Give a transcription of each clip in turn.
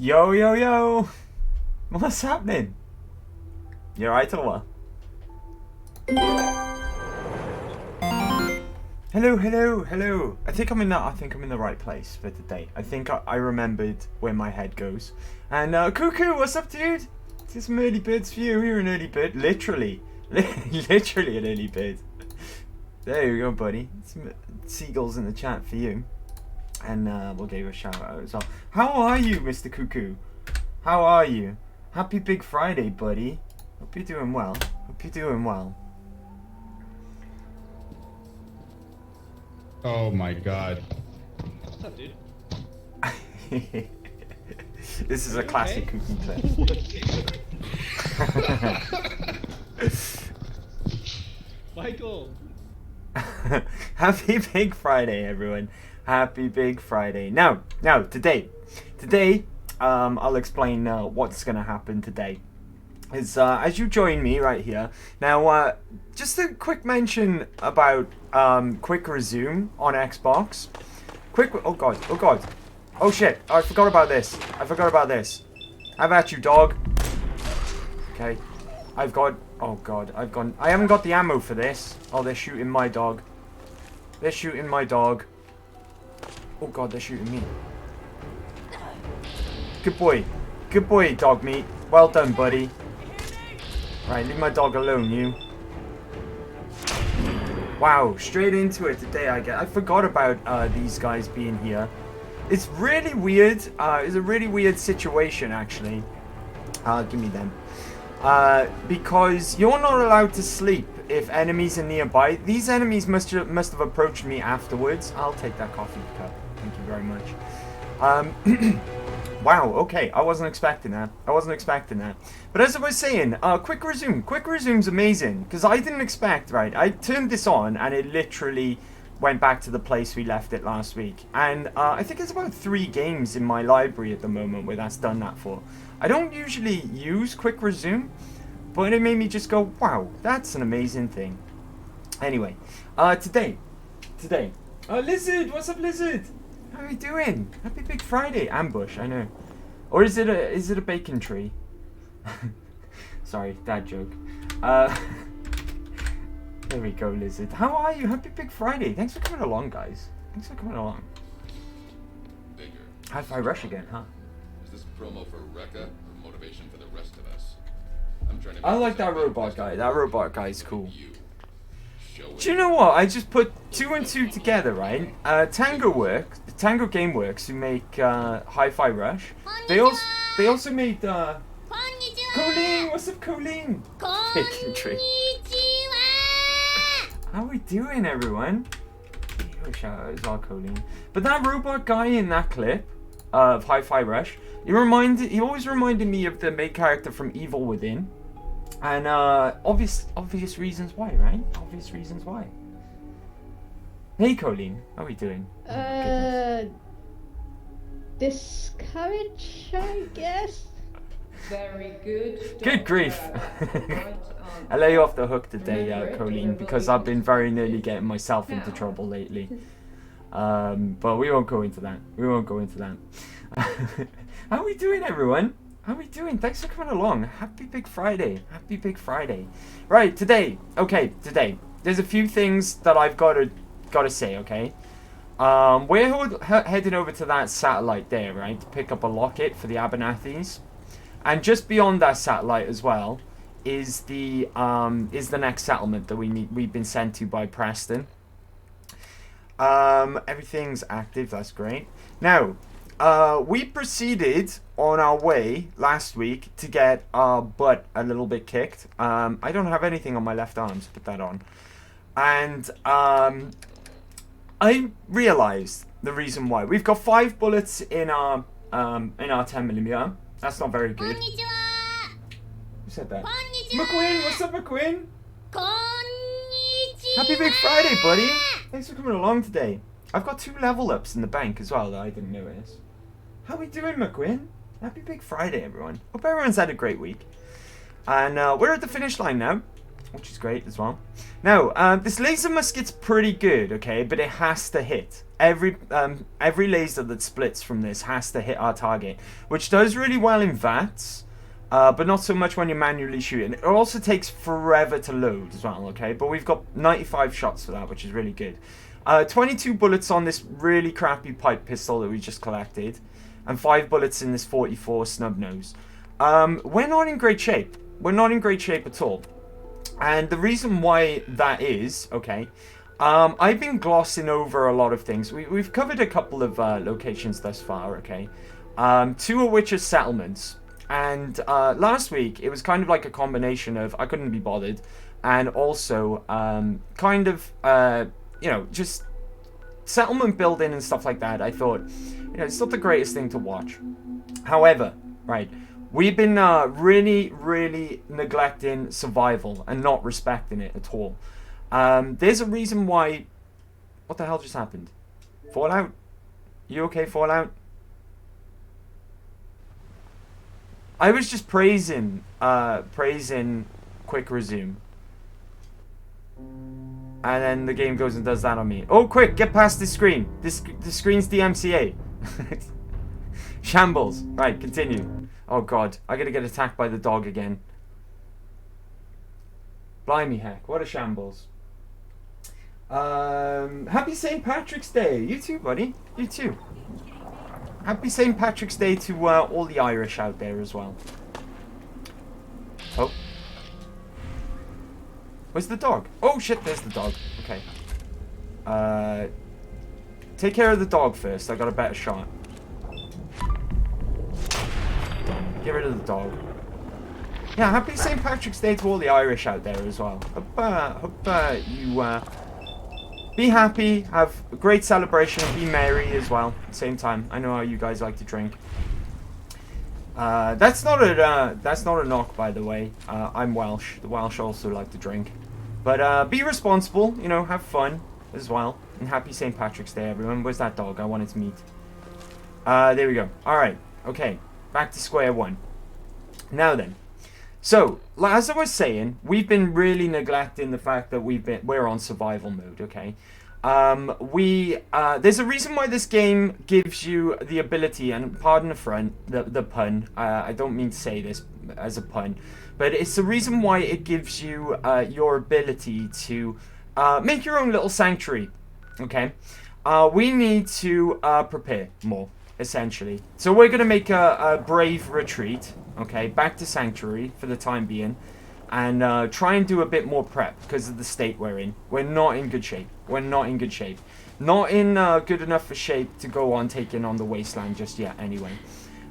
Yo, yo, yo! What's happening? You alright or what? Hello, hello, hello. I think I'm in the right place for today. I think I remembered where my head goes. And Cuckoo, what's up, dude? It's some early birds for you. You're an early bird, literally, literally an early bird. There you go, buddy. Some seagulls in the chat for you. And we'll give you a shout out as well. How are you, Mr. Cuckoo? How are you? Happy Big Friday, buddy. Hope you're doing well. Hope you're doing well. Oh my god. What's up, dude? This is a classic Cuckoo clip. Michael! Happy Big Friday, everyone. Happy Big Friday. Now, today, I'll explain what's going to happen today. As you join me right here. Now, just a quick mention about quick resume on Xbox. Oh god. Oh shit, I forgot about this. Have at you, dog. Okay. I haven't got the ammo for this. Oh, they're shooting my dog. Oh god, they're shooting me. Good boy, dog meat. Well done, buddy. Right, leave my dog alone, you. Wow, straight into it today. I forgot about these guys being here. It's really weird. It's a really weird situation, actually. Give me them. Because you're not allowed to sleep if enemies are nearby. These enemies must have approached me afterwards. I'll take that coffee cup. Thank you very much. Wow, okay, I wasn't expecting that. But as I was saying, quick resume. Quick resume's amazing, because I didn't expect, right? I turned this on, and it literally went back to the place we left it last week. And I think it's about 3 games in my library at the moment where that's done that for. I don't usually use quick resume, but it made me just go, wow, that's an amazing thing. Anyway, today. Lizard, what's up, Lizard? How are you doing? Happy Big Friday. Ambush, I know. Or is it a bacon tree? Sorry, dad joke. There we go, Lizard. How are you? Happy Big Friday. Thanks for coming along, guys. Bigger. Hi-Fi Rush again, huh? Is this promo for Rekka or motivation for the rest of us? I'm trying to I like that robot guy. That robot guy is cool. You. Show it. Do you know what? I just put 2 and 2 together, right? Tango Gameworks, who make Hi-Fi Rush. They also made Colleen. What's up, Colleen? Bacon tree. How we doing, everyone? Shout out as well, Colleen. But that robot guy in that clip of Hi-Fi Rush, he always reminded me of the main character from Evil Within. And obvious reasons why, right? Obvious reasons why. Hey, Colleen, how are we doing? Discourage, I guess. Very good. Good grief. I lay you off the hook today, Colleen, because I've been very nearly getting myself into trouble lately. But we won't go into that. How are we doing, everyone? How are we doing? Thanks for coming along. Happy Big Friday. Right, today. There's a few things that I've got to say, okay? We're heading over to that satellite there, right? To pick up a locket for the Abernathy's. And just beyond that satellite as well is the next settlement that we've been sent to by Preston. Everything's active, that's great. Now, we proceeded on our way last week to get our butt a little bit kicked. I don't have anything on my left arm to put that on. And I realized the reason why. We've got 5 bullets in our 10mm. That's not very good. Who said that? McQueen, what's up, McQueen? Happy Big Friday, buddy. Thanks for coming along today. I've got 2 level ups in the bank as well that I didn't notice. How we doing, McQueen? Happy Big Friday, everyone. Hope everyone's had a great week. And we're at the finish line now. which is great as well. Now, this laser musket's pretty good, okay, but it has to hit. Every laser that splits from this has to hit our target, which does really well in VATS, but not so much when you're manually shooting. It also takes forever to load as well, okay, but we've got 95 shots for that, which is really good. 22 bullets on this really crappy pipe pistol that we just collected, and 5 bullets in this 44 snub nose. We're not in great shape. We're not in great shape at all. And the reason why that is, okay, I've been glossing over a lot of things. We've covered a couple of locations thus far, okay, 2 of which are settlements. And last week, it was kind of like a combination of I couldn't be bothered, and also kind of, you know, just settlement building and stuff like that. I thought, you know, it's not the greatest thing to watch. However, right, we've been really neglecting survival and not respecting it at all. There's a reason why... What the hell just happened? Fallout? You okay, Fallout? I was just praising quick resume. And then the game goes and does that on me. Oh, quick, get past this screen. The screen's DMCA. Shambles. Right, continue. Oh, God. I gotta get attacked by the dog again. Blimey heck. What a shambles. Happy St. Patrick's Day. You too, buddy. You too. Happy St. Patrick's Day to all the Irish out there as well. Oh. Where's the dog? Oh shit, there's the dog. Okay. Take care of the dog first. I got a better shot. Get rid of the dog. Yeah, happy St. Patrick's Day to all the Irish out there as well. Hope you be happy, have a great celebration, and be merry as well at the same time. I know how you guys like to drink. That's not a knock, by the way. I'm Welsh. The Welsh also like to drink. But be responsible, you know, have fun as well. And happy St. Patrick's Day, everyone. Where's that dog? I want its meat. There we go. Alright, okay. Back to square one. Now then. So, as I was saying, we've been really neglecting the fact that we're on survival mode, okay? There's a reason why this game gives you the ability, and pardon the pun, I don't mean to say this as a pun, but it's the reason why it gives you your ability to make your own little sanctuary, okay? We need to prepare more, essentially. So we're going to make a brave retreat, okay, back to sanctuary for the time being, and try and do a bit more prep because of the state we're in. We're not in good shape. We're not in good shape. Not in good enough for shape to go on taking on the wasteland just yet anyway.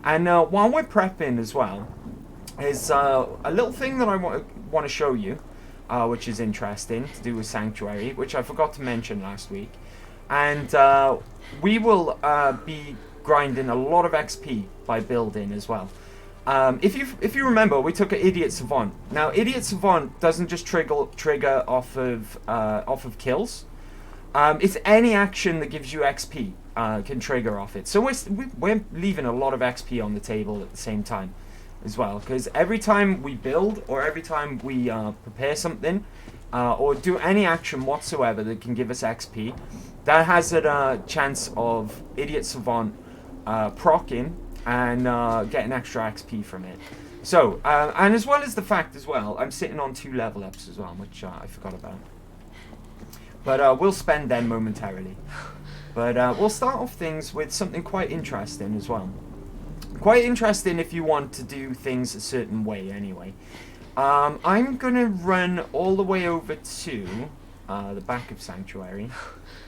And while we're prepping as well, is a little thing that I want to show you, which is interesting to do with Sanctuary, which I forgot to mention last week. And we will be grinding a lot of XP by building as well. If you remember, we took an Idiot Savant. Now, Idiot Savant doesn't just trigger off of kills. It's any action that gives you XP can trigger off it. So we're leaving a lot of XP on the table at the same time as well, because every time we build or every time we prepare something or do any action whatsoever that can give us XP, that has a chance of Idiot Savant proccing and getting extra XP from it. So, and as well as the fact as well, I'm sitting on 2 level ups as well, which I forgot about. But we'll spend them momentarily. But we'll start off things with something quite interesting as well. Quite interesting if you want to do things a certain way anyway. I'm going to run all the way over to the back of Sanctuary.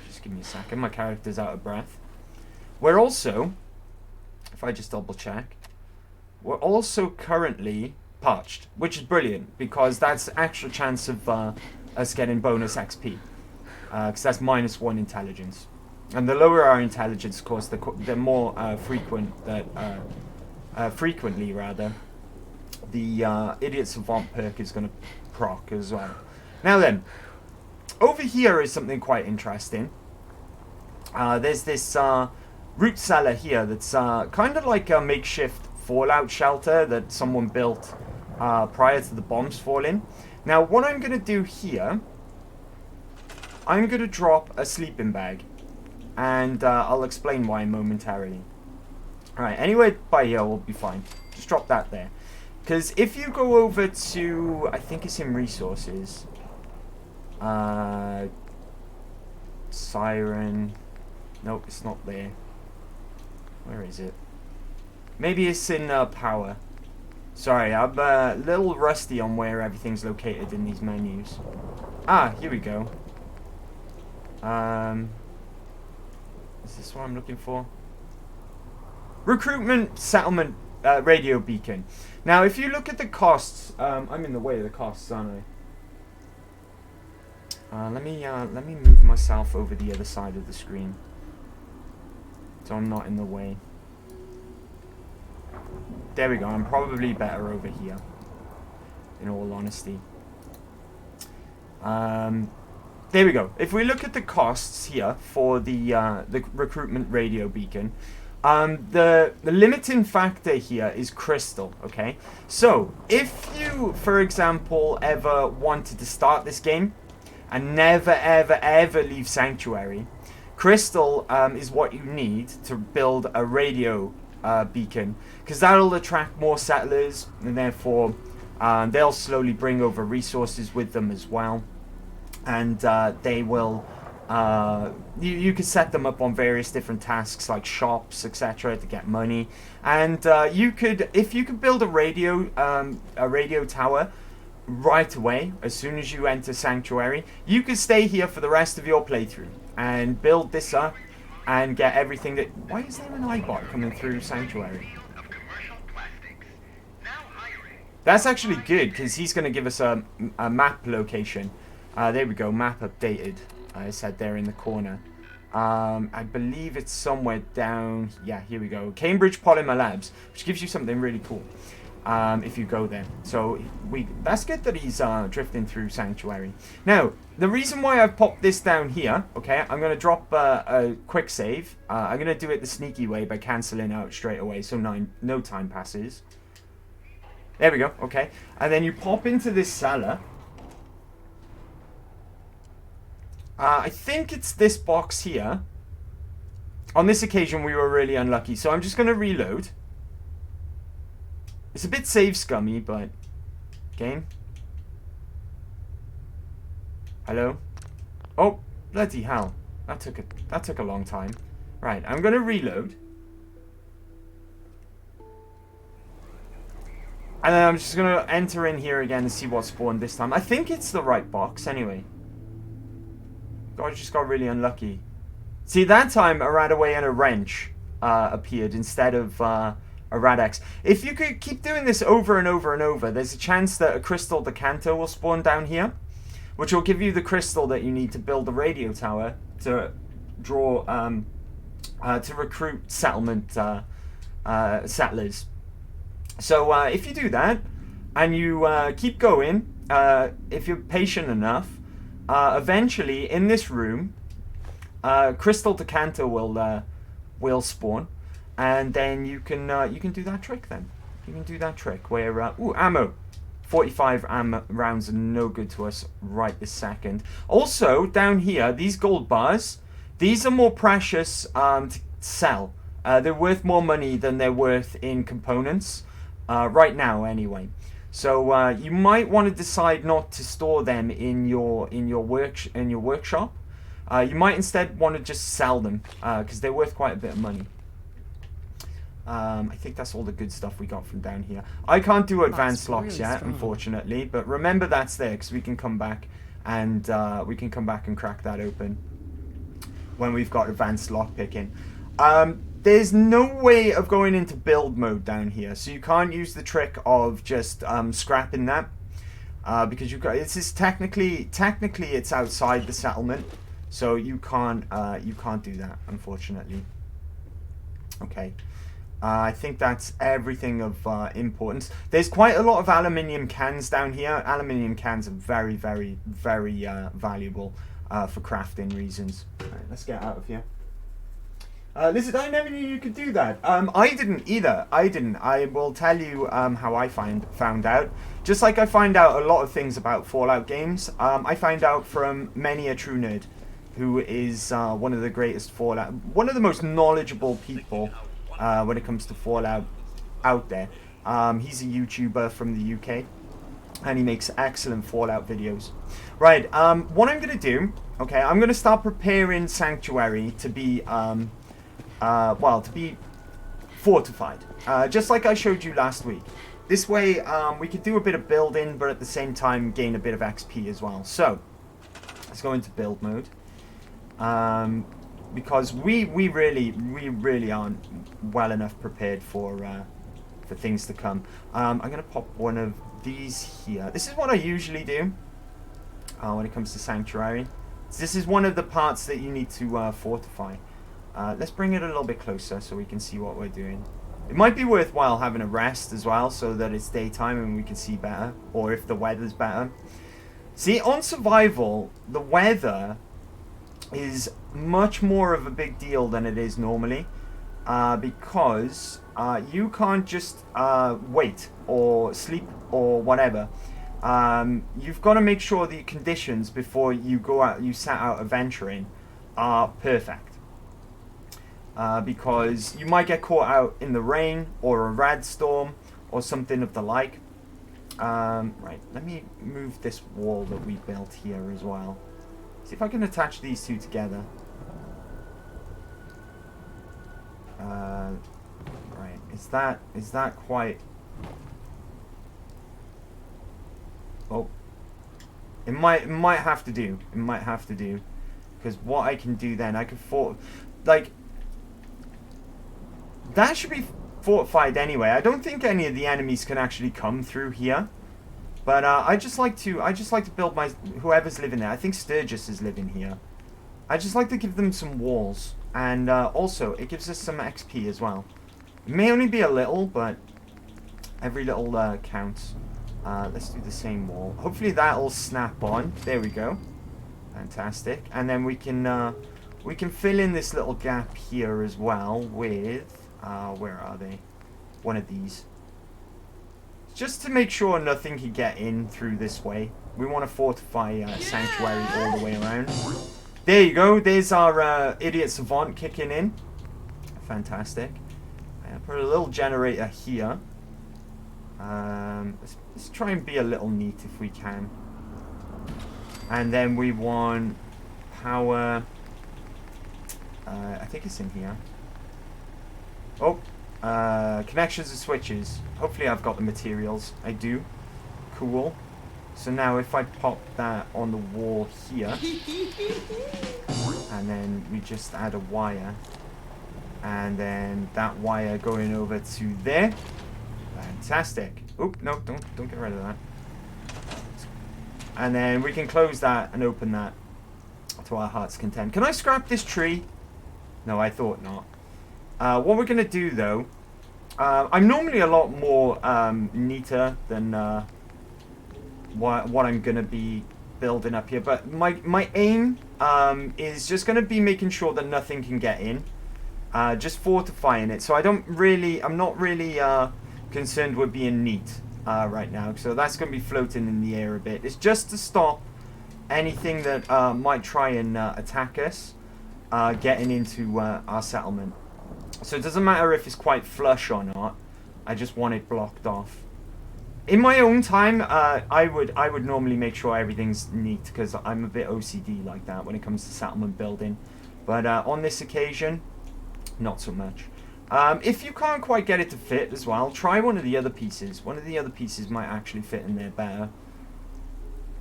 Just give me a second, my character's out of breath. We're also, if I just double check, we're also currently parched, which is brilliant because that's extra chance of us getting bonus XP. Because that's -1 intelligence. And the lower our intelligence, of course, the more frequently rather, the Idiot Savant perk is going to proc as well. Now then, over here is something quite interesting. There's this root cellar here that's kind of like a makeshift Fallout shelter that someone built prior to the bombs falling. Now, what I'm going to do here, I'm going to drop a sleeping bag. And I'll explain why momentarily. Alright, anyway, by here will be fine. Just drop that there. Because if you go over to, I think it's in resources. Siren. Nope, it's not there. Where is it? Maybe it's in power. Sorry, I'm a little rusty on where everything's located in these menus. Ah, here we go. Is this what I'm looking for? Recruitment settlement radio beacon. Now, if you look at the costs, I'm in the way of the costs, aren't I? Let me move myself over the other side of the screen, so I'm not in the way. There we go. I'm probably better over here, in all honesty. There we go. If we look at the costs here for the recruitment radio beacon, the limiting factor here is crystal. Okay, so if you, for example, ever wanted to start this game and never ever leave Sanctuary, crystal is what you need to build a radio beacon, because that'll attract more settlers, and therefore they'll slowly bring over resources with them as well. And they will, you can set them up on various different tasks like shops, etc., to get money. And you could, if you could build a radio tower right away as soon as you enter Sanctuary, you could stay here for the rest of your playthrough and build this up and get everything that. Why is there an iBot coming through Sanctuary? That's actually good, because he's going to give us a map location. There we go, map updated. I said there in the corner. I believe it's somewhere down. Yeah, here we go. Cambridge Polymer Labs, which gives you something really cool if you go there. So that's good that he's drifting through Sanctuary. Now, the reason why I've popped this down here, okay, I'm going to drop a quick save. I'm going to do it the sneaky way by cancelling out straight away, so no time passes. There we go, okay. And then you pop into this cellar. I think it's this box here. On this occasion, we were really unlucky, so I'm just going to reload. It's a bit save scummy, but... Game? Hello? Oh, bloody hell. That took a long time. Right, I'm going to reload. And then I'm just going to enter in here again and see what spawned this time. I think it's the right box, anyway. I just got really unlucky. See, that time a Radaway and a wrench appeared instead of a Radex. If you could keep doing this over and over and over, there's a chance that a crystal decanter will spawn down here, which will give you the crystal that you need to build a radio tower to draw to recruit settlement settlers. So if you do that and you keep going, if you're patient enough, eventually in this room, crystal decanter will spawn, and then you can do that trick. Then you can do that trick where ooh, ammo. 45 rounds are no good to us right this second. Also, down here, these gold bars, these are more precious to sell. They're worth more money than they're worth in components right now, anyway. So you might want to decide not to store them in your workshop. You might instead want to just sell them because they're worth quite a bit of money. I think that's all the good stuff we got from down here. I can't do advanced locks yet, unfortunately, but remember that's there because we can come back and crack that open when we've got advanced lock picking. There's no way of going into build mode down here, so you can't use the trick of just scrapping that because you've got it's technically it's outside the settlement, so you can't do that, unfortunately. Okay. I think that's everything of importance. There's quite a lot of aluminium cans down here. Aluminium cans are very, very, very valuable for crafting reasons. All right, let's get out of here. Listen, I never knew you could do that. I didn't either. I didn't. I will tell you how I found out. Just like I find out a lot of things about Fallout games, I find out from many a true nerd, who is one of the greatest Fallout, one of the most knowledgeable people when it comes to Fallout out there. He's a YouTuber from the UK, and he makes excellent Fallout videos. Right, what I'm going to do, okay, I'm going to start preparing Sanctuary to be, well, to be fortified, just like I showed you last week. This way, we could do a bit of building, but at the same time, gain a bit of XP as well. So, let's go into build mode. Because we really aren't well enough prepared for things to come. I'm going to pop one of these here. This is what I usually do when it comes to Sanctuary. This is one of the parts that you need to fortify. Let's bring it a little bit closer so we can see what we're doing. It might be worthwhile having a rest as well so that it's daytime and we can see better, or if the weather's better. See, on survival, the weather is much more of a big deal than it is normally, because you can't just wait or sleep or whatever. You've got to make sure the conditions before you go out, you set out adventuring, are perfect. Because you might get caught out in the rain or a rad storm or something of the like. Right, let me move this wall that we built here as well. See if I can attach these two together. Right, is that quite... Oh, it might have to do. It might have to do, because what I can do then, I could like, that should be fortified anyway. I don't think any of the enemies can actually come through here, but I just like to build my whoever's living there. I think Sturgis is living here. I just like to give them some walls, and also it gives us some XP as well. It may only be a little, but every little counts. Let's do the same wall. Hopefully that'll snap on. There we go. Fantastic. And then we can fill in this little gap here as well with where are they? One of these. Just to make sure nothing can get in through this way. We want to fortify Sanctuary all the way around. There you go. There's our idiot savant kicking in. Fantastic. I put a little generator here. Let's try and be a little neat if we can. And then we want power. I think it's in here. Oh, connections and switches. Hopefully I've got the materials. I do. Cool. So now if I pop that on the wall here, and then we just add a wire, and then that wire going over to there. Fantastic. Oh, no, don't get rid of that. And then we can close that and open that to our heart's content. Can I scrap this tree? No, I thought not. What we're going to do, though, I'm normally a lot more neater than what I'm going to be building up here. But my aim is just going to be making sure that nothing can get in. Just fortifying it. So I'm not really concerned with being neat right now. So that's going to be floating in the air a bit. It's just to stop anything that might try and attack us getting into our settlement. So it doesn't matter if it's quite flush or not. I just want it blocked off. In my own time, I would normally make sure everything's neat because I'm a bit OCD like that when it comes to settlement building. But on this occasion, not so much. If you can't quite get it to fit as well, try one of the other pieces. One of the other pieces might actually fit in there better.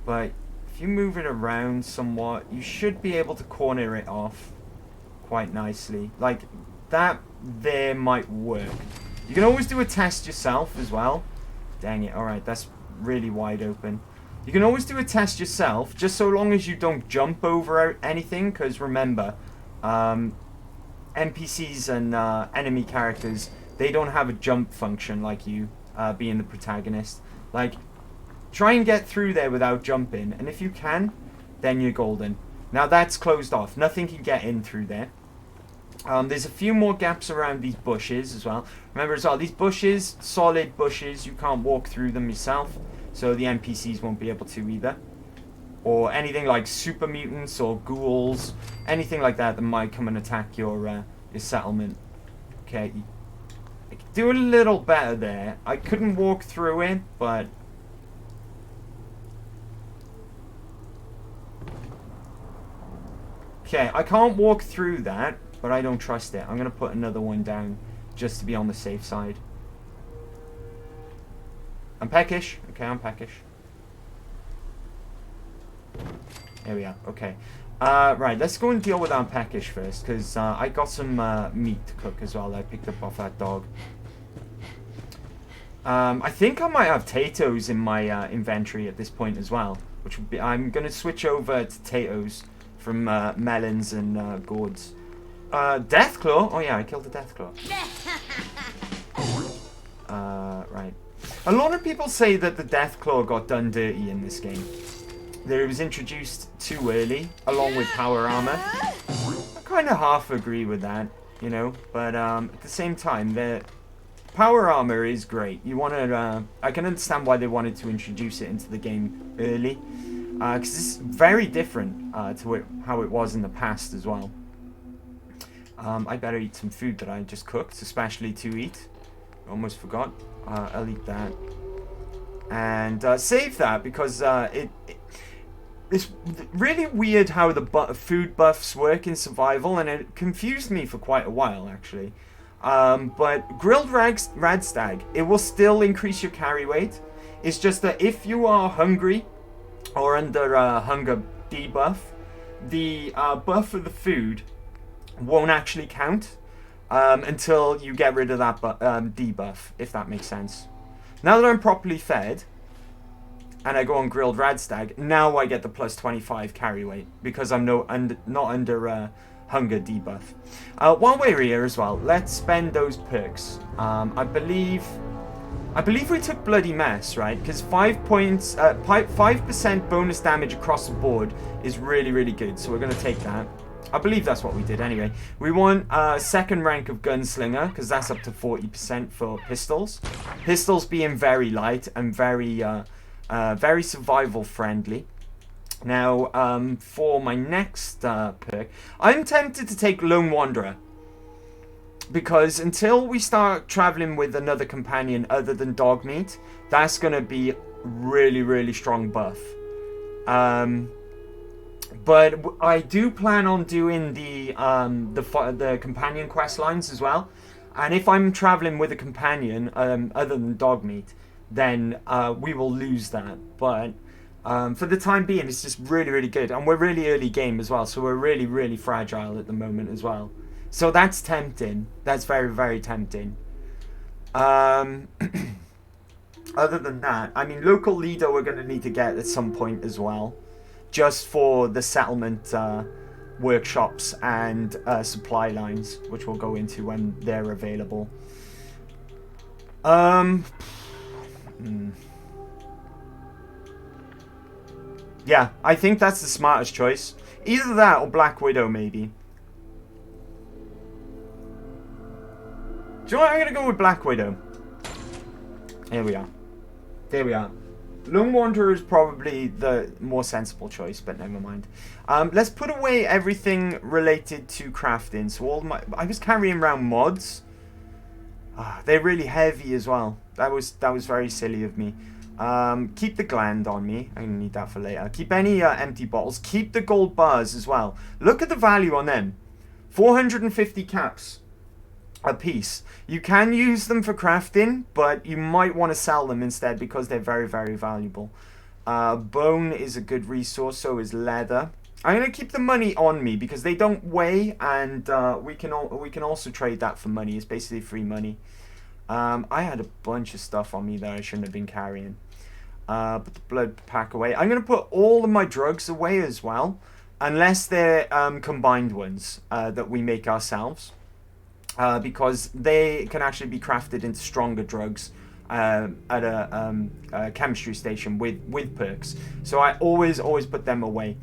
But if you move it around somewhat, you should be able to corner it off quite nicely. Like, that there might work. You can always do a test yourself as well. Dang it, alright, that's really wide open. You can always do a test yourself, just so long as you don't jump over anything, because remember, NPCs and enemy characters, they don't have a jump function like you, being the protagonist. Like, try and get through there without jumping, and if you can, then you're golden. Now that's closed off. Nothing can get in through there. There's a few more gaps around these bushes as well. Remember as well, these bushes, solid bushes, you can't walk through them yourself. So the NPCs won't be able to either. Or anything like super mutants or ghouls, anything like that that might come and attack your settlement. Okay, I could do a little better there. I couldn't walk through it, but... Okay, I can't walk through that, but I don't trust it. I'm going to put another one down just to be on the safe side. I'm peckish. Okay, I'm peckish. There we are. Okay. Right, let's go and deal with our peckish first, because I got some meat to cook as well that I picked up off that dog. I think I might have potatoes in my inventory at this point as well, which would be... I'm going to switch over to potatoes from melons and gourds. Deathclaw? Oh yeah, I killed the Deathclaw. Right. A lot of people say that the Deathclaw got done dirty in this game. That it was introduced too early, along with power armor. I kind of half agree with that, you know, but at the same time, the power armor is great. You want to, I can understand why they wanted to introduce it into the game early, because it's very different to how it was in the past as well. I better eat some food that I just cooked, especially to eat. Almost forgot. I'll eat that. And save that, because it's really weird how the food buffs work in survival, and it confused me for quite a while, actually. But grilled radstag, it will still increase your carry weight. It's just that if you are hungry or under hunger debuff, the buff of the food won't actually count until you get rid of that debuff, if that makes sense. Now that I'm properly fed, and I go on grilled radstag, now I get the plus 25 carry weight, because I'm not under hunger debuff. While we're here as well, let's spend those perks. I believe we took Bloody Mess, right? Because 5% bonus damage across the board is really, really good, so we're going to take that. I believe that's what we did anyway. We want second rank of Gunslinger, because that's up to 40% for pistols. Pistols being very light and very survival friendly. Now, for my next perk, I'm tempted to take Lone Wanderer, because until we start traveling with another companion other than Dogmeat, that's going to be really, really strong buff. But I do plan on doing the companion quest lines as well. And if I'm traveling with a companion other than Dogmeat, then we will lose that. But for the time being, it's just really, really good. And we're really early game as well, so we're really, really fragile at the moment as well. So that's tempting. That's very, very tempting. Other than that, I mean, local leader we're going to need to get at some point as well, just for the settlement workshops and supply lines, which we'll go into when they're available. Yeah, I think that's the smartest choice. Either that or Black Widow, maybe. Do you know what? I'm going to go with Black Widow. Here we are. There we are. Lone Wanderer is probably the more sensible choice, but never mind. Let's put away everything related to crafting. So I was carrying around mods. They're really heavy as well. That was very silly of me. Keep the gland on me. I'm gonna need that for later. Keep any empty bottles. Keep the gold bars as well. Look at the value on them. 450 caps a piece. You can use them for crafting, but you might want to sell them instead because they're very, very valuable. Bone is a good resource, so is leather. I'm going to keep the money on me because they don't weigh, and we can also trade that for money. It's basically free money. I had a bunch of stuff on me that I shouldn't have been carrying. Put the blood pack away. I'm going to put all of my drugs away as well, unless they're combined ones that we make ourselves. Because they can actually be crafted into stronger drugs at a chemistry station with perks. So I always put them away.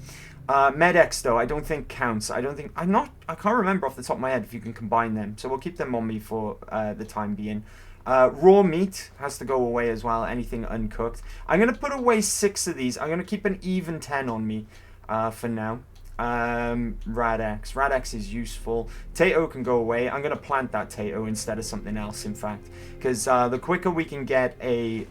Med-X, though, I don't think counts. I can't remember off the top of my head if you can combine them. So we'll keep them on me for the time being. Raw meat has to go away as well, anything uncooked. I'm going to put away 6 of these. I'm going to keep an even 10 on me for now. Rad-X. Rad-X is useful. Tato can go away. I'm going to plant that Tato instead of something else, in fact. Because the quicker we can get a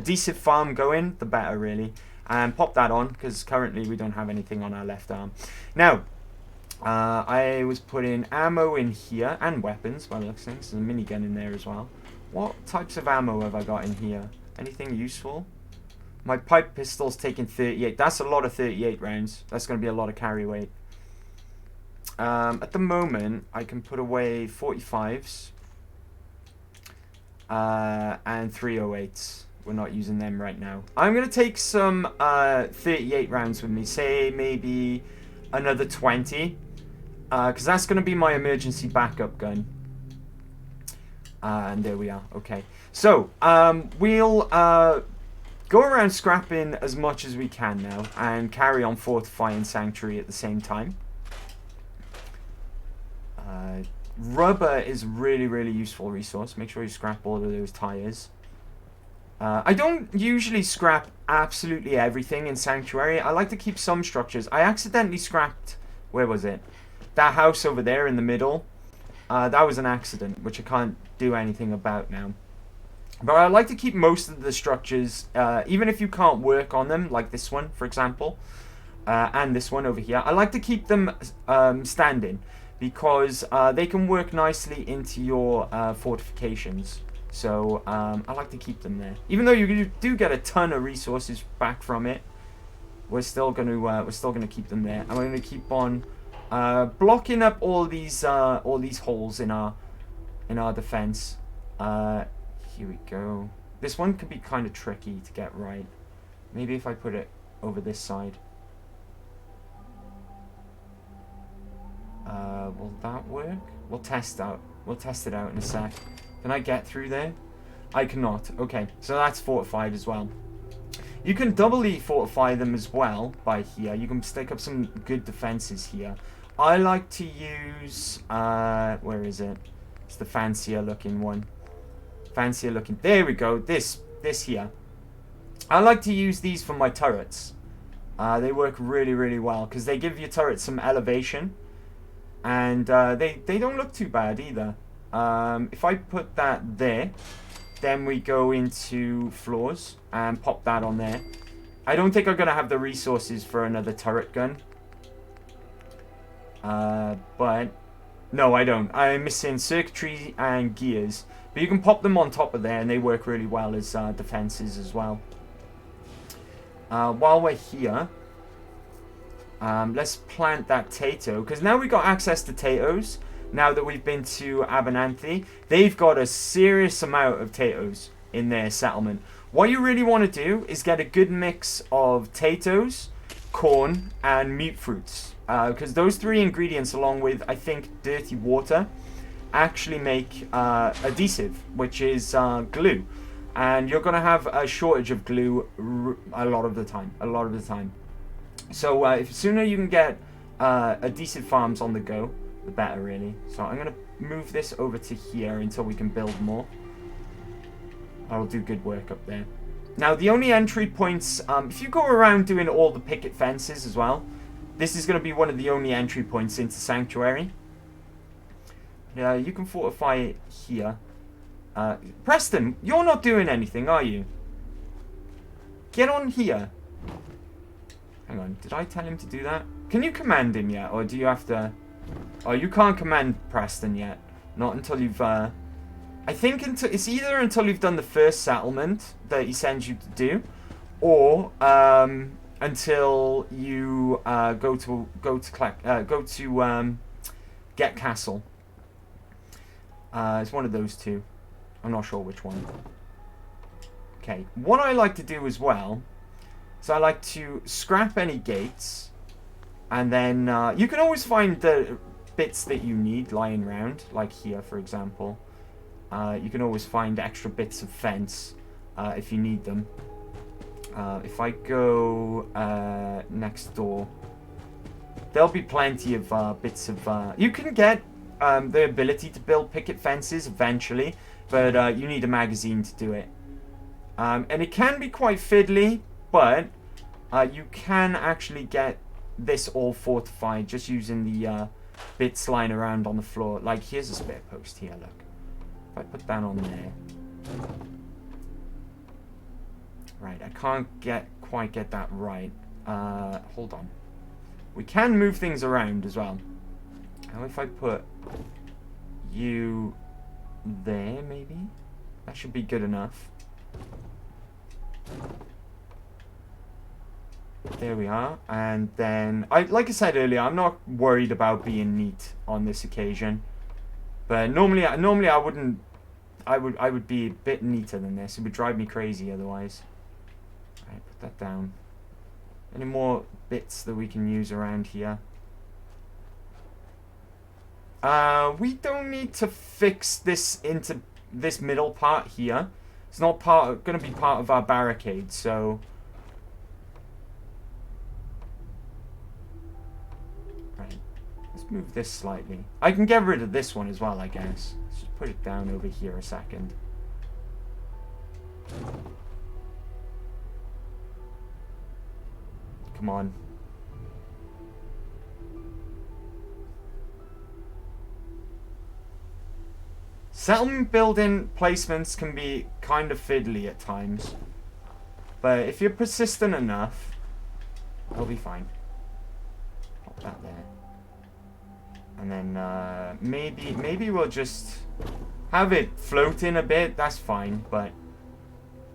decent farm going, the better, really. And pop that on, because currently we don't have anything on our left arm. Now, I was putting ammo in here, and weapons, by the looks of things. There's a minigun in there as well. What types of ammo have I got in here? Anything useful? My pipe pistol's taking 38. That's a lot of 38 rounds. That's going to be a lot of carry weight. At the moment, I can put away 45s. And 308s. We're not using them right now. I'm going to take some 38 rounds with me. Say maybe another 20. Because that's going to be my emergency backup gun. And there we are. Okay. So, we'll go around scrapping as much as we can now. And carry on fortifying Sanctuary at the same time. Rubber is really, really useful resource. Make sure you scrap all of those tires. I don't usually scrap absolutely everything in Sanctuary. I like to keep some structures. I accidentally scrapped... Where was it? That house over there in the middle. That was an accident, which I can't do anything about now. But I like to keep most of the structures, even if you can't work on them, like this one, for example. And this one over here. I like to keep them standing. Because they can work nicely into your fortifications. So, I like to keep them there. Even though you do get a ton of resources back from it, we're still gonna keep them there. And we're gonna keep on blocking up all these holes in our defense. Here we go. This one could be kind of tricky to get right. Maybe if I put it over this side. Will that work? We'll test it out in a sec. Can I get through there? I cannot. Okay, so that's fortified as well. You can doubly fortify them as well by here. You can stick up some good defenses here. I like to use... where is it? It's the fancier looking one. Fancier looking... There we go. This here. I like to use these for my turrets. They work really, really well. Because they give your turrets some elevation. And they don't look too bad either. If I put that there, then we go into floors and pop that on there. I don't think I'm going to have the resources for another turret gun. But no, I don't. I'm missing circuitry and gears. But you can pop them on top of there and they work really well as defenses as well. While we're here... let's plant that Tato, because now we've got access to Tatos. Now that we've been to Abernathy, they've got a serious amount of Tatos in their settlement. What you really want to do is get a good mix of Tatos, corn, and mute fruits. Because those 3 ingredients, along with, I think, dirty water, actually make adhesive, which is glue. And you're going to have a shortage of glue a lot of the time. So, if sooner you can get adhesive farms on the go, the better, really. So, I'm going to move this over to here until we can build more. I'll do good work up there. Now, the only entry points, if you go around doing all the picket fences as well, this is going to be one of the only entry points into Sanctuary. Yeah, you can fortify it here. Preston, you're not doing anything, are you? Get on here. Hang on, did I tell him to do that? Can you command him yet, or do you have to... Oh, you can't command Preston yet. Not until you've... I think it's either until you've done the first settlement that he sends you to do, or until you go to Get Castle. It's one of those two. I'm not sure which one. Okay, what I like to do as well... So I like to scrap any gates, and then you can always find the bits that you need lying around, like here, for example. You can always find extra bits of fence if you need them. If I go next door, there'll be plenty of bits of... you can get the ability to build picket fences eventually, but you need a magazine to do it. And it can be quite fiddly, but you can actually get this all fortified just using the bits lying around on the floor. Like, here's a spare post here, look. If I put that on there. Right, I can't quite get that right. Hold on. We can move things around as well. How if I put you there, maybe? That should be good enough. There we are. And then, like I said earlier, I'm not worried about being neat on this occasion. But normally I wouldn't. I would be a bit neater than this. It would drive me crazy otherwise. Alright, put that down. Any more bits that we can use around here? We don't need to fix this into this middle part here. It's not going to be part of our barricade, so... Right, let's move this slightly. I can get rid of this one as well, I guess. Let's just put it down over here a second. Come on. Settlement building placements can be kind of fiddly at times. But if you're persistent enough, it'll be fine. Pop that there. And then maybe we'll just have it floating a bit. That's fine, but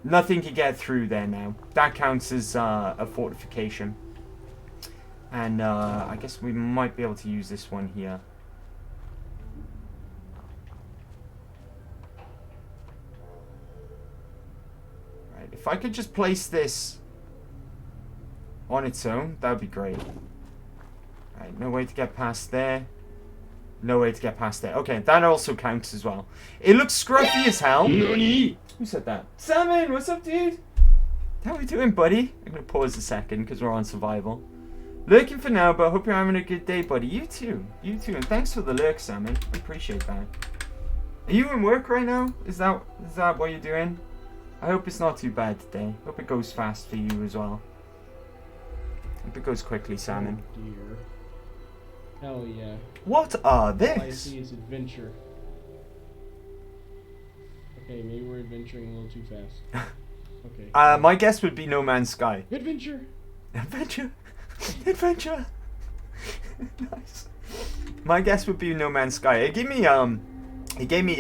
nothing can get through there now. That counts as a fortification. And I guess we might be able to use this one here. Right, if I could just place this on its own, that would be great. Right, no way to get past there. No way to get past there. Okay, that also counts as well. It looks scruffy as hell. Nani? Who said that? Salmon, what's up, dude? How we doing, buddy? I'm going to pause a second because we're on survival. Lurking for now, but I hope you're having a good day, buddy. You too. You too. And thanks for the lurk, Salmon. I appreciate that. Are you in work right now? Is that what you're doing? I hope it's not too bad today. Hope it goes fast for you as well. Hope it goes quickly, Salmon. Oh dear. Hell yeah. What are All I this? see is adventure. Okay, maybe we're adventuring a little too fast. Okay. My guess would be No Man's Sky. Adventure! Adventure! Adventure! Nice. My guess would be No Man's Sky. It gave me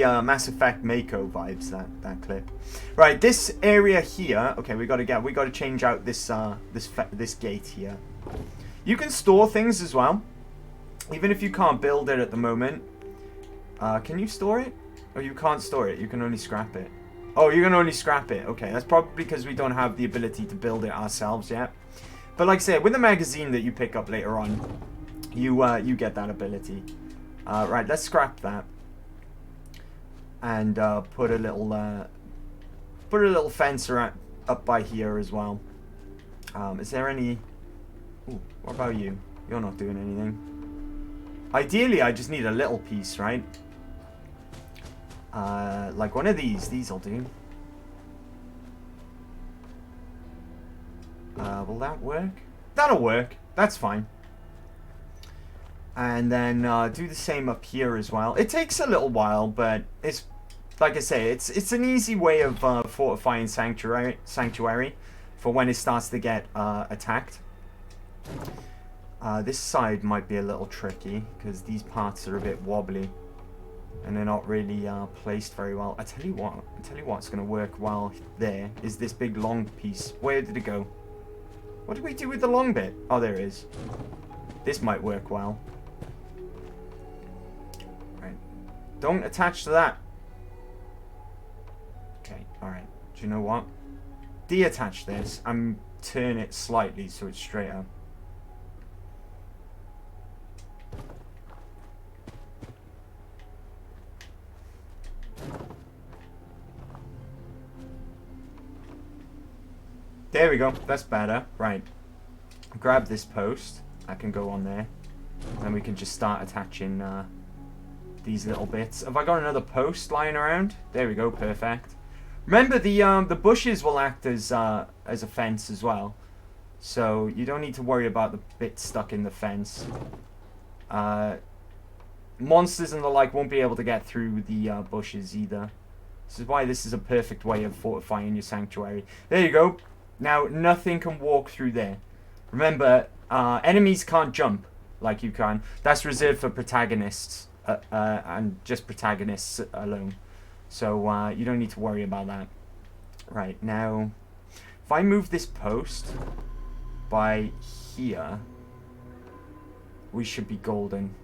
Mass Effect Mako vibes, that clip. Right, this area here. Okay, we gotta change out this this gate here. You can store things as well, even if you can't build it at the moment. Can you store it? Oh, you can't store it. You can only scrap it. Oh, you can only scrap it. Okay, that's probably because we don't have the ability to build it ourselves yet. But like I said, with the magazine that you pick up later on, you get that ability. Right, let's scrap that and put a little fence around, up by here as well. Is there any? Ooh, what about you? You're not doing anything. Ideally, I just need a little piece, right? Like one of these. These'll do. Will that work? That'll work. That's fine. And then do the same up here as well. It takes a little while, but it's like I say, it's an easy way of fortifying sanctuary for when it starts to get attacked. This side might be a little tricky because these parts are a bit wobbly and they're not really placed very well. I tell you what's going to work well there is this big long piece. Where did it go? What did we do with the long bit? Oh, there it is. This might work well. Right. Don't attach to that. Okay, alright. Do you know what? Deattach this and turn it slightly so it's straight up. There we go. That's better. Right. Grab this post. I can go on there. Then we can just start attaching these little bits. Have I got another post lying around? There we go. Perfect. Remember, the bushes will act as a fence as well. So you don't need to worry about the bit stuck in the fence. Monsters and the like won't be able to get through the bushes either. This is why this is a perfect way of fortifying your sanctuary. There you go. Now, nothing can walk through there. Remember, enemies can't jump like you can. That's reserved for protagonists, and just protagonists alone. So, you don't need to worry about that. Right, now, if I move this post by here, we should be golden.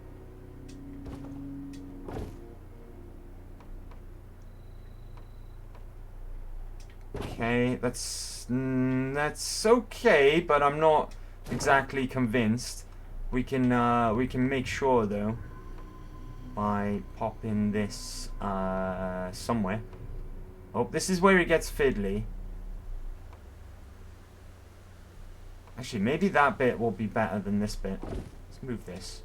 Okay, that's okay, but I'm not exactly convinced. We can make sure though by popping this somewhere. Oh, this is where it gets fiddly. Actually, maybe that bit will be better than this bit. Let's move this.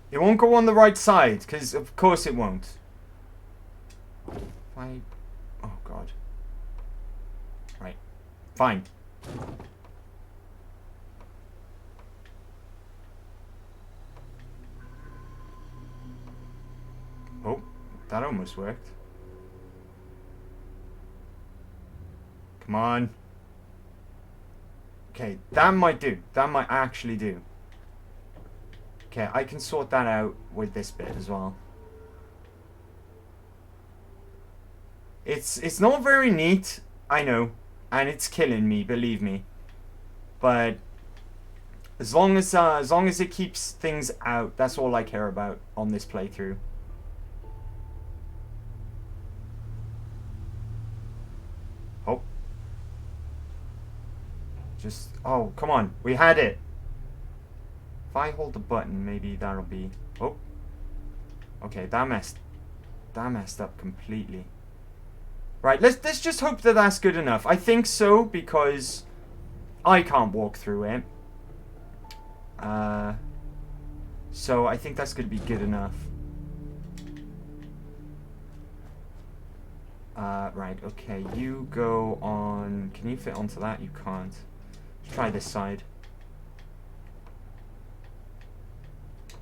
It won't go on the right side, because of course it won't. Why? Oh god. Right. Fine. Oh, that almost worked. Come on. Okay, that might do. That might actually do. Okay, I can sort that out with this bit as well. It's not very neat, I know, and it's killing me, believe me. But as long as it keeps things out, that's all I care about on this playthrough. Oh. Just, oh, come on, we had it. If I hold the button, maybe that'll be... Oh. Okay, that messed up completely. Right, let's just hope that that's good enough. I think so, because I can't walk through it. So I think that's going to be good enough. Right, okay, you go on... Can you fit onto that? You can't. Let's try this side.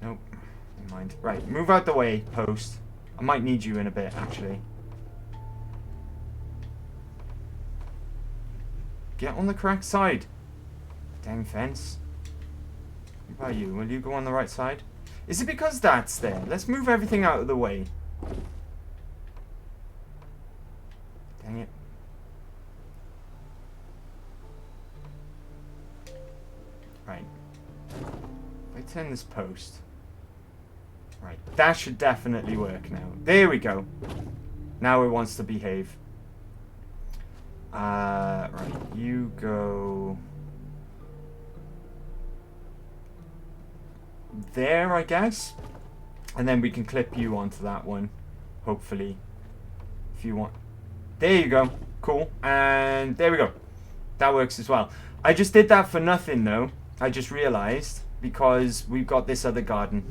Nope, never mind. Right, move out the way, post. I might need you in a bit, actually. Get on the correct side. Dang fence. What about you? Will you go on the right side? Is it because that's there? Let's move everything out of the way. Dang it. Right. If I turn this post. Right, that should definitely work now. There we go. Now it wants to behave. Right, you go... there, I guess. And then we can clip you onto that one, hopefully. If you want. There you go. Cool. And there we go. That works as well. I just did that for nothing, though. I just realized, because we've got this other garden.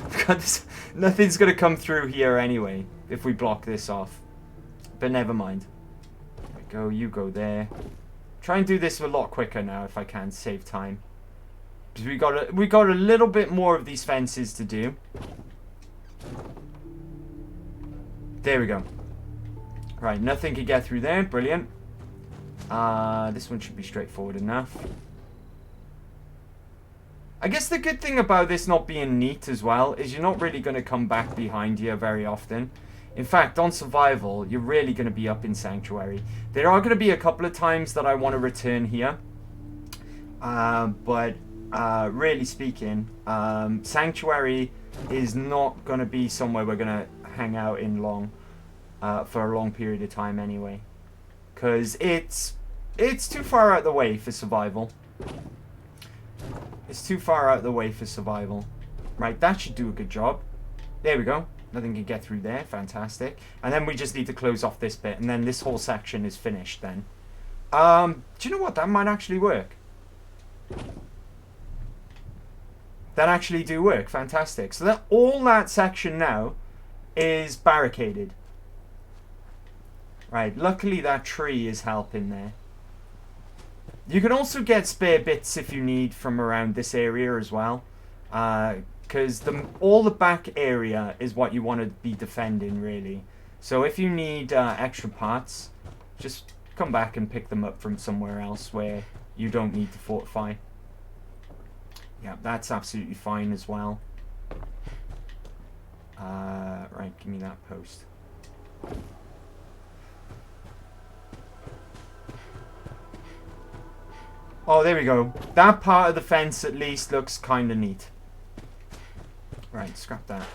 We've got this. Nothing's going to come through here anyway, if we block this off. But never mind. There we go. You go there. Try and do this a lot quicker now, if I can, save time. Because we got a little bit more of these fences to do. There we go. Right, nothing can get through there. Brilliant. This one should be straightforward enough. I guess the good thing about this not being neat as well is you're not really going to come back behind here very often. In fact, on survival, you're really going to be up in Sanctuary. There are going to be a couple of times that I want to return here. But really speaking, Sanctuary is not going to be somewhere we're going to hang out in long, for a long period of time anyway. Because it's too far out the way for survival. It's too far out the way for survival. Right, that should do a good job. There we go. Nothing can get through there. Fantastic. And then we just need to close off this bit, and then this whole section is finished then. Do you know what? That might actually work. That actually do work. Fantastic. So that all that section now is barricaded. Right, luckily that tree is helping there. You can also get spare bits if you need from around this area as well. Because all the back area is what you want to be defending, really. So if you need extra parts, just come back and pick them up from somewhere else where you don't need to fortify. Yeah, that's absolutely fine as well. Right, give me that post. Oh, there we go. That part of the fence at least looks kind of neat. Right, scrap that.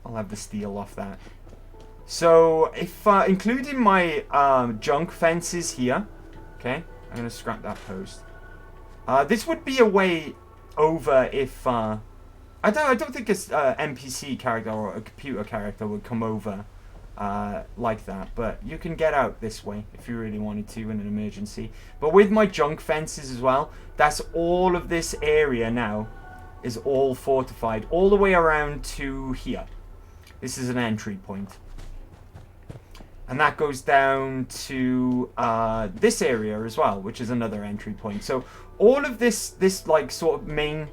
I'll have the steel off that. So, if including my junk fences here, okay, I'm gonna scrap that post. This would be a way over if I don't think a NPC character or a computer character would come over like that, but you can get out this way if you really wanted to in an emergency. But with my junk fences as well, that's all of this area now is all fortified all the way around to here. This is an entry point. And that goes down to this area as well, which is another entry point. So all of this like sort of main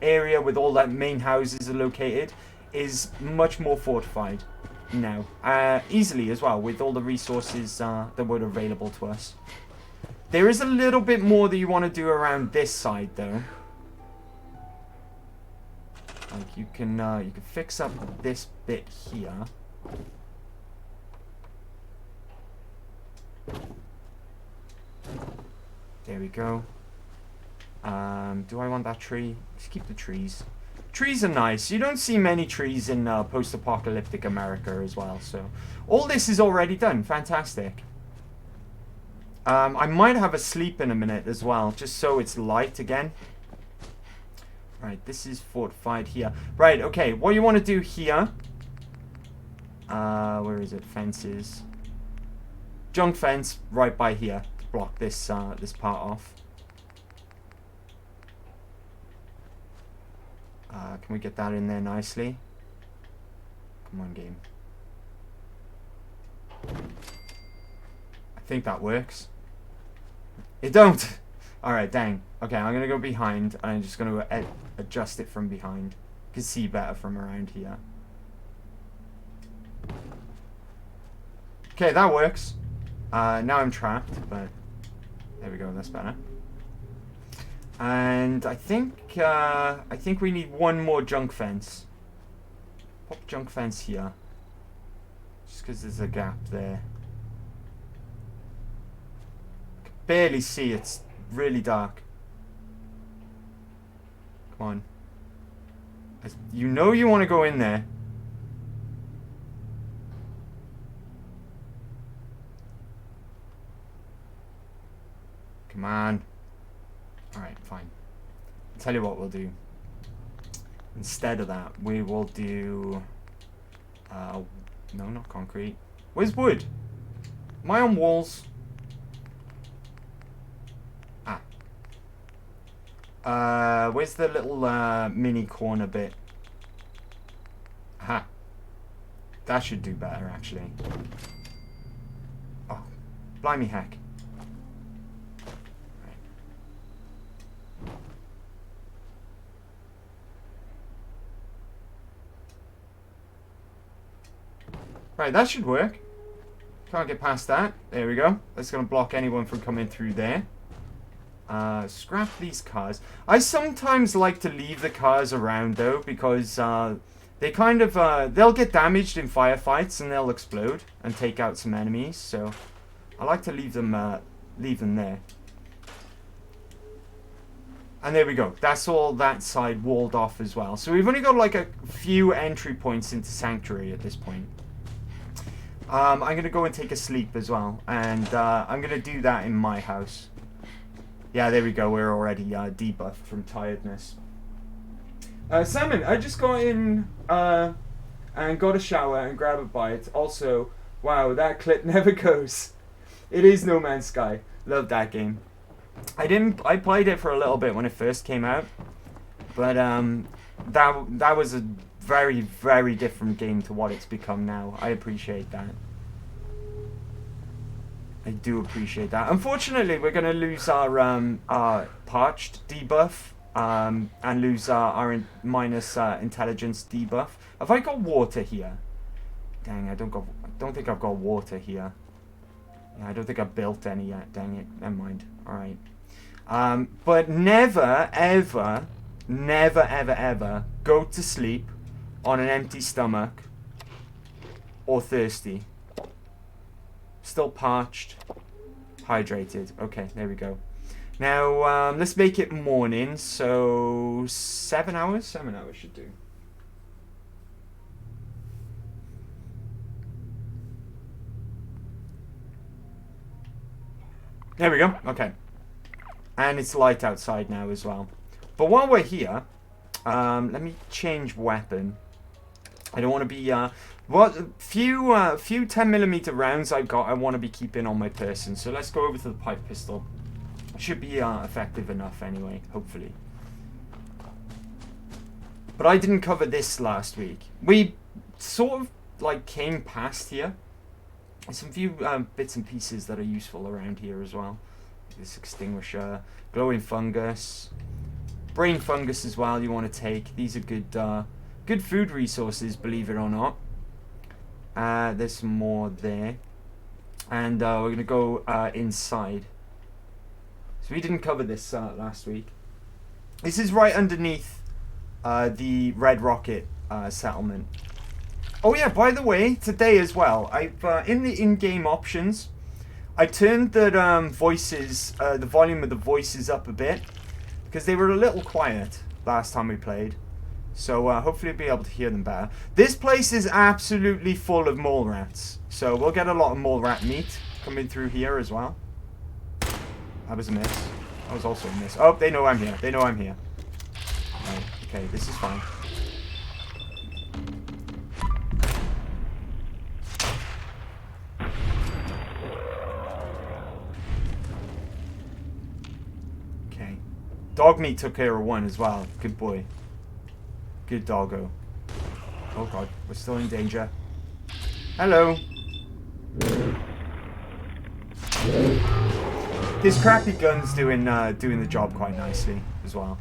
area with all that main houses are located is much more fortified now. Easily as well, with all the resources that were available to us. There is a little bit more that you want to do around this side though. Like you can fix up this bit here. There we go. Do I want that tree? Just keep the trees. Trees are nice. You don't see many trees in post-apocalyptic America as well. So all this is already done. Fantastic. I might have a sleep in a minute as well, just so it's light again. Right, this is fortified here. Right, okay, what you want to do here... where is it? Fences. Junk fence right by here to block this this part off. Can we get that in there nicely? Come on, game. I think that works. It don't! Alright, dang. Okay, I'm going to go behind. And I'm just going to adjust it from behind. You can see better from around here. Okay, that works. Now I'm trapped, but there we go, that's better. And I think we need one more junk fence. Pop junk fence here. Just because there's a gap there. I can barely see, it's really dark. Come on. You know you want to go in there. Come on. Alright, fine. I'll tell you what we'll do. Instead of that, we will do... no, not concrete. Where's wood? Am I on walls? Where's the little mini corner bit? Aha. That should do better, actually. Oh, blimey heck. Right, that should work. Can't get past that. There we go. That's going to block anyone from coming through there. Scrap these cars. I sometimes like to leave the cars around though, because they kind of they'll get damaged in firefights and they'll explode and take out some enemies. So I like to leave them there. And there we go. That's all that side walled off as well. So we've only got like a few entry points into Sanctuary at this point. I'm going to go and take a sleep as well. And I'm going to do that in my house. Yeah, there we go. We're already debuffed from tiredness. Simon, I just got in and got a shower and grab a bite. Also, wow, that clip never goes. It is No Man's Sky. Love that game. I played it for a little bit when it first came out, but that was a very, very different game to what it's become now. I appreciate that. I do appreciate that. Unfortunately, we're going to lose our parched debuff and lose our minus intelligence debuff. Have I got water here? Dang, I don't think I've got water here. Yeah, I don't think I've built any yet. Dang it. Never mind. All right. But never, ever go to sleep on an empty stomach or thirsty. Still parched, hydrated. Okay, there we go. Now, let's make it morning. So 7 hours? 7 hours should do. There we go. Okay. And it's light outside now as well. But while we're here, let me change weapon. I don't want to be few 10mm rounds I've got I want to be keeping on my person. So let's go over to the pipe pistol. Should be effective enough anyway, hopefully. But I didn't cover this last week. We sort of like came past here. There's some few bits and pieces that are useful around here as well. This extinguisher, glowing fungus, brain fungus as well. You want to take. These are good food resources, believe it or not. There's some more there, and we're gonna go inside. So we didn't cover this last week. This is right underneath the Red Rocket settlement. Oh yeah, by the way, today as well, I've in the in-game options, I turned the voices, the volume of the voices up a bit because they were a little quiet last time we played. So hopefully I'll be able to hear them better. This place is absolutely full of mole rats, so we'll get a lot of mole rat meat coming through here as well. That was a miss. That was also a miss. Oh, they know I'm here. They know I'm here. Right, okay, this is fine. Okay. Dog meat took care of one as well. Good boy. Good doggo. Oh god, we're still in danger. Hello. His crappy gun's doing the job quite nicely as well.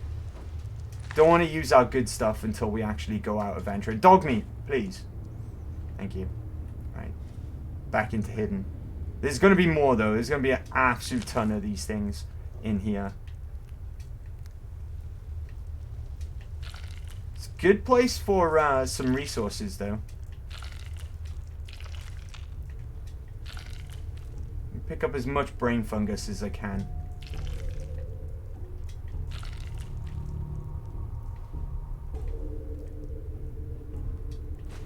Don't want to use our good stuff until we actually go out adventuring. Dog meat, please. Thank you. Right. Back into hidden. There's going to be more though. There's going to be an absolute ton of these things in here. Good place for some resources, though. Pick up as much brain fungus as I can.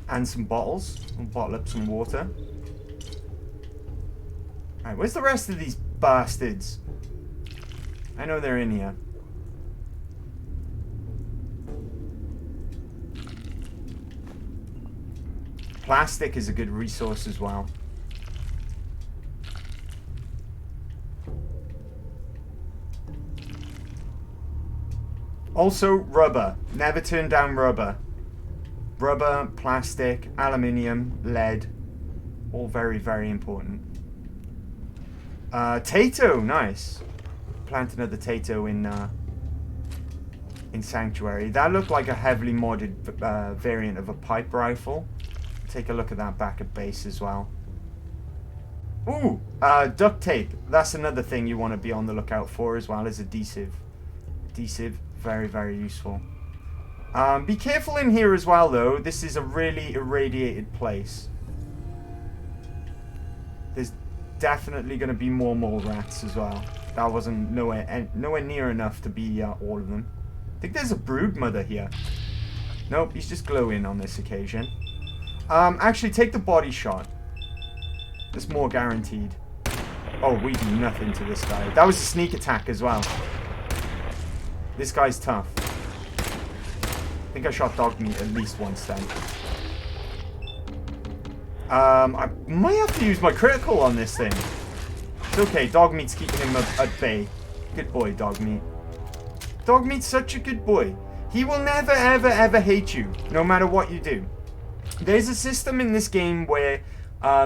And some bottles. We'll bottle up some water. Alright, where's the rest of these bastards? I know they're in here. Plastic is a good resource as well. Also, rubber. Never turn down rubber. Rubber, plastic, aluminium, lead. All very, very important. Tato, nice. Plant another Tato in Sanctuary. That looked like a heavily modded variant of a pipe rifle. Take a look at that back at base as well. Ooh, duct tape. That's another thing you want to be on the lookout for as well as adhesive. Adhesive, very, very useful. Be careful in here as well though. This is a really irradiated place. There's definitely going to be more mole rats as well. That wasn't nowhere near enough to be all of them. I think there's a brood mother here. Nope, he's just glowing on this occasion. Actually, take the body shot. That's more guaranteed. Oh, we do nothing to this guy. That was a sneak attack as well. This guy's tough. think I shot dog meat at least once then. I might have to use my critical on this thing. It's okay, dog meat's keeping him at bay. Good boy, dog meat. Dog meat's such a good boy. He will never, ever, ever hate you, no matter what you do. There's a system in this game where,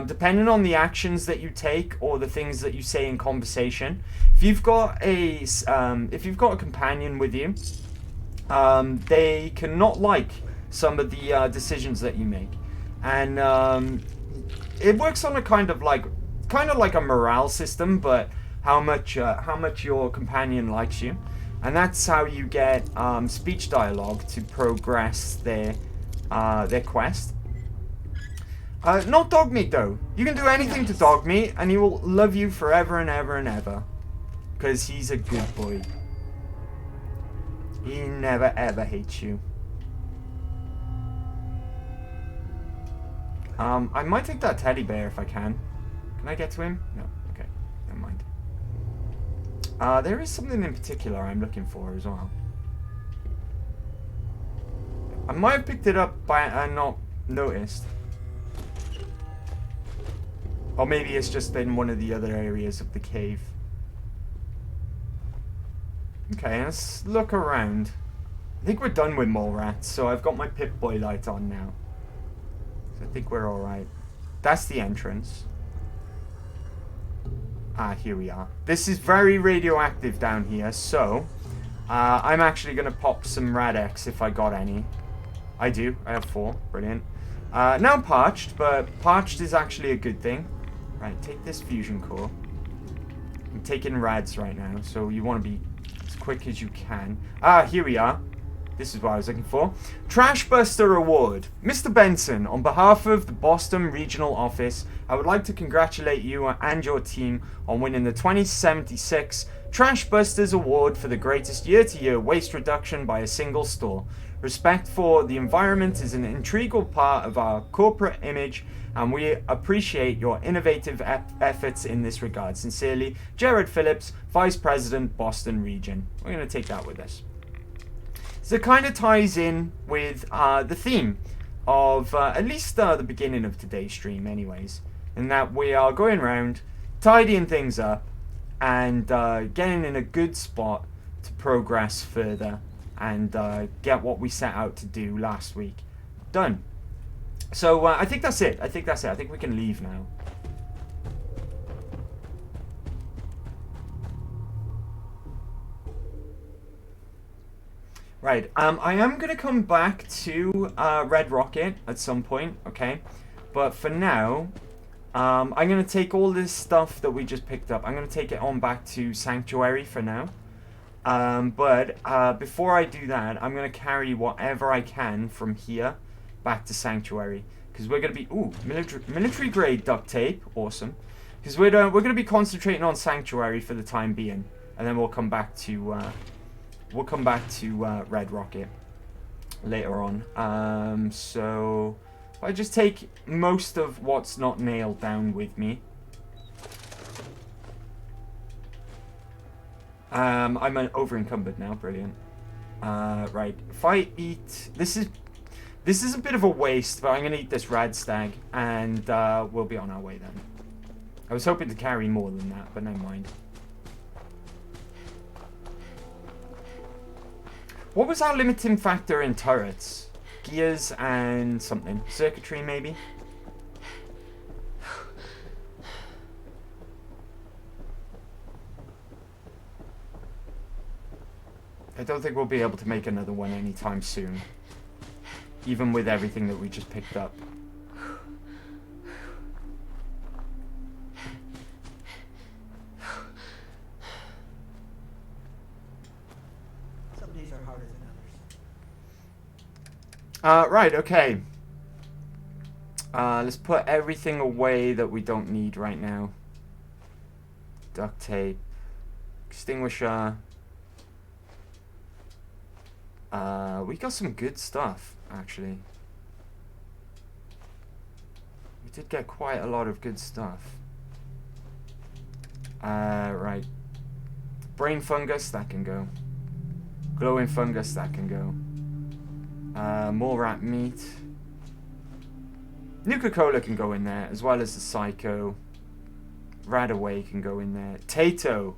depending on the actions that you take or the things that you say in conversation, if you've got a companion with you, they cannot like some of the decisions that you make, and it works on a kind of like a morale system, but how much your companion likes you, and that's how you get speech dialogue to progress their quest. Not dog meat though. You can do anything to dog meat, and he will love you forever and ever and ever, because he's a good boy. He never ever hates you. I might take that teddy bear if I can. Can I get to him? No. Okay. Never mind. There is something in particular I'm looking for as well. I might have picked it up by not noticed. Or maybe it's just in one of the other areas of the cave. Okay, let's look around. I think we're done with mole rats, so I've got my Pip-Boy light on now. So I think we're alright. That's the entrance. Ah, here we are. This is very radioactive down here, so I'm actually going to pop some Rad-X if I got any. I do. I have 4. Brilliant. Now I'm parched, but parched is actually a good thing. Right, take this fusion core. I'm taking rads right now, so you want to be as quick as you can. Ah, here we are. This is what I was looking for. Trashbuster Award. Mr. Benson, on behalf of the Boston Regional Office, I would like to congratulate you and your team on winning the 2076 Trashbusters Award for the greatest year-to-year waste reduction by a single store. Respect for the environment is an integral part of our corporate image, and we appreciate your innovative efforts in this regard. Sincerely, Jared Phillips, Vice President, Boston Region. We're going to take that with us. So it kind of ties in with the theme of at least the beginning of today's stream anyways, in that we are going around, tidying things up, and getting in a good spot to progress further and get what we set out to do last week done. So I think that's it. I think we can leave now. Right, I am going to come back to Red Rocket at some point, okay? But for now, I'm going to take all this stuff that we just picked up. I'm going to take it on back to Sanctuary for now. But before I do that, I'm going to carry whatever I can from here back to Sanctuary. Because we're going to be... Ooh, military grade duct tape. Awesome. Because we're going to be concentrating on Sanctuary for the time being. And then we'll come back to... Red Rocket later on. So if I just take most of what's not nailed down with me. I'm over encumbered now. Brilliant. Right. If I eat, this is a bit of a waste, but I'm gonna eat this rad stag, and we'll be on our way then. I was hoping to carry more than that, but never mind. What was our limiting factor in turrets? Gears and something. Circuitry, maybe? I don't think we'll be able to make another one anytime soon. Even with everything that we just picked up. Right, okay. Let's put everything away that we don't need right now. Duct tape. Extinguisher. We got some good stuff, actually. We did get quite a lot of good stuff. Right. Brain fungus, that can go. Glowing fungus, that can go. More rat meat. Nuka-Cola can go in there, as well as the Psycho. Radaway can go in there. Tato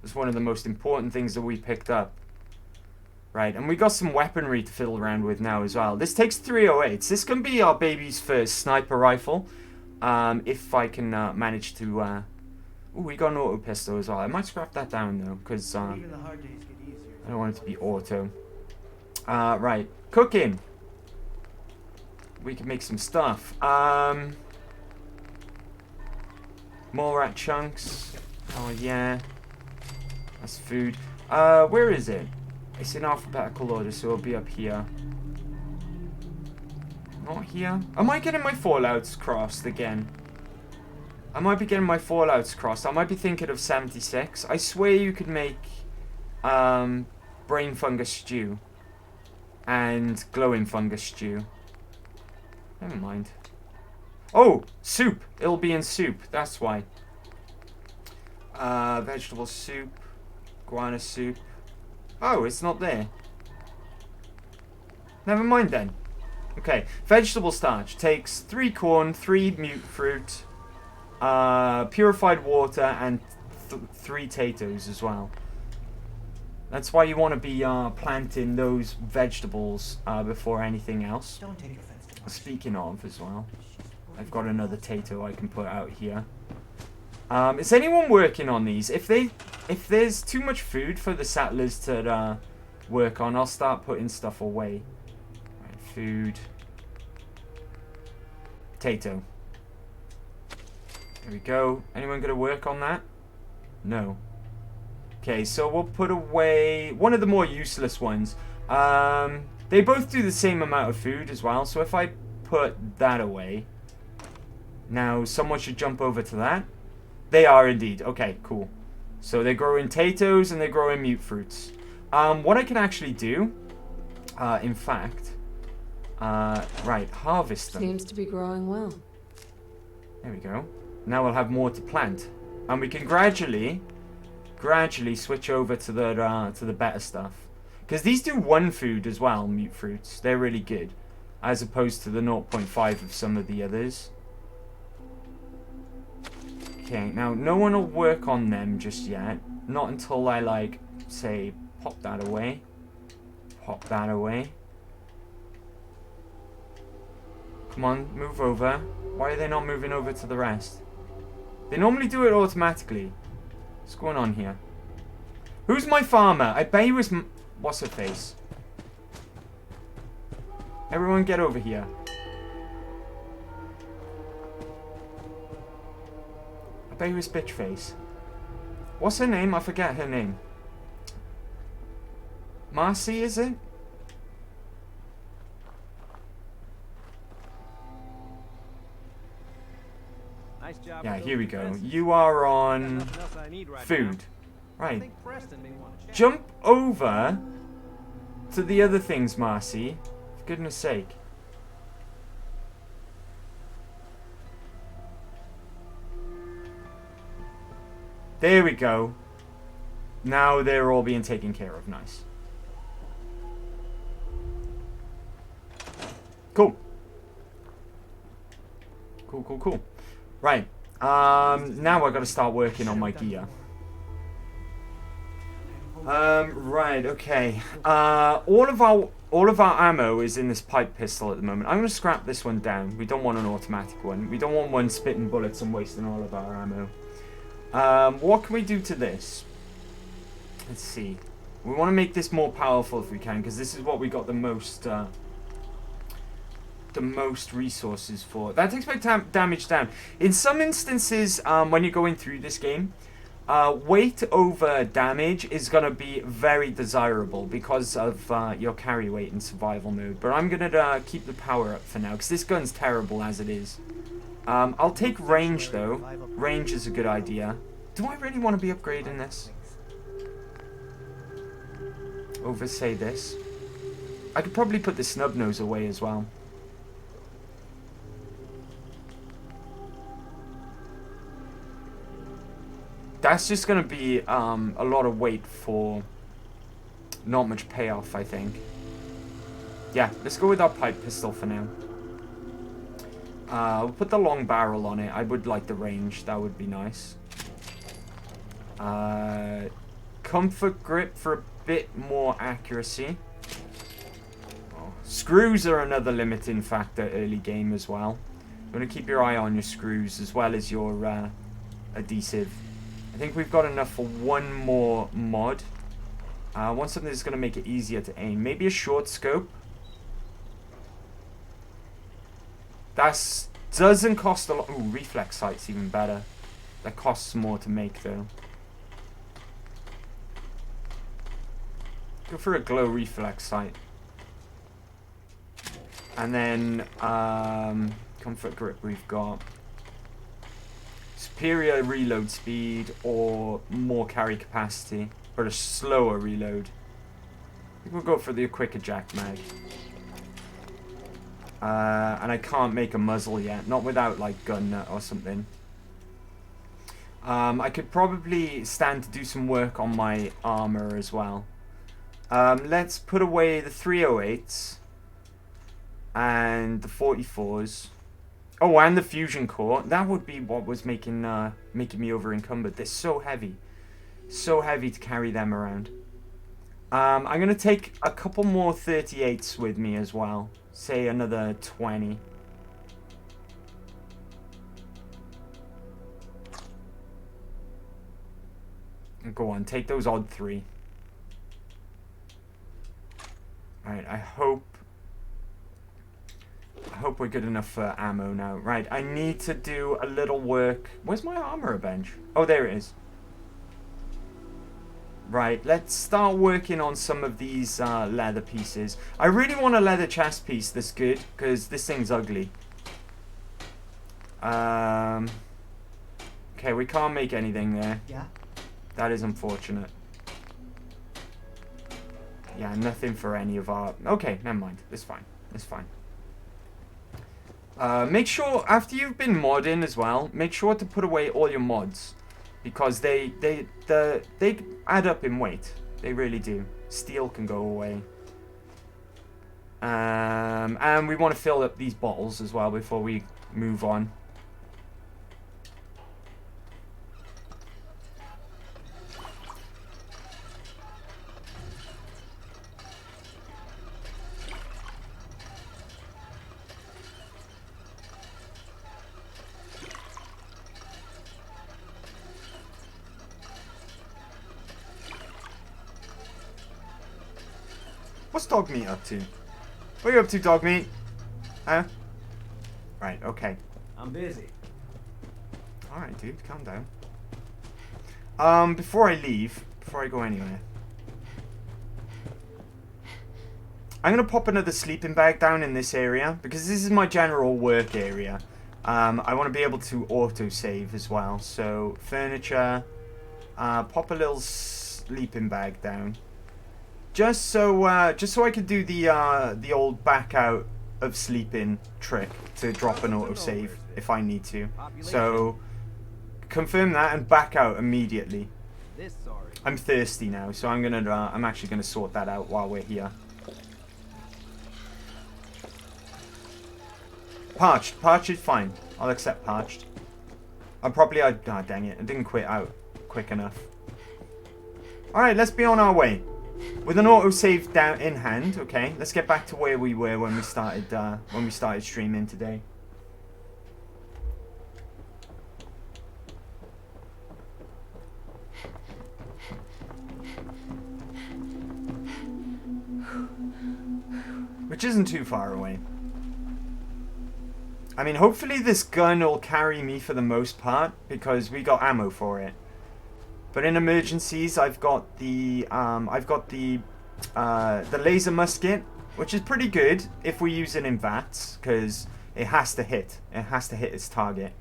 is one of the most important things that we picked up. Right, and we got some weaponry to fiddle around with now as well. This takes 308s. This can be our baby's first sniper rifle. If I can manage to... Ooh, we got an auto pistol as well. I might scrap that down though, because I don't want it to be auto. Right, cooking. We can make some stuff. More rat chunks. Oh yeah. That's food. Where is it? It's in alphabetical order, so it'll be up here. Not here. Am I getting my fallouts crossed again? I might be getting my fallouts crossed. I might be thinking of 76. I swear you could make brain fungus stew and glowing fungus stew. Never mind. Oh, soup. It'll be in soup. That's why. Vegetable soup. Guana soup. Oh, it's not there. Never mind then. Okay. Vegetable starch takes 3 corn, 3 mute fruit, purified water, and 3 potatoes as well. That's why you want to be planting those vegetables before anything else. Don't take offense to my Speaking of as well, I've got another tato I can put out here. Is anyone working on these? If there's too much food for the settlers to work on, I'll start putting stuff away. Right, food. Potato. There we go. Anyone gonna work on that? No. Okay, so we'll put away one of the more useless ones. They both do the same amount of food as well, so if I put that away, now someone should jump over to that. They are indeed. Okay, cool. So they're growing potatoes and they're growing mute fruits. What I can actually do, in fact, right, harvest them. Seems to be growing well. There we go. Now we'll have more to plant, and we can gradually switch over to the better stuff. Because these do 1 food as well, mute fruits. They're really good, as opposed to the 0.5 of some of the others. Okay, now no one will work on them just yet. Not until I, like, say, pop that away. Pop that away. Come on, move over. Why are they not moving over to the rest? They normally do it automatically. What's going on here? Who's my farmer? I bet he was... What's her face? Everyone get over here. I bet he was bitch face. What's her name? I forget her name. Marcy, is it? Nice job. Yeah, here we go. You are on food. Right. Jump over to the other things, Marcy. For goodness sake. There we go. Now they're all being taken care of. Nice. Cool. Cool. Right. Now I got to start working on my gear. Right. Okay. All of our ammo is in this pipe pistol at the moment. I'm going to scrap this one down. We don't want an automatic one. We don't want one spitting bullets and wasting all of our ammo. What can we do to this? Let's see. We want to make this more powerful if we can, because this is what we got the most resources for. That takes my damage down. In some instances, when you're going through this game, weight over damage is going to be very desirable because of your carry weight in survival mode. But I'm going to keep the power up for now, because this gun's terrible as it is. I'll take range, though. Range is a good idea. Do I really want to be upgrading this? Over, say, this. I could probably put the snub nose away as well. That's just going to be a lot of weight for not much payoff, I think. Yeah, let's go with our pipe pistol for now. We'll put the long barrel on it. I would like the range. That would be nice. Comfort grip for a bit more accuracy. Oh, screws are another limiting factor early game as well. You want to keep your eye on your screws as well as your adhesive. I think we've got enough for one more mod. I want something that's going to make it easier to aim. Maybe a short scope. That doesn't cost a lot. Ooh, reflex sight's even better. That costs more to make though. Go for a glow reflex sight. And then comfort grip we've got. Superior reload speed or more carry capacity. But a slower reload. I think we'll go for the quicker jack mag. And I can't make a muzzle yet. Not without like gun nut or something. I could probably stand to do some work on my armor as well. Let's put away the 308s. And the 44s. Oh, and the fusion core. That would be what was making me over encumbered. They're so heavy. So heavy to carry them around. I'm going to take a couple more 38s with me as well. Say another 20. Go on, take those odd 3. Alright, I hope we're good enough for ammo now. Right, I need to do a little work. Where's my armor bench? Oh, there it is. Right, let's start working on some of these leather pieces. I really want a leather chest piece that's good, because this thing's ugly. Okay, we can't make anything there. Yeah. That is unfortunate. Yeah, nothing for any of our... Okay, never mind. It's fine. It's fine. Make sure, after you've been modding as well, make sure to put away all your mods. Because they add up in weight. They really do. Steel can go away. And we want to fill up these bottles as well before we move on. What's dog meat up to? What are you up to, dog meat? Huh? Right, okay. I'm busy. Alright, dude, calm down. Before I leave, before I go anywhere, I'm going to pop another sleeping bag down in this area, because this is my general work area. I want to be able to auto-save as well, so furniture, pop a little sleeping bag down. Just so I could do the old back out of sleeping trick to drop an autosave if I need to. So confirm that and back out immediately. I'm thirsty now, so I'm actually gonna sort that out while we're here. Parched is fine. I'll accept parched. Dang it, I didn't quit out quick enough. All right, let's be on our way. With an autosave down in hand, okay, let's get back to where we were when we started streaming today. Which isn't too far away. I mean, hopefully this gun will carry me for the most part, because we got ammo for it. But in emergencies, I've got the laser musket, which is pretty good if we use it in VATS, because it has to hit. It has to hit its target.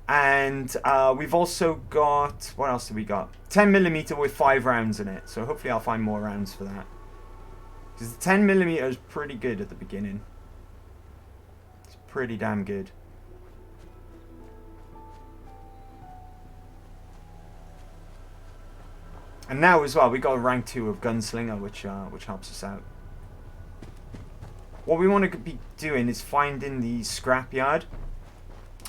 And we've also got, what else do we got? 10mm with 5 rounds in it. So hopefully I'll find more rounds for that. Because the 10mm is pretty good at the beginning. It's pretty damn good. And now as well, we got a rank 2 of Gunslinger, which helps us out. what we want to be doing is finding the scrapyard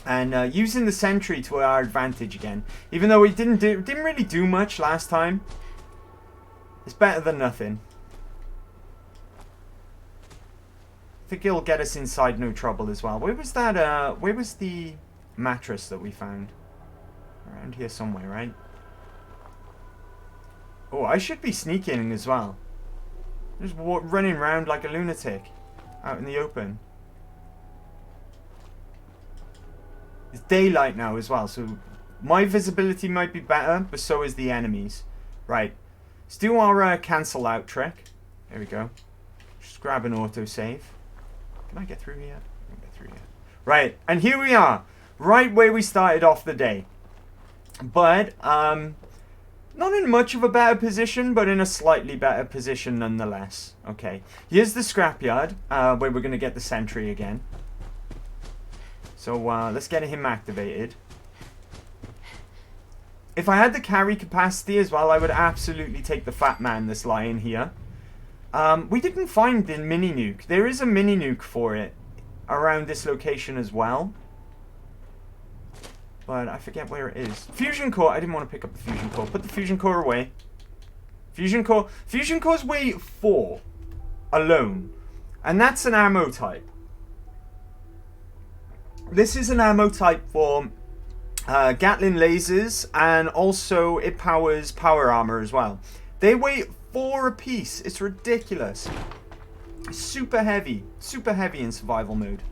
and using the sentry to our advantage again. Even though we didn't really do much last time, it's better than nothing. I think it'll get us inside no trouble as well. Where was that? Where was the mattress that we found? Around here somewhere, right? Oh, I should be sneaking as well. Just running around like a lunatic out in the open. It's daylight now as well, so my visibility might be better, but so is the enemies. Right. Let's do our cancel out trick. There we go. Just grab an autosave. Can I get through here? I can get through here. Right, and here we are. Right where we started off the day. But, not in much of a better position, but in a slightly better position nonetheless. Okay, here's the scrapyard, where we're going to get the sentry again. So, let's get him activated. If I had the carry capacity as well, I would absolutely take the fat man that's lying here. We didn't find the mini nuke. There is a mini nuke for it around this location as well. But I forget where it is. Fusion core. I didn't want to pick up the fusion core. Put the fusion core away. Fusion core. Fusion core's weight 4 alone. And that's an ammo type. This is an ammo type for Gatling lasers. And also it powers power armor as well. They weigh 4 apiece. It's ridiculous. Super heavy. Super heavy in survival mode.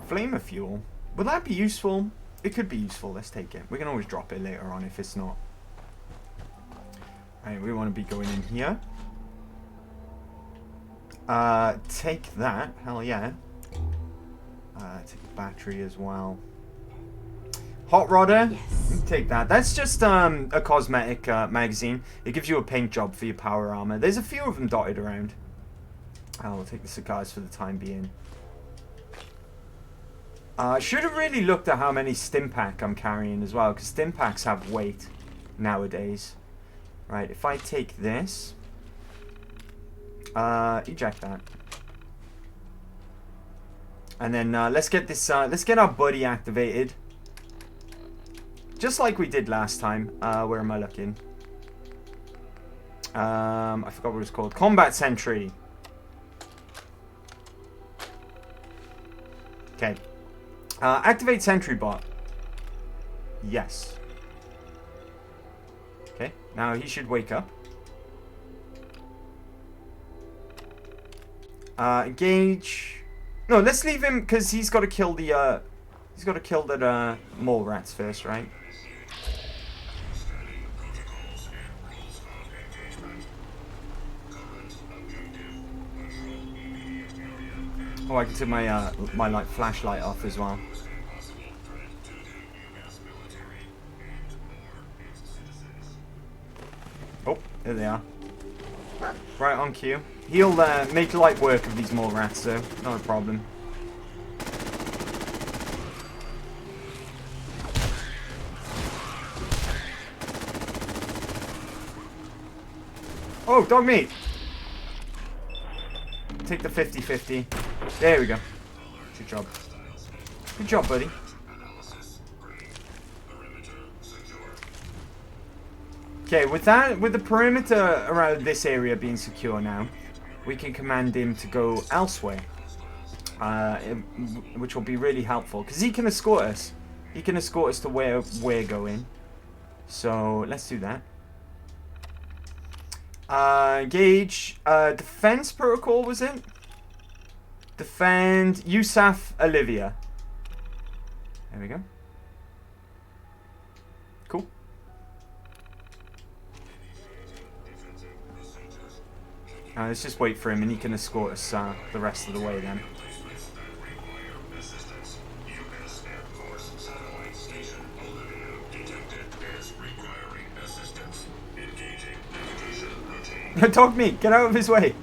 Flamer fuel. Would that be useful? It could be useful. Let's take it. We can always drop it later on if it's not. Alright, we want to be going in here. Take that. Hell yeah. Take the battery as well. Hot rodder. Yes. Take that. That's just a cosmetic magazine. It gives you a paint job for your power armor. There's a few of them dotted around. We'll take the cigars for the time being. Should have really looked at how many Stimpack I'm carrying as well, because Stimpacks have weight nowadays. Right, if I take this, eject that, and then let's get this. Let's get our buddy activated, just like we did last time. Where am I looking? I forgot what it was called. Combat Sentry. Okay. Activate sentry bot. Yes. Okay, now he should wake up. Engage. No, let's leave him because he's got to kill the. He's got to kill that mole rats first, right? Oh, I can turn my my like flashlight off as well. Oh, there they are. Right on cue. He'll make light work of these mole rats, though. Not a problem. Oh, dog meat! Take the 50-50. There we go. Good job. Good job, buddy. Okay, with that, with the perimeter around this area being secure now, we can command him to go elsewhere, which will be really helpful because he can escort us. He can escort us to where we're going. So let's do that. Engage defense protocol, was it? Defend Yusuf Olivia. There we go. Cool. Let's just wait for him and he can escort us the rest of the way then. Dog meat, get out of his way.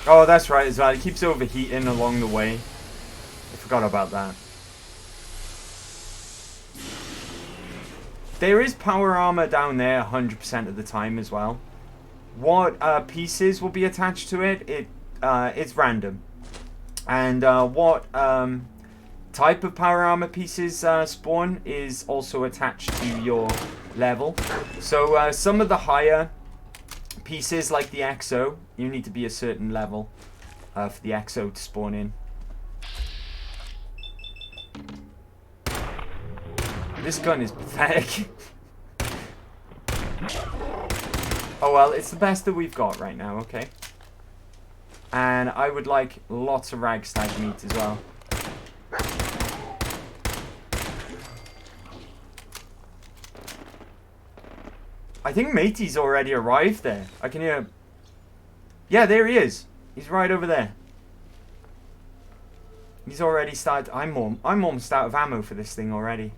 Oh, that's right as well. It keeps overheating along the way. I forgot about that. There is power armor down there 100% of the time as well. What pieces will be attached to it? It's random. And what type of power armor pieces spawn is also attached to your level. So some of the higher pieces, like the EXO, you need to be a certain level for the EXO to spawn in. This gun is pathetic. Oh well, it's the best that we've got right now, okay? And I would like lots of ragstag meat as well. I think Matey's already arrived there. I can hear... Yeah, there he is. He's right over there. He's already started... I'm almost out of ammo for this thing already.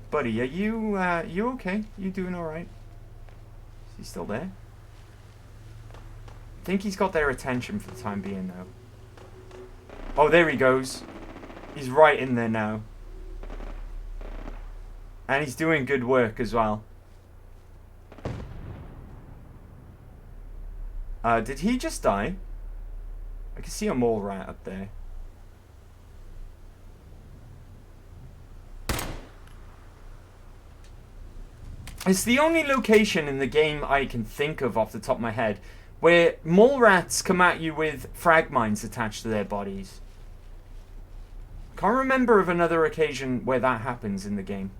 Buddy, are you okay? You doing alright? Is he still there? I think he's got their attention for the time being, though. Oh, there he goes. He's right in there now. And he's doing good work as well. Did he just die? I can see a mole rat up there. It's the only location in the game I can think of off the top of my head where mole rats come at you with frag mines attached to their bodies. Can't remember of another occasion where that happens in the game.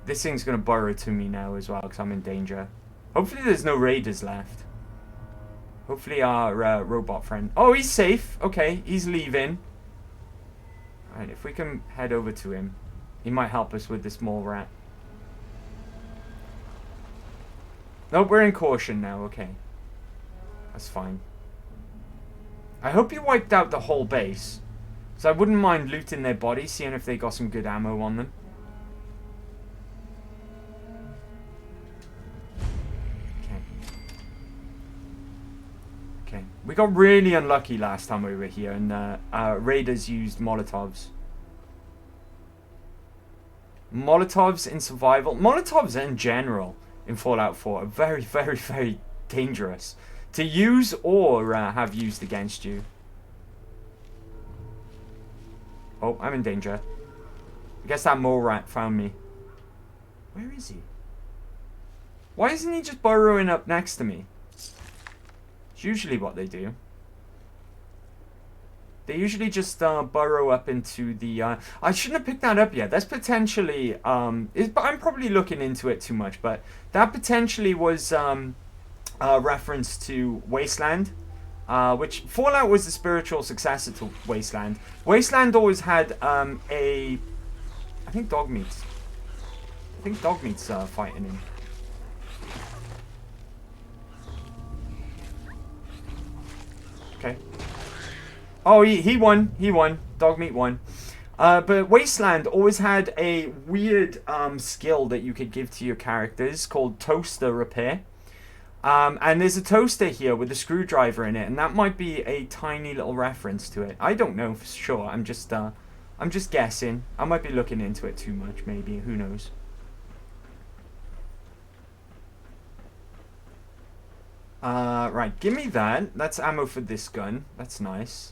This thing's going to burrow to me now as well because I'm in danger. Hopefully there's no raiders left. Hopefully our robot friend... Oh, he's safe. Okay, he's leaving. Alright, if we can head over to him, he might help us with this mole rat. Nope, we're in caution now. Okay. That's fine. I hope you wiped out the whole base. So I wouldn't mind looting their bodies, seeing if they got some good ammo on them. Okay. We got really unlucky last time we were here, and raiders used Molotovs. Molotovs in survival. Molotovs in general in Fallout 4 are very, very, very dangerous to use or have used against you. Oh, I'm in danger. I guess that mole rat found me. Where is he? Why isn't he just burrowing up next to me? It's usually what they do. They usually just burrow up into the... I shouldn't have picked that up yet. That's potentially... I'm probably looking into it too much, but that potentially was a reference to Wasteland, which Fallout was the spiritual successor to Wasteland. Wasteland always had a... I think Dogmeat's fighting him. Okay. Oh, he won. He won. Dogmeat won. But Wasteland always had a weird skill that you could give to your characters called Toaster Repair. And there's a toaster here with a screwdriver in it, and that might be a tiny little reference to it. I don't know for sure. I'm just guessing. I might be looking into it too much, maybe. Who knows? Right, give me that. That's ammo for this gun. That's nice.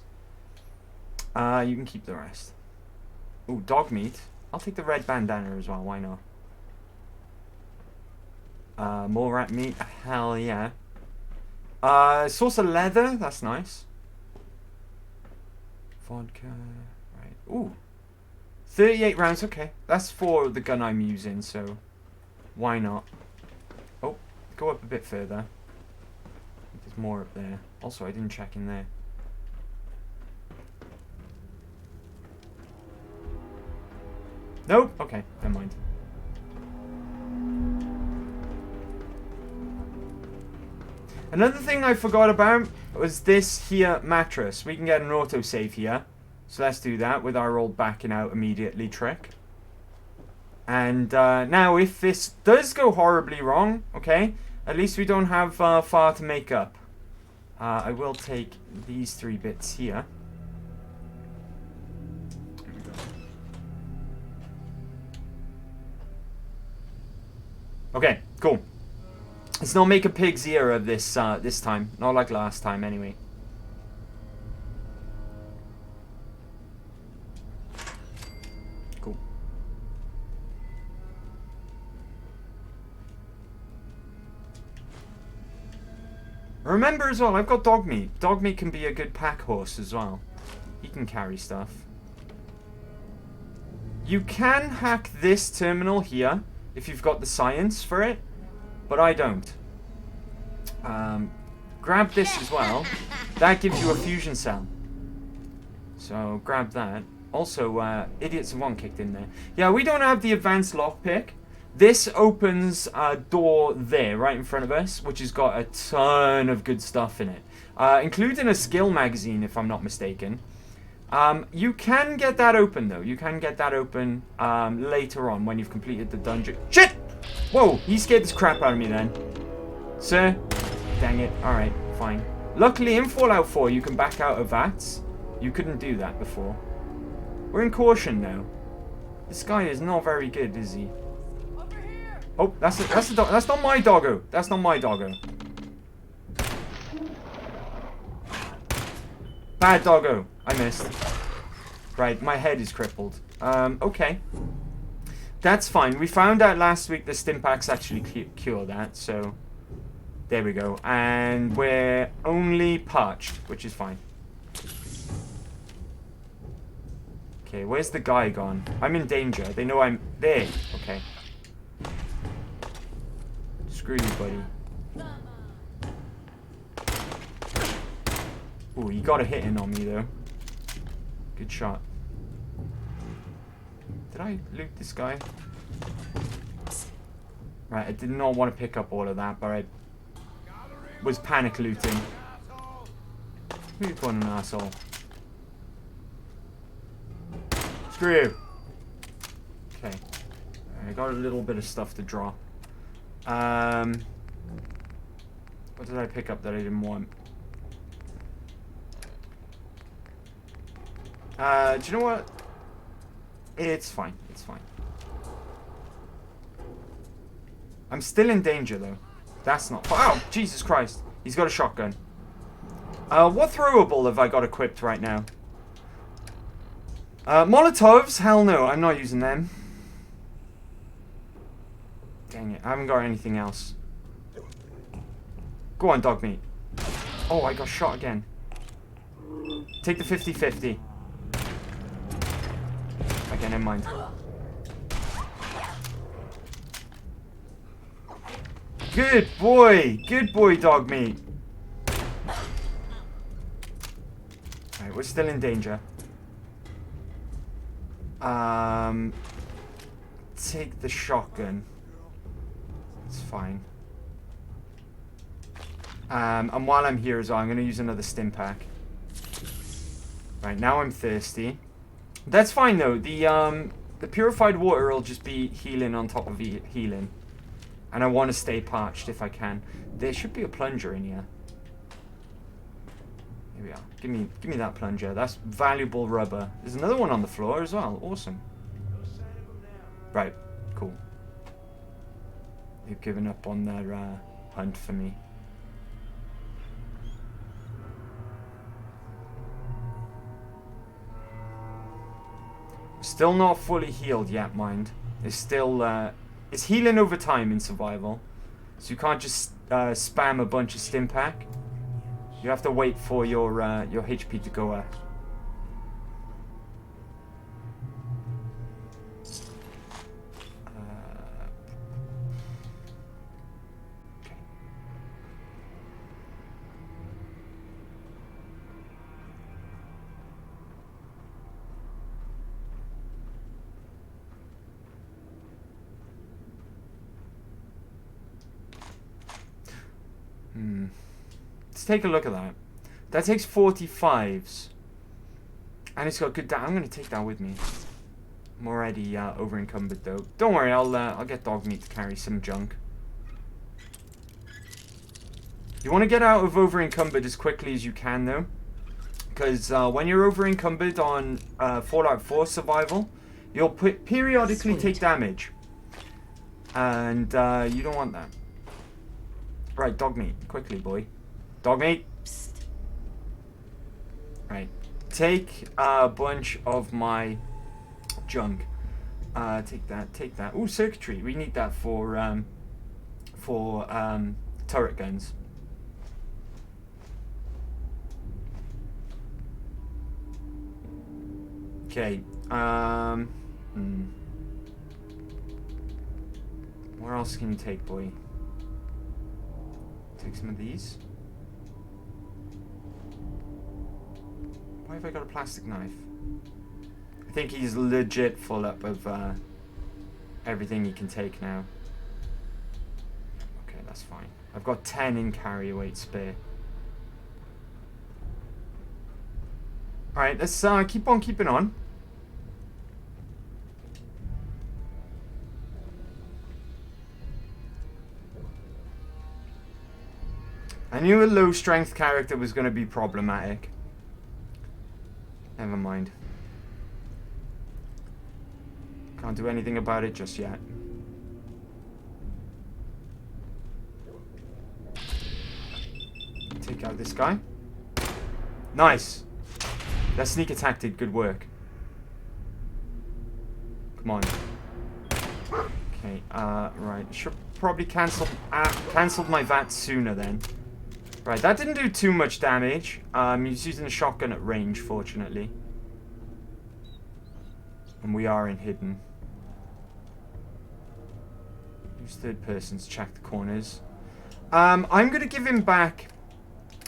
You can keep the rest. Ooh, dog meat. I'll take the red bandana as well. Why not? More rat meat. Hell yeah. Sauce of leather. That's nice. Vodka. Right. Ooh. 38 rounds. Okay. That's for the gun I'm using, so why not? Oh, go up a bit further. There's more up there. Also, I didn't check in there. Nope. Okay, never mind. Another thing I forgot about was this here mattress. We can get an autosave here. So let's do that with our old backing out immediately trick. And now if this does go horribly wrong, okay, at least we don't have far to make up. I will take these 3 bits here. Okay, cool. It's not make a pig's ear of this this time. Not like last time, anyway. Cool. Remember as well, I've got dog meat. Dog meat can be a good pack horse as well. He can carry stuff. You can hack this terminal here if you've got the science for it, but I don't. Grab this as well. That gives you a fusion cell. So grab that. Also, Idiots of One kicked in there. Yeah, we don't have the advanced lockpick. This opens a door there, right in front of us, which has got a ton of good stuff in it. Including a skill magazine, if I'm not mistaken. You can get that open, though. You can get that open later on when you've completed the dungeon. Shit! Whoa, he scared this crap out of me then. Sir? Dang it. Alright, fine. Luckily, in Fallout 4, you can back out of VATS. You couldn't do that before. We're in caution now. This guy is not very good, is he? Oh, that's a dog. That's not my doggo. That's not my doggo. Bad doggo. I missed. Right, my head is crippled. Okay. That's fine. We found out last week the Stimpaks actually cure that, so there we go. And we're only parched, which is fine. Okay, where's the guy gone? I'm in danger. They know I'm there. Okay. Screw you, buddy. Ooh, you got a hit in on me, though. Good shot. Did I loot this guy? Right, I did not want to pick up all of that, but I was panic looting. Who you calling an asshole? Screw you. Okay. I got a little bit of stuff to drop. What did I pick up that I didn't want? Do you know what? It's fine. It's fine. I'm still in danger, though. That's not... Oh, Jesus Christ. He's got a shotgun. What throwable have I got equipped right now? Molotovs? Hell no. I'm not using them. Dang it. I haven't got anything else. Go on, dog meat. Oh, I got shot again. Take the 50-50. Okay, never mind. Good boy! Good boy, dog meat. Alright, we're still in danger. Take the shotgun. It's fine. And while I'm here as well, I'm going to use another Stimpak. Right, now I'm thirsty. That's fine though. The purified water will just be healing on top of healing. And I want to stay parched if I can. There should be a plunger in here. Here we are. Give me that plunger. That's valuable rubber. There's another one on the floor as well. Awesome. Right. Cool. They've given up on their hunt for me. Still not fully healed yet, mind. It's still, it's healing over time in survival. So you can't just spam a bunch of Stimpak. You have to wait for your HP to go up. Let's take a look at that. That takes 45s. And it's got good I'm going to take that with me. I'm already over encumbered though. Don't worry, I'll get dog meat to carry some junk. You want to get out of over encumbered as quickly as you can though. Because when you're over encumbered on Fallout 4 survival, you'll periodically take damage. And you don't want that. Right, dog meat. Quickly, boy. Dog meat. Right. Take a bunch of my junk. Take that. Ooh, circuitry. We need that for turret guns. Okay. Where else can you take, boy? Take some of these. Why have I got a plastic knife? I think he's legit full up of everything he can take now. Okay, that's fine. I've got 10 in carry weight spare. Alright, let's keep on keeping on. I knew a low strength character was going to be problematic. Never mind. Can't do anything about it just yet. Take out this guy. Nice. That sneak attack did good work. Come on. Okay, right. Should probably cancelled my VAT sooner then. Right, that didn't do too much damage. He's using a shotgun at range, fortunately. And we are in hidden. Use third person to check the corners. I'm going to give him back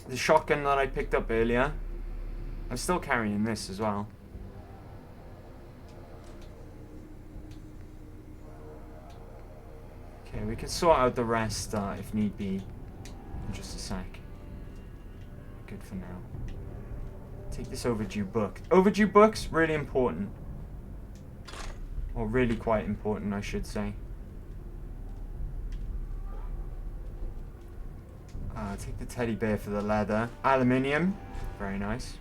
the shotgun that I picked up earlier. I'm still carrying this as well. Okay, we can sort out the rest if need be in just a sec. Good for now. Take this overdue book. Overdue books, really important. Or really quite important, I should say. Take the teddy bear for the leather. Aluminium, very nice.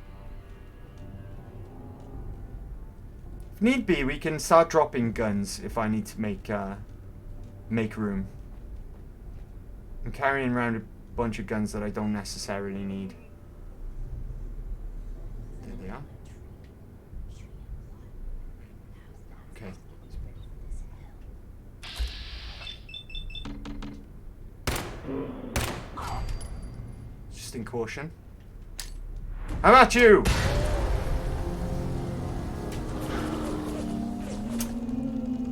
If need be, we can start dropping guns if I need to make room. I'm carrying around a bunch of guns that I don't necessarily need. There they are. Okay. Just in caution. How about you?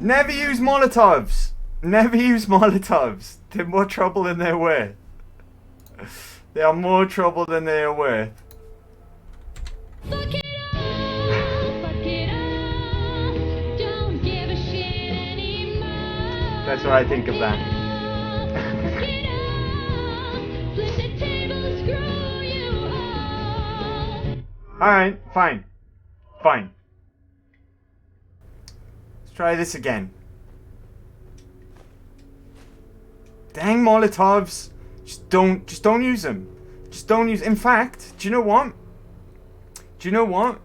Never use Molotovs. Never use Molotovs. They're more trouble than they're worth. They are more trouble than they are worth. Fuck it up, fuck it up. Don't give a shit anymore. That's what I think of that. Fuck it up, flip the table, screw you all. Alright, fine. Fine. Let's try this again. Dang Molotovs. Just don't use them. Just don't use. In fact, do you know what? Do you know what?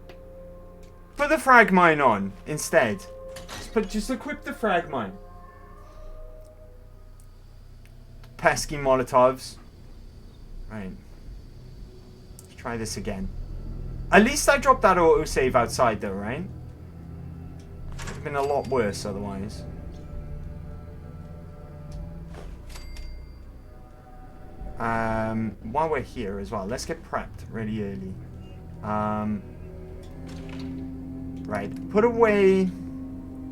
Put the frag mine on instead. Just equip the frag mine. Pesky Molotovs. Right. Let's try this again. At least I dropped that autosave outside though, right? It would have been a lot worse otherwise. While we're here as well, let's get prepped really early. Right, put away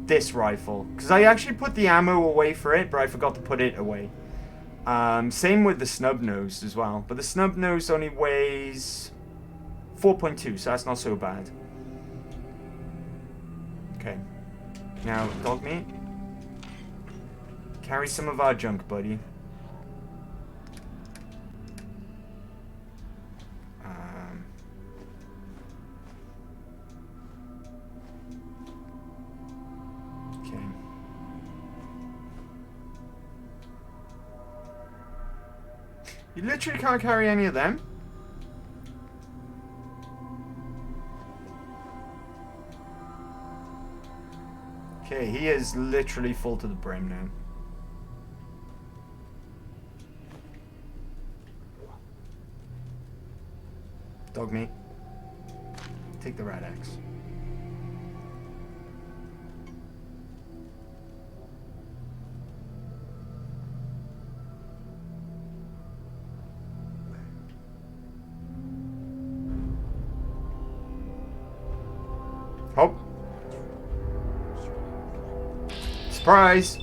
this rifle. Because I actually put the ammo away for it, but I forgot to put it away. Same with the snub nose as well. But the snub nose only weighs 4.2, so that's not so bad. Okay. Now, dog meat. Carry some of our junk, buddy. Okay. You literally can't carry any of them. Okay, he is literally full to the brim now. Dog meat. Take the red X. Oh. Surprise!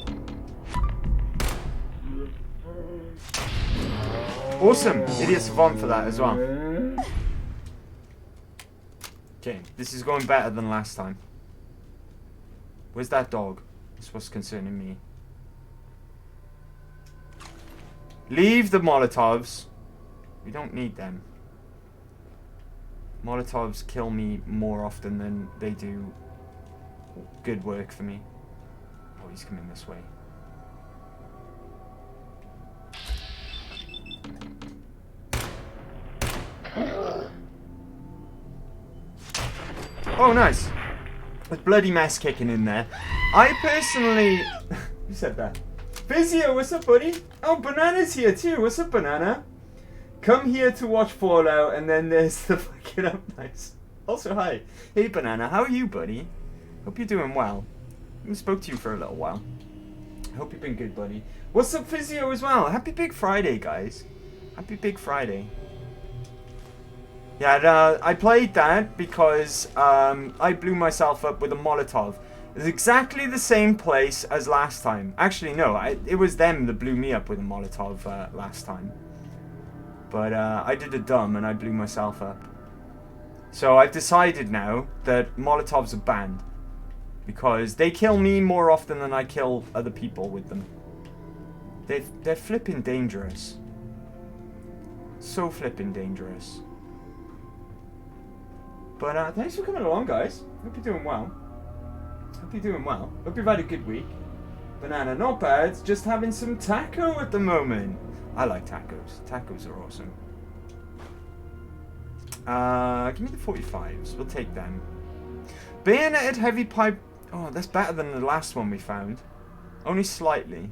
Awesome! Idiot Savant for that as well. Okay, this is going better than last time. Where's that dog? That's what's concerning me. Leave the Molotovs. We don't need them. Molotovs kill me more often than they do good work for me. Oh, he's coming this way. Oh, nice. There's bloody mess kicking in there. I personally... Who said that? Physio, what's up, buddy? Oh, Banana's here too. What's up, Banana? Come here to watch Fallout, and then there's the fucking up nice. Also, hi. Hey, Banana, how are you, buddy? Hope you're doing well. I haven't spoke to you for a little while. Hope you've been good, buddy. What's up, Physio, as well? Happy Big Friday, guys. Happy Big Friday. Yeah, I played that because I blew myself up with a Molotov. It's exactly the same place as last time. Actually, no, it was them that blew me up with a Molotov last time. But I did a dumb and I blew myself up. So I've decided now that Molotovs are banned. Because they kill me more often than I kill other people with them. They're flipping dangerous. So flipping dangerous. But thanks for coming along, guys. Hope you're doing well. Hope you're doing well. Hope you've had a good week. Banana, not bad. Just having some taco at the moment. I like tacos. Tacos are awesome. Give me the 45s. We'll take them. Bayoneted heavy pipe. Oh, that's better than the last one we found. Only slightly.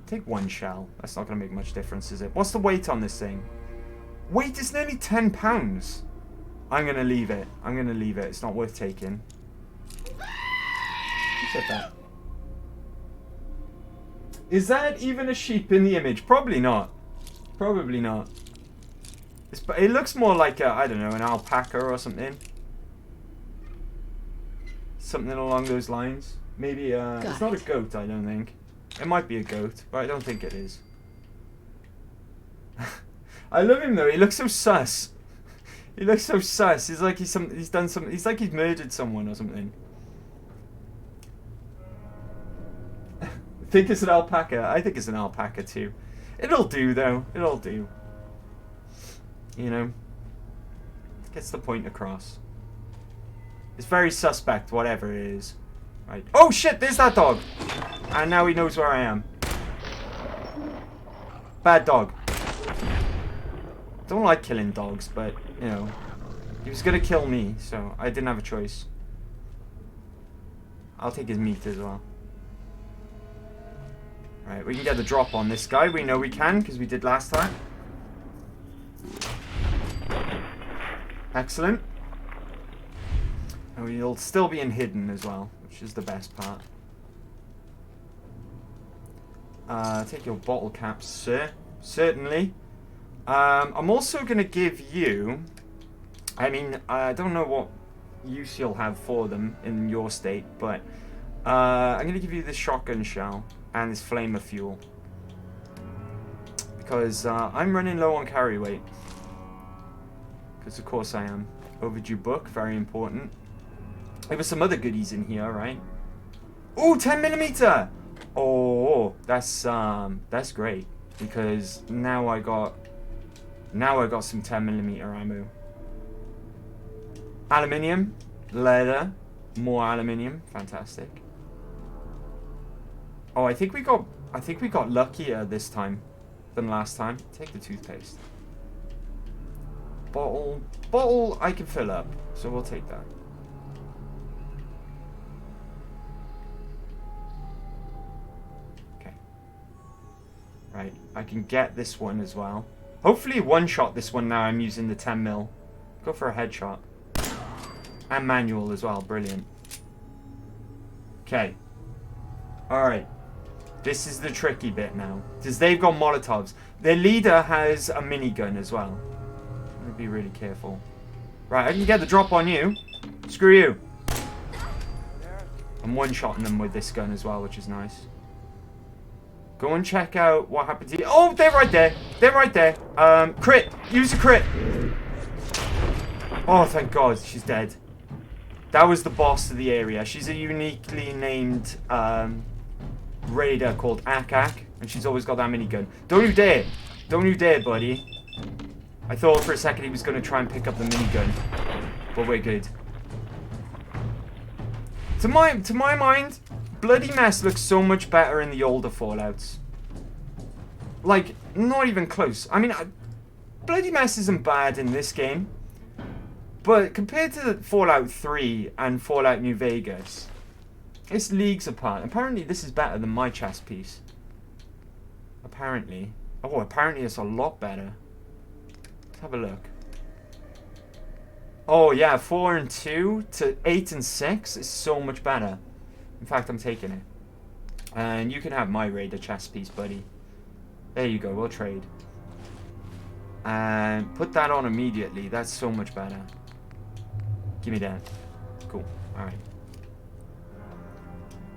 Take one shell. That's not going to make much difference, is it? What's the weight on this thing? Weight is nearly 10 pounds. I'm going to leave it. I'm going to leave it. It's not worth taking. Who said that? Is that even a sheep in the image? Probably not. Probably not. It looks more like a, I don't know, an alpaca or something. Something along those lines. Maybe, it's not a goat, I don't think. It might be a goat, but I don't think it is. I love him though, he looks so sus. He looks so sus. He's like he's done some. He's like he's murdered someone or something. I think it's an alpaca. I think it's an alpaca too. It'll do though. It'll do. You know. Gets the point across. It's very suspect, whatever it is. Right. Oh shit! There's that dog. And now he knows where I am. Bad dog. Don't like killing dogs, but, you know, he was going to kill me, so I didn't have a choice. I'll take his meat as well. Right, we can get the drop on this guy. We know we can, because we did last time. Excellent. And we'll still be in hidden as well, which is the best part. Take your bottle caps, sir. Certainly. I'm also going to give you, I mean, I don't know what use you'll have for them in your state, but I'm going to give you this shotgun shell and this flamer fuel. Because I'm running low on carry weight. Because of course I am. Overdue book, very important. There were some other goodies in here, right? Ooh, 10mm! Oh, that's great. Because now I got some 10mm ammo. Aluminium, leather, more aluminium, fantastic. Oh, I think we got luckier this time than last time. Take the toothpaste. Bottle I can fill up, so we'll take that. Okay. Right, I can get this one as well. Hopefully one-shot this one now I'm using the 10 mil. Go for a headshot. And manual as well. Brilliant. Okay. Alright. This is the tricky bit now. Because they've got Molotovs. Their leader has a minigun as well. I'm going to be really careful. Right, I can get the drop on you. Screw you. I'm one-shotting them with this gun as well, which is nice. Go and check out what happened to you. Oh, they're right there. They're right there. Crit. Use a crit. Oh, thank God. She's dead. That was the boss of the area. She's a uniquely named raider called Akak. And she's always got that minigun. Don't you dare. Don't you dare, buddy. I thought for a second he was going to try and pick up the minigun. But we're good. To my mind, Bloody Mess looks so much better in the older Fallouts. Like, not even close. I mean, Bloody Mess isn't bad in this game. But compared to Fallout 3 and Fallout New Vegas, it's leagues apart. Apparently this is better than my chest piece. Apparently. Oh, apparently it's a lot better. Let's have a look. Oh yeah, 4 and 2 to 8 and 6 is so much better. In fact, I'm taking it. And you can have my Raider chest piece, buddy. There you go, we'll trade. And put that on immediately. That's so much better. Give me that. Cool. Alright.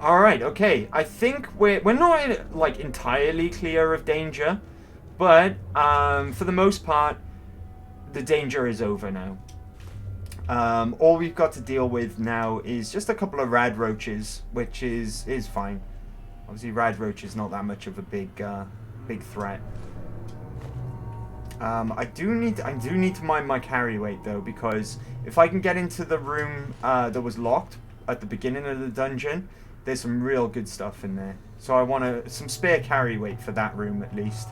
Alright, okay. I think we're not like entirely clear of danger. But for the most part, the danger is over now. All we've got to deal with now is just a couple of rad roaches, which is fine. Obviously, rad roach is not that much of a big threat. I do need to mind my carry weight though, because if I can get into the room that was locked at the beginning of the dungeon, there's some real good stuff in there. So I want some spare carry weight for that room at least.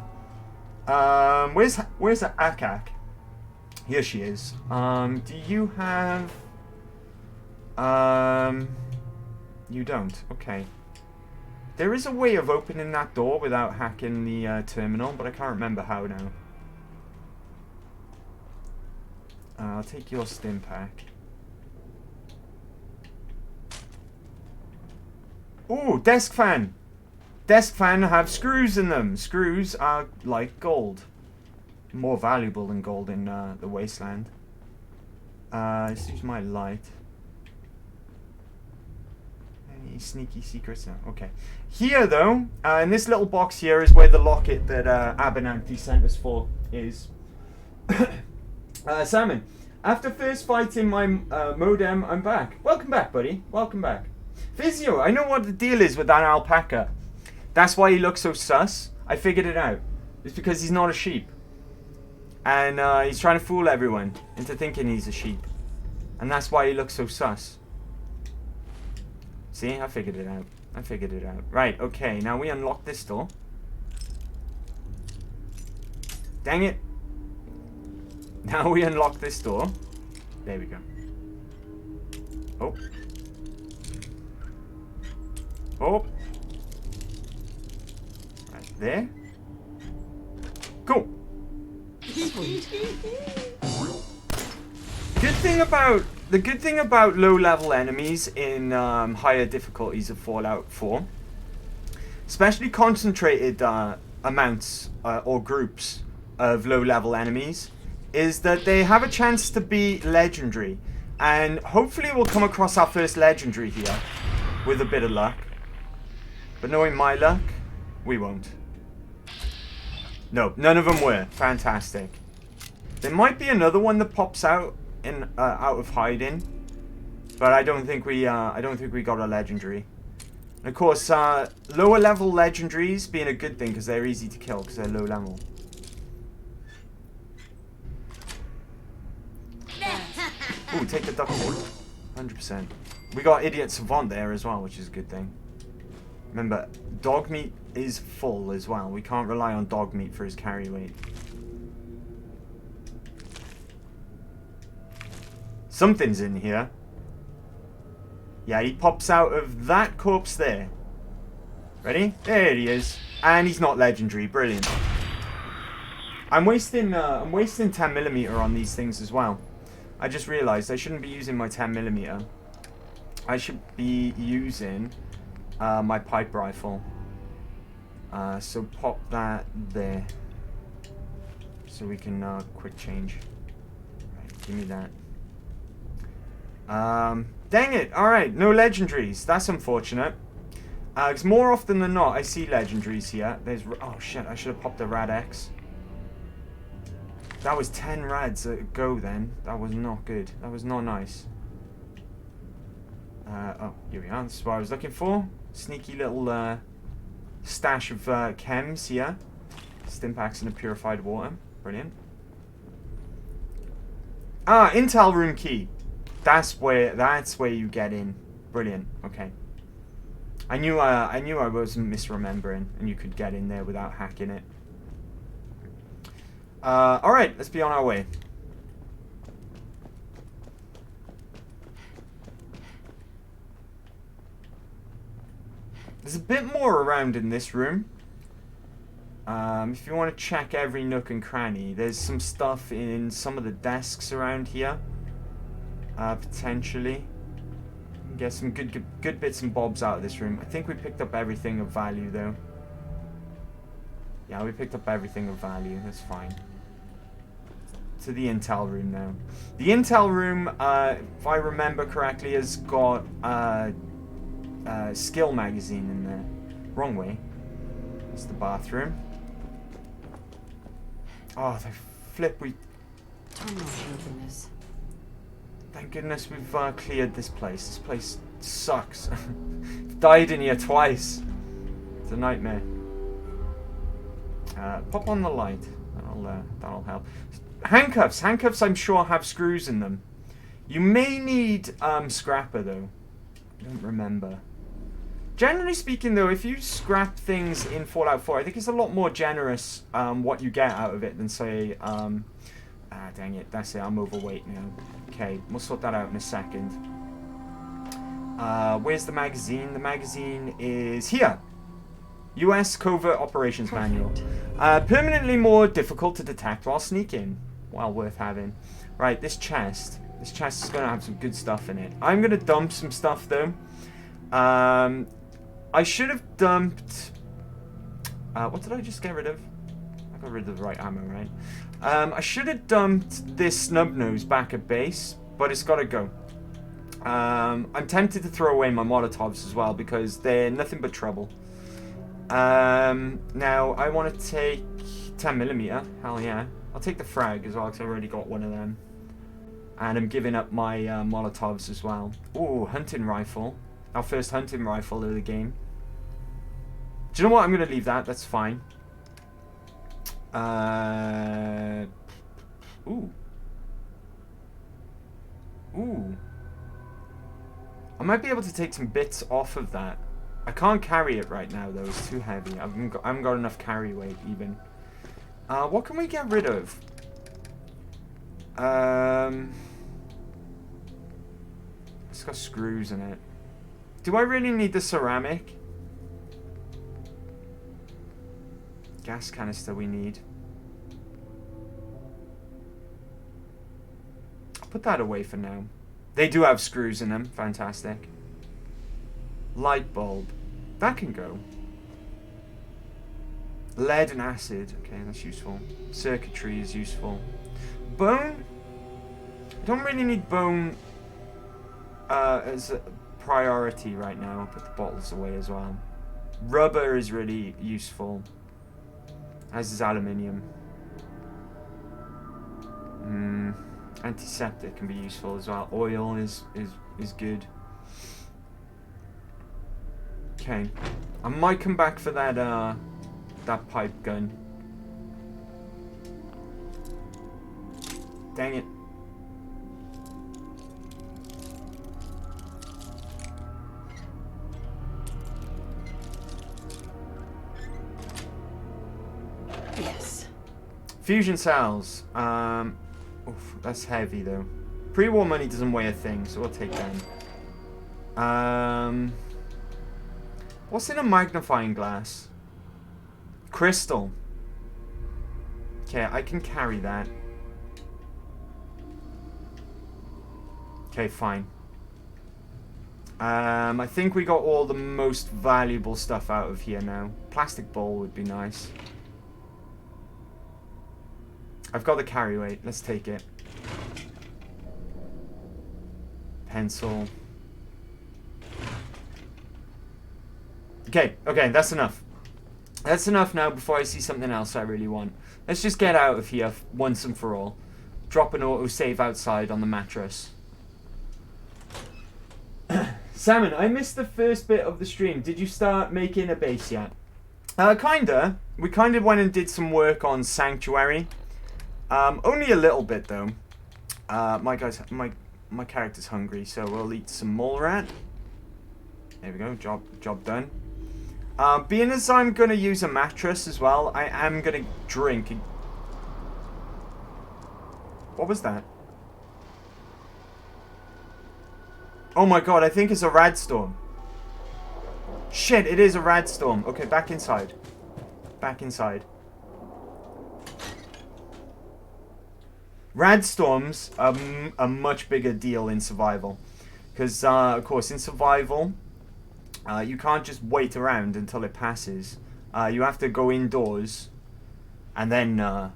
Where's Akak? Here she is. Do you have... You don't. Okay. There is a way of opening that door without hacking the terminal, but I can't remember how now. I'll take your stim pack. Ooh, desk fan! Desk fan have screws in them. Screws are like gold. More valuable than gold in the wasteland. Let's use my light. Any sneaky secrets? No. Okay. Here, though, in this little box here is where the locket that Abernathy sent us for is. Salmon, after first fighting my modem, I'm back. Welcome back, buddy. Welcome back. Physio, I know what the deal is with that alpaca. That's why he looks so sus. I figured it out. It's because he's not a sheep. And he's trying to fool everyone into thinking he's a sheep. And that's why he looks so sus. See, I figured it out. I figured it out. Right, okay, now we unlock this door. Dang it. Now we unlock this door. There we go. Oh. Oh. Right there. Cool. The good thing about low-level enemies in higher difficulties of Fallout 4, especially concentrated amounts or groups of low-level enemies, is that they have a chance to be legendary, and hopefully we'll come across our first legendary here with a bit of luck. But knowing my luck, we won't. No, none of them were. Fantastic. There might be another one that pops out in out of hiding, but I don't think we got a legendary. And of course, lower level legendaries being a good thing because they're easy to kill because they're low level. Ooh, take the duck board. 100%. We got Idiot Savant there as well, which is a good thing. Remember, dog meat is full as well. We can't rely on dog meat for his carry weight. Something's in here. Yeah, he pops out of that corpse there. Ready? There he is. And he's not legendary. Brilliant. I'm wasting 10mm on these things as well. I just realized I shouldn't be using my 10mm. I should be using my pipe rifle. So pop that there. So we can quick change. Right, give me that. Dang it! Alright, no legendaries. That's unfortunate. Because more often than not, I see legendaries here. There's... Oh shit, I should have popped a Rad X. That was 10 rads ago then. That was not good. That was not nice. Oh, here we are. This is what I was looking for. Sneaky little stash of chems here. Stimpaks and a purified water. Brilliant. Ah, intel room key. That's where you get in. Brilliant. Okay. I knew I wasn't misremembering, and you could get in there without hacking it. All right, let's be on our way. There's a bit more around in this room. If you want to check every nook and cranny, there's some stuff in some of the desks around here. Potentially. Get some good bits and bobs out of this room. I think we picked up everything of value, though. Yeah, we picked up everything of value. That's fine. To the intel room now. The intel room, if I remember correctly, has got skill magazine in there. Wrong way. It's the bathroom. Oh, the flip, we... Oh my goodness. Thank goodness we've cleared this place. This place sucks. I've died in here twice. It's a nightmare. Pop on the light. That'll help. Handcuffs. Handcuffs, I'm sure, have screws in them. You may need scrapper, though. I don't remember. Generally speaking, though, if you scrap things in Fallout 4, I think it's a lot more generous what you get out of it than, say... dang it. That's it. I'm overweight now. Okay, we'll sort that out in a second. Where's the magazine? The magazine is here. U.S. Covert Operations Manual. Permanently more difficult to detect while sneaking. Well, worth having. Right, this chest. This chest is going to have some good stuff in it. I'm going to dump some stuff, though. I should have dumped... what did I just get rid of? I got rid of the right ammo, right? I should have dumped this snub nose back at base, but it's got to go. I'm tempted to throw away my Molotovs as well, because they're nothing but trouble. Now, I want to take 10mm. Hell yeah. I'll take the frag as well, because I've already got one of them. And I'm giving up my Molotovs as well. Ooh, hunting rifle. Our first hunting rifle of the game. Do you know what? I'm going to leave that. That's fine. Ooh. Ooh. I might be able to take some bits off of that. I can't carry it right now, though. It's too heavy. I haven't got enough carry weight, even. What can we get rid of? It's got screws in it. Do I really need the ceramic? Gas canister we need. I'll put that away for now. They do have screws in them. Fantastic. Light bulb. That can go. Lead and acid. Okay, that's useful. Circuitry is useful. Bone? I don't really need bone as a priority right now. I'll put the bottles away as well. Rubber is really useful. As is aluminium. Antiseptic can be useful as well. Oil is good. Okay. I might come back for that that pipe gun. Dang it. Yes. Fusion cells. Oof, that's heavy though. Pre-war money doesn't weigh a thing, so we'll take them. What's in a magnifying glass? Crystal. Okay, I can carry that. Okay, fine. I think we got all the most valuable stuff out of here now. Plastic bowl would be nice. I've got the carry weight. Let's take it. Pencil. Okay, that's enough. That's enough now before I see something else I really want. Let's just get out of here once and for all. Drop an autosave outside on the mattress. Salmon, I missed the first bit of the stream. Did you start making a base yet? Kinda. We kind of went and did some work on Sanctuary. Only a little bit though. My character's hungry, so we'll eat some mole rat. There we go. Job done. Being as I'm gonna use a mattress as well, I am gonna drink. What was that? Oh my god, I think it's a radstorm. Shit, it is a radstorm. Okay, back inside. Back inside. Radstorms are a much bigger deal in survival. Because, of course, in survival, you can't just wait around until it passes. You have to go indoors and then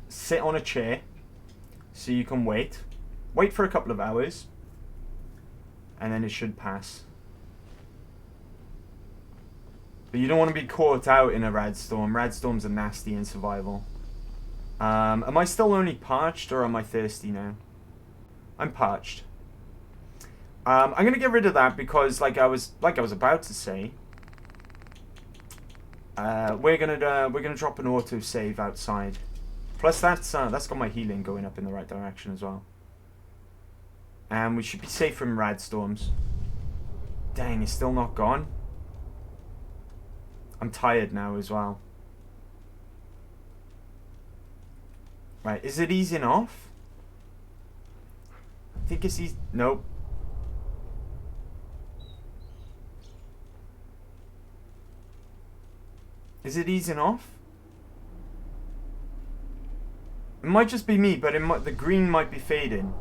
sit on a chair so you can wait. Wait for a couple of hours. And then it should pass. But you don't want to be caught out in a radstorm. Radstorms are nasty in survival. Am I still only parched or am I thirsty now? I'm parched. I'm gonna get rid of that because, like I was about to say, we're gonna drop an auto save outside. Plus that's got my healing going up in the right direction as well. And we should be safe from radstorms. Dang, it's still not gone. I'm tired now as well. Right, is it easing off? I think it's easy. Nope. Is it easing off? It might just be me, but the green might be fading.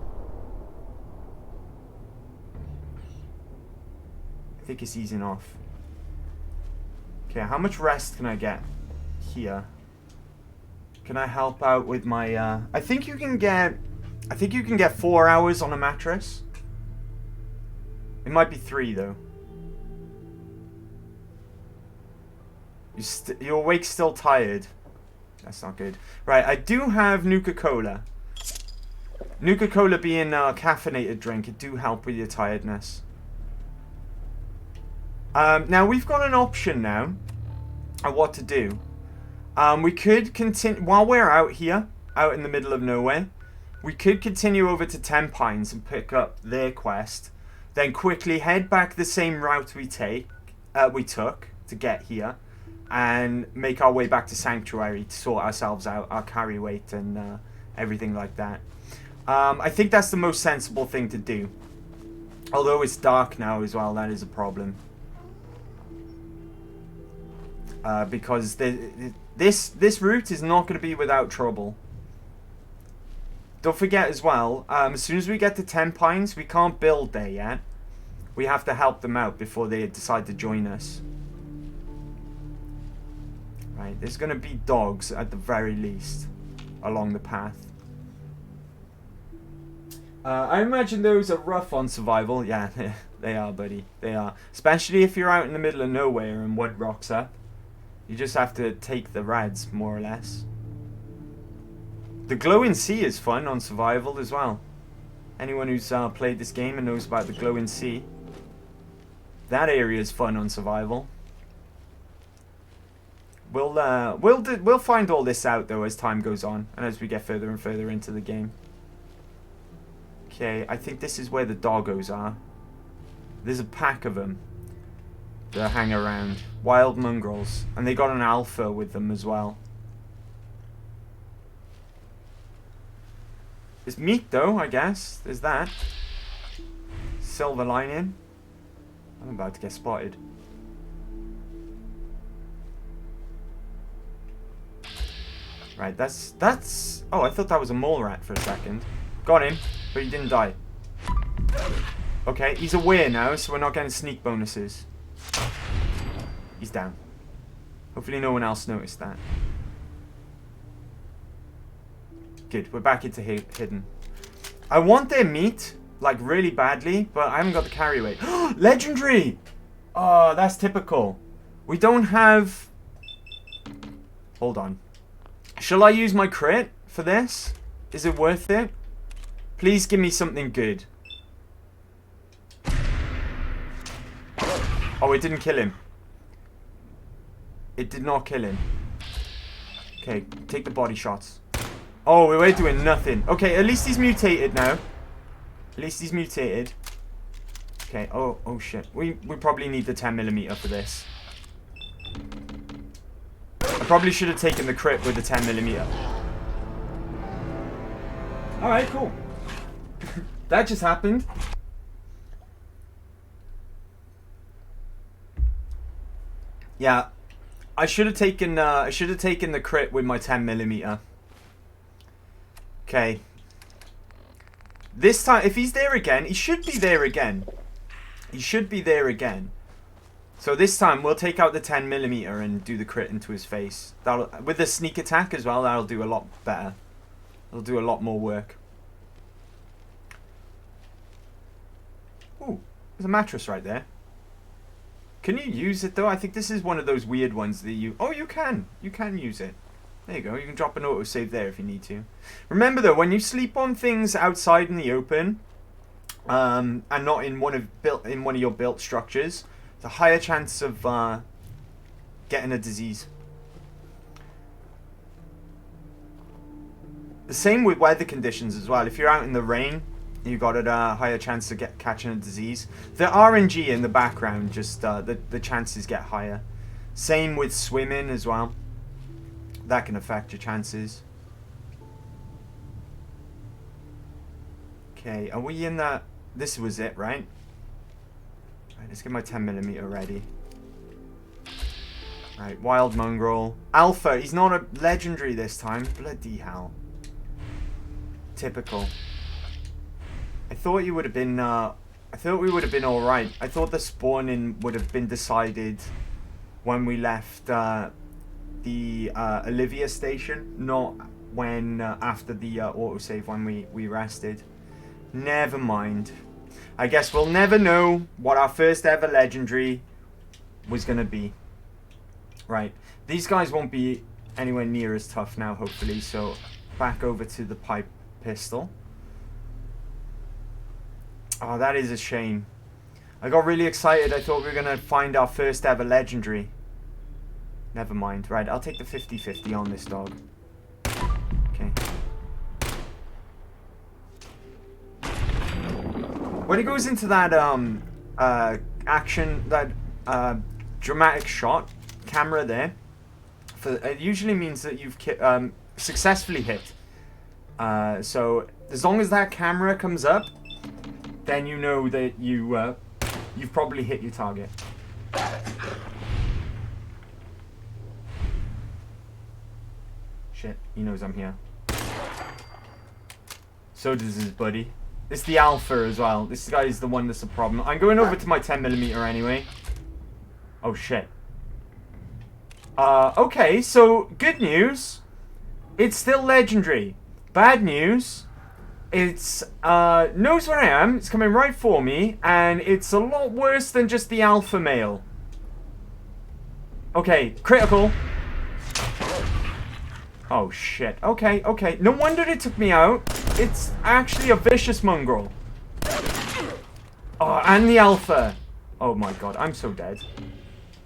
I think it's easing off. Okay, how much rest can I get here? Can I help out with my I think you can get 4 hours on a mattress. It might be 3 though. You're awake still tired. That's not good. Right, I do have Nuka-Cola. Nuka-Cola being a caffeinated drink, it do help with your tiredness. Now we've got an option now of what to do. We could continue while we're out here, out in the middle of nowhere. We could continue over to Ten Pines and pick up their quest, then quickly head back the same route we took to get here, and make our way back to Sanctuary to sort ourselves out, our carry weight and everything like that. I think that's the most sensible thing to do. Although it's dark now as well, that is a problem. Because this route is not going to be without trouble. Don't forget as well, as soon as we get to Ten Pines, we can't build there yet. We have to help them out before they decide to join us. Right, there's going to be dogs at the very least along the path. I imagine those are rough on survival. Yeah, they are, buddy. They are. Especially if you're out in the middle of nowhere and wood rocks up. You just have to take the rads, more or less. The glowing sea is fun on survival as well. Anyone who's played this game and knows about the glowing sea, that area is fun on survival. We'll find all this out though as time goes on and as we get further and further into the game. Okay, I think this is where the doggos are. There's a pack of them that hang around. Wild mongrels. And they got an alpha with them as well. There's meat though, I guess. There's that. Silver lining. I'm about to get spotted. Right, that's... Oh, I thought that was a mole rat for a second. Got him, but he didn't die. Okay, he's aware now, so we're not getting sneak bonuses. He's down. Hopefully no one else noticed that. Good, we're back into hidden. I want their meat, like, really badly, but I haven't got the carry weight. Legendary! Oh, that's typical. We don't have... Hold on. Shall I use my crit for this? Is it worth it? Please give me something good. Oh, it didn't kill him. It did not kill him. Okay, take the body shots. Oh, we're doing nothing. Okay, at least he's mutated now. At least he's mutated. Okay, oh shit. We probably need the 10mm for this. I probably should have taken the crit with the 10mm. Alright, cool. That just happened. Yeah. I should have taken the crit with my 10mm. Okay. This time, if he's there again, he should be there again. He should be there again. So this time, we'll take out the 10mm and do the crit into his face. That'll, with the sneak attack as well, that'll do a lot better. It'll do a lot more work. Ooh, there's a mattress right there. Can you use it though? I think this is one of those weird ones that you... Oh, you can. You can use it. There you go. You can drop an autosave there if you need to. Remember though, when you sleep on things outside in the open, and not in one of your built structures, there's a higher chance of getting a disease. The same with weather conditions as well. If you're out in the rain, you got a higher chance of catching a disease. The RNG in the background, just the chances get higher. Same with swimming as well. That can affect your chances. Okay, are we in that? This was it, right? Right, let's get my 10mm ready. Right, wild mongrel. Alpha, he's not a legendary this time. Bloody hell. Typical. I thought you would have been, I thought we would have been alright. I thought the spawning would have been decided when we left the Olivia station, not when after the autosave when we rested. Never mind. I guess we'll never know what our first ever legendary was going to be. Right. These guys won't be anywhere near as tough now, hopefully. So back over to the pipe pistol. Oh, that is a shame. I got really excited. I thought we were going to find our first ever legendary. Never mind. Right, I'll take the 50-50 on this dog. Okay. When it goes into that action, that dramatic shot camera there, it usually means that you've successfully hit. So as long as that camera comes up, then you know that you've probably hit your target. Shit, he knows I'm here. So does his buddy. It's the alpha as well. This guy is the one that's a problem. I'm going over to my 10mm anyway. Oh shit. Okay, so good news. It's still legendary. Bad news. It's knows where I am. It's coming right for me, and it's a lot worse than just the alpha male. Okay, critical. Oh shit. Okay, okay. No wonder it took me out. It's actually a vicious mongrel. Oh, and the alpha. Oh my god, I'm so dead.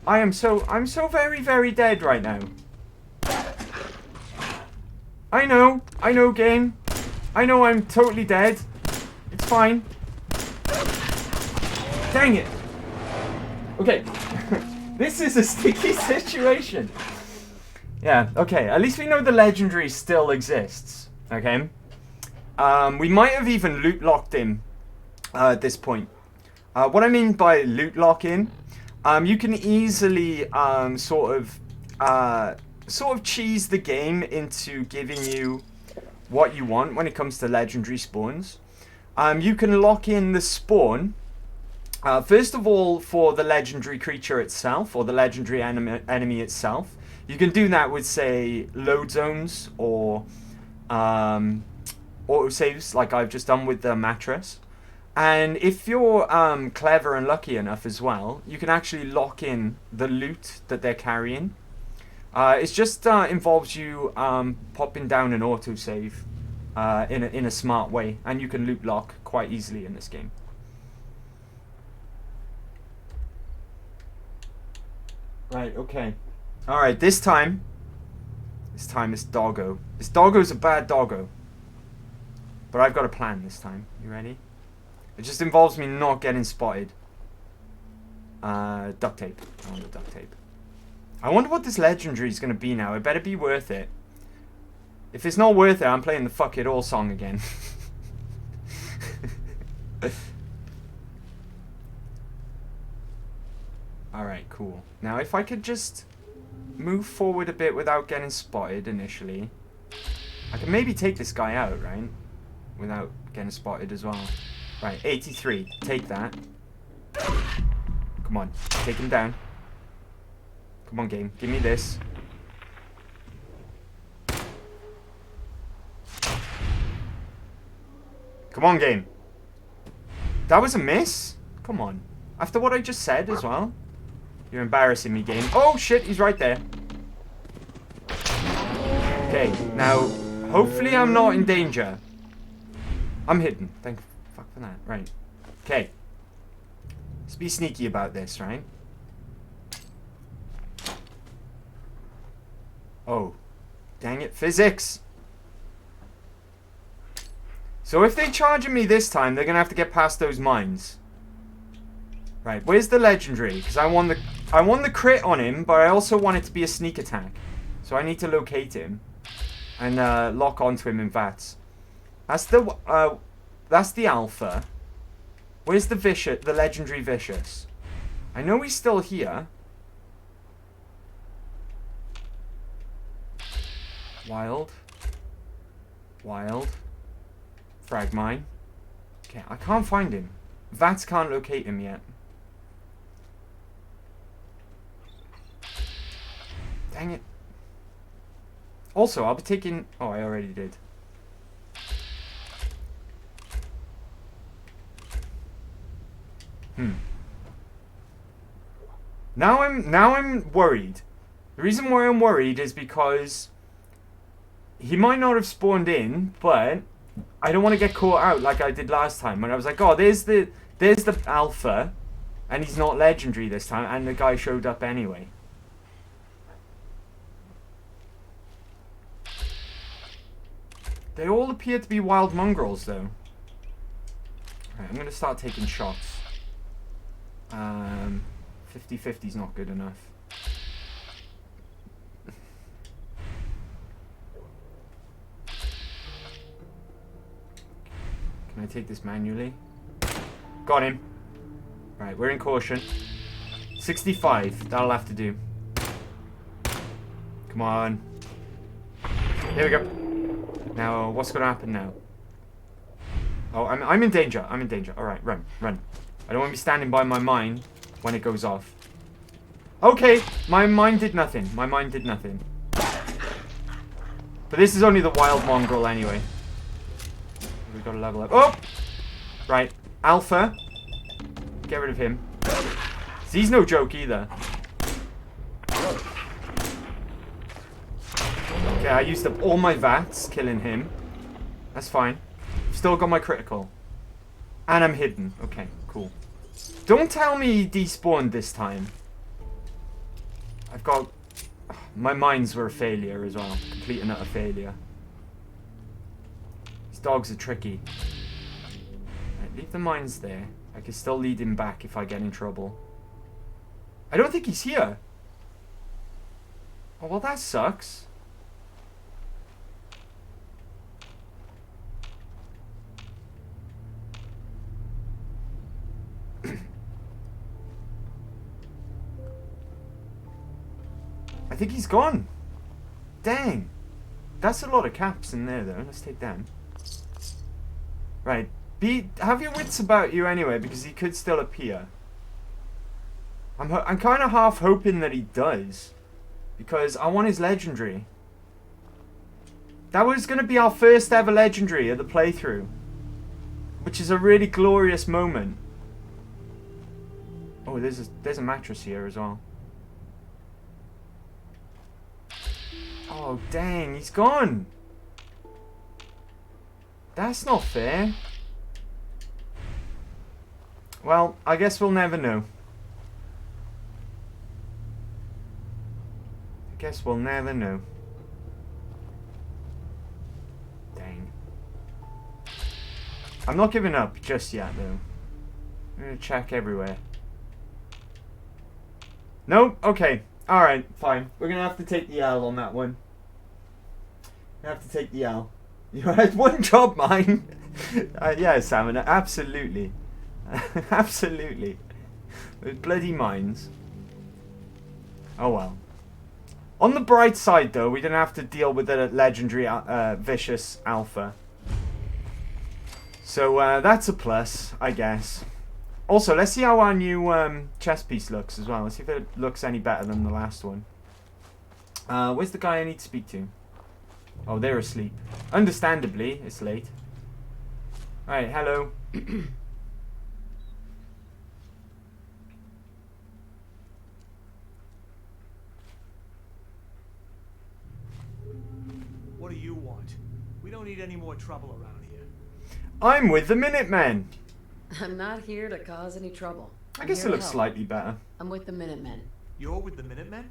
I'm so very, very dead right now. I know, game. I know I'm totally dead. It's fine. Dang it. Okay. This is a sticky situation. Yeah, okay. At least we know the legendary still exists. Okay. We might have even loot locked him at this point. What I mean by loot lock in, you can easily sort of sort of cheese the game into giving you what you want when it comes to legendary spawns. You can lock in the spawn, first of all, for the legendary creature itself, or the legendary enemy itself. You can do that with, say, load zones, or autosaves, like I've just done with the mattress. And if you're clever and lucky enough as well, you can actually lock in the loot that they're carrying. It just involves you popping down an autosave in a smart way, and you can loot lock quite easily in this game. Right, okay. Alright, this time it's doggo. This doggo's a bad doggo. But I've got a plan this time. You ready? It just involves me not getting spotted. Duct tape. I want the duct tape. I wonder what this legendary is going to be now. It better be worth it. If it's not worth it, I'm playing the Fuck It All song again. Alright, cool. Now, if I could just move forward a bit without getting spotted initially, I can maybe take this guy out, right? Without getting spotted as well. Right, 83. Take that. Come on, take him down. Come on, game. Give me this. Come on, game. That was a miss? Come on. After what I just said as well? You're embarrassing me, game. Oh, shit, he's right there. Okay, now, hopefully I'm not in danger. I'm hidden. Thank fuck for that. Right. Okay. Let's be sneaky about this, right? Oh. Dang it. Physics! So if they charge me this time, they're gonna have to get past those mines. Right, where's the legendary? Because I want the crit on him, but I also want it to be a sneak attack. So I need to locate him and lock onto him in VATS. That's the alpha. Where's the legendary vicious? I know he's still here. Wild. Frag mine. Okay, I can't find him. VATS can't locate him yet. Dang it. Also, I'll be taking... Oh, I already did. Now I'm worried. The reason why I'm worried is because he might not have spawned in, but I don't want to get caught out like I did last time when I was like, oh, there's the alpha, and he's not legendary this time, and the guy showed up anyway. They all appear to be wild mongrels, though. Right, I'm going to start taking shots. 50-50 is not good enough. Can I take this manually? Got him. Right, we're in caution. 65, that'll have to do. Come on. There we go. Now, what's going to happen now? Oh, I'm in danger. I'm in danger. All right, run. I don't want to be standing by my mine when it goes off. Okay, my mine did nothing. But this is only the wild mongrel anyway. We've got to level up. Oh! Right, alpha. Get rid of him. He's no joke either. Okay, I used up all my VATS killing him. That's fine. Still got my critical. And I'm hidden. Okay, cool. Don't tell me he despawned this time. I've got... My mines were a failure as well. Complete and utter failure. These dogs are tricky. Right, leave the mines there. I can still lead him back if I get in trouble. I don't think he's here. Oh, well, that sucks. I think he's gone. dang. That's a lot of caps in there, though. Let's take them. Right. Have your wits about you anyway, because he could still appear. I'm kind of half hoping that he does, because I want his legendary. That was going to be our first ever legendary of the playthrough, which is a really glorious moment. Oh, there's a mattress here as well. Oh, dang, he's gone. That's not fair. Well, I guess we'll never know. I guess we'll never know. Dang. I'm not giving up just yet, though. I'm gonna check everywhere. Nope, okay. Alright, fine. We're gonna have to take the L on that one. We have to take the L. You had one job, mine. Yeah, Salmon, absolutely. Absolutely. With bloody mines. Oh well. On the bright side, though, we didn't have to deal with the legendary vicious alpha. So that's a plus, I guess. Also, let's see how our new chess piece looks as well. Let's see if it looks any better than the last one. Where's the guy I need to speak to? Oh, they're asleep. Understandably, it's late. Alright, hello. What do you want? We don't need any more trouble around here. I'm with the Minutemen. I'm not here to cause any trouble. I I'm guess here it to looks help. slightly better. I'm with the Minutemen. You're with the Minutemen?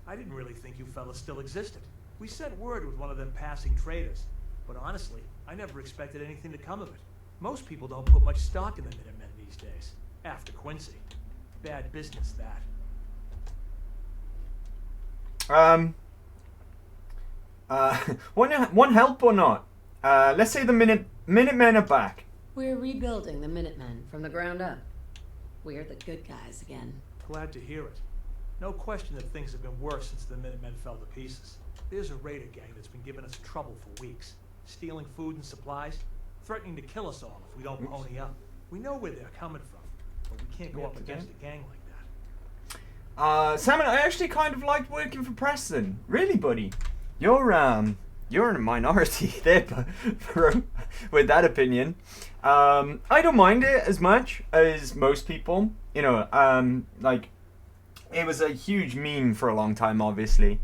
I didn't really think you fellas still existed. We sent word with one of them passing traders. But honestly, I never expected anything to come of it. Most people don't put much stock in the Minutemen these days. After Quincy. Bad business, that. Want help or not? Let's say the Minutemen are back. We're rebuilding the Minutemen from the ground up. We're the good guys again. Glad to hear it. No question that things have been worse since the Minutemen fell to pieces. There's a raider gang that's been giving us trouble for weeks. Stealing food and supplies, threatening to kill us all if we don't pony up. We know where they're coming from, but we can't go up against a gang like that. Salmon, I actually kind of liked working for Preston. Really, buddy. You're in a minority there, bro, with that opinion. I don't mind it as much as most people. You know, like, it was a huge meme for a long time, obviously.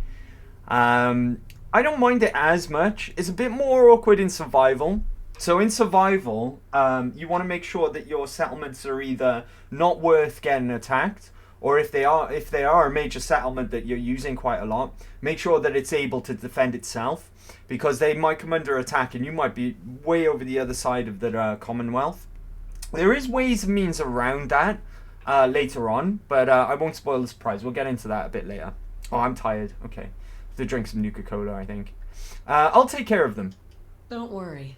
I don't mind it as much. It's a bit more awkward in survival. So in survival, you want to make sure that your settlements are either not worth getting attacked, or if they are a major settlement that you're using quite a lot, make sure that it's able to defend itself, because they might come under attack and you might be way over the other side of the Commonwealth. There is ways and means around that later on, but I won't spoil the surprise. We'll get into that a bit later. Oh, I'm tired. Okay. To drink some Nuka-Cola, I think. I'll take care of them. Don't worry.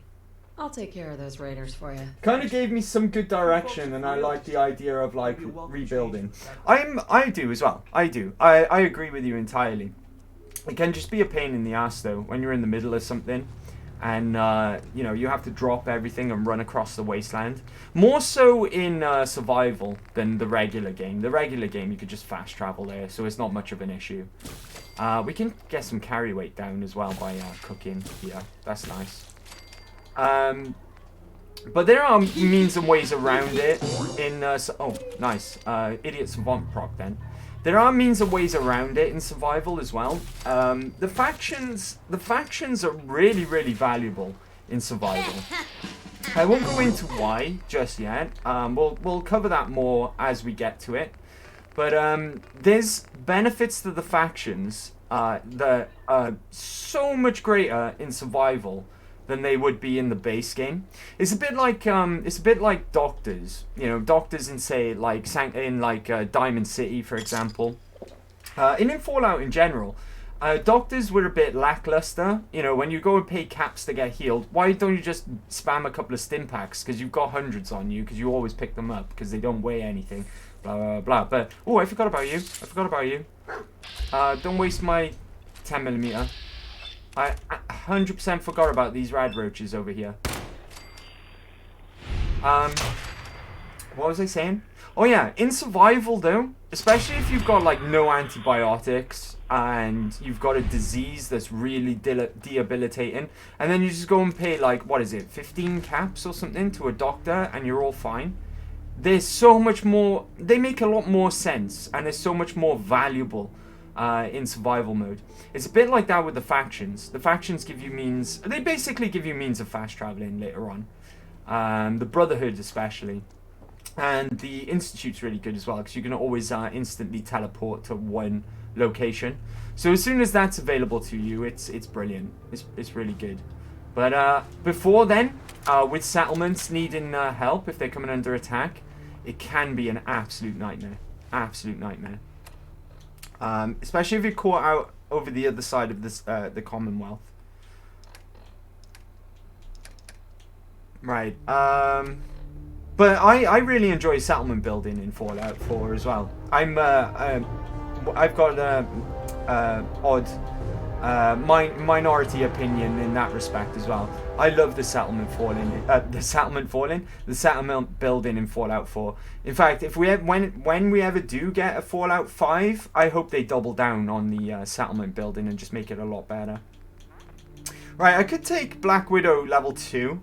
I'll take care of those raiders for you. Kind of gave me some good direction, and I like the idea of like rebuilding. I do as well. I do. I agree with you entirely. It can just be a pain in the ass though when you're in the middle of something, and you know, you have to drop everything and run across the wasteland. More so in survival than the regular game. The regular game you could just fast travel there, so it's not much of an issue. We can get some carry weight down as well by cooking here. That's nice. But there are means and ways around it in oh, nice. Idiot Savant proc then. There are means and ways around it in survival as well. The factions are really, really valuable in survival. I won't go into why just yet. We'll cover that more as we get to it. But there's benefits to the factions that are so much greater in survival than they would be in the base game. It's a bit like doctors. You know, doctors in say like Diamond City, for example. And in Fallout in general, doctors were a bit lackluster. You know, when you go and pay caps to get healed, why don't you just spam a couple of stim packs? Because you've got hundreds on you, because you always pick them up, because they don't weigh anything. Blah, blah, blah. But, oh, I forgot about you. Don't waste my 10mm. I 100% forgot about these rad roaches over here. What was I saying? Oh yeah, in survival though, especially if you've got like no antibiotics and you've got a disease that's really debilitating, and then you just go and pay like, what is it, 15 caps or something to a doctor and you're all fine. There's so much more, they make a lot more sense and they're so much more valuable in survival mode. It's a bit like that with the factions. The factions give you means, they basically give you means of fast traveling later on. The Brotherhood especially. And the Institute's really good as well, because you can always instantly teleport to one location. So as soon as that's available to you, it's brilliant. It's really good. But before then, with settlements needing help if they're coming under attack, it can be an absolute nightmare. Absolute nightmare. Especially if you're caught out over the other side of this, the Commonwealth. Right. But I really enjoy settlement building in Fallout 4 as well. I've got odd minority opinion in that respect as well. I love the settlement building in Fallout 4. In fact, if we when we ever do get a Fallout 5, I hope they double down on the settlement building and just make it a lot better. Right, I could take Black Widow level 2.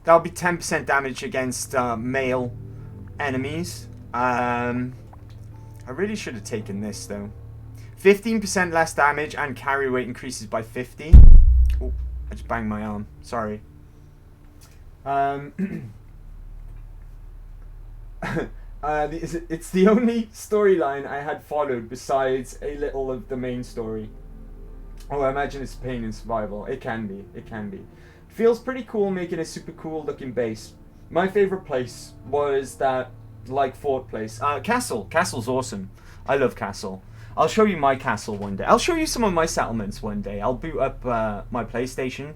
That'll be 10% damage against male enemies. I really should have taken this though. 15% less damage and carry weight increases by 50. Oh, I just banged my arm. Sorry. It's the only storyline I had followed besides a little of the main story. Oh, I imagine it's pain in survival. It can be. It can be. Feels pretty cool making a super cool looking base. My favorite place was that like fort place. Castle. Castle's awesome. I love Castle. I'll show you my castle one day. I'll show you some of my settlements one day. I'll boot up my PlayStation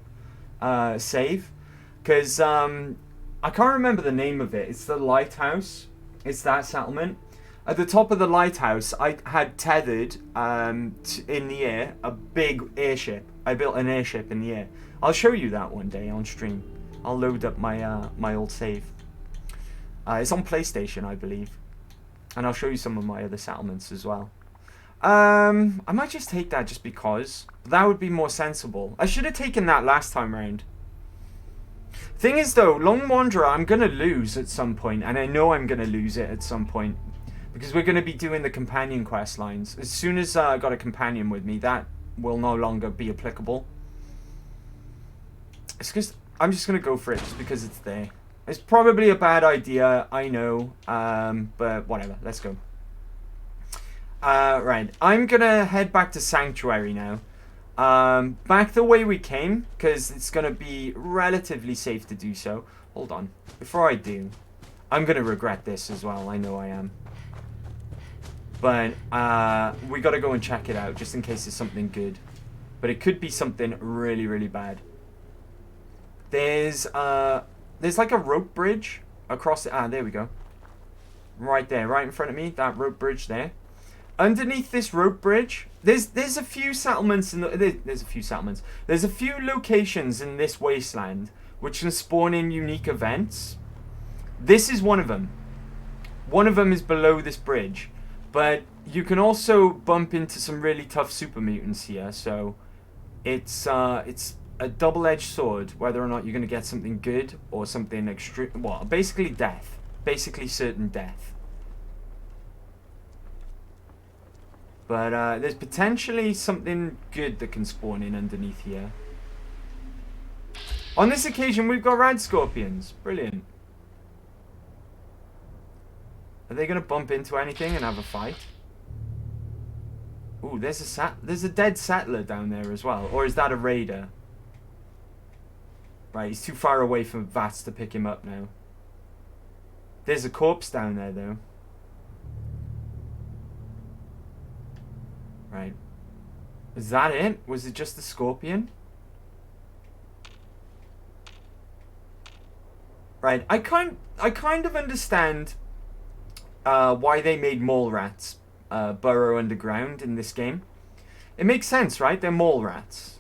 save. Because I can't remember the name of it. It's the lighthouse. It's that settlement. At the top of the lighthouse, I had tethered in the air a big airship. I built an airship in the air. I'll show you that one day on stream. I'll load up my my old save. It's on PlayStation, I believe. And I'll show you some of my other settlements as well. I might just take that just because. That would be more sensible. I should have taken that last time round. Thing is though, Lone Wanderer I'm going to lose at some point. And I know I'm going to lose it at some point. Because we're going to be doing the companion quest lines. As soon as I got a companion with me, that will no longer be applicable. It's because I'm just going to go for it just because it's there. It's probably a bad idea, I know. But whatever, let's go. Right, I'm going to head back to Sanctuary now. Back the way we came, because it's going to be relatively safe to do so. Hold on. Before I do, I'm going to regret this as well. I know I am. But we got to go and check it out just in case it's something good. But it could be something really, really bad. There's like a rope bridge across it. There we go. Right there, right in front of me. That rope bridge there. Underneath this rope bridge, there's a few settlements in there's a few settlements. There's a few locations in this wasteland which can spawn in unique events. This is one of them. One of them is below this bridge. But you can also bump into some really tough super mutants here, so it's a double-edged sword, whether or not you're going to get something good or something extreme. Well, basically death. Basically certain death. But there's potentially something good that can spawn in underneath here. On this occasion, we've got rad scorpions. Brilliant. Are they going to bump into anything and have a fight? Ooh, there's a dead settler down there as well. Or is that a raider? Right, he's too far away from Vats to pick him up now. There's a corpse down there, though. Right. Is that it? Was it just the scorpion? Right, I kind of understand why they made mole rats burrow underground in this game. It makes sense, right? They're mole rats.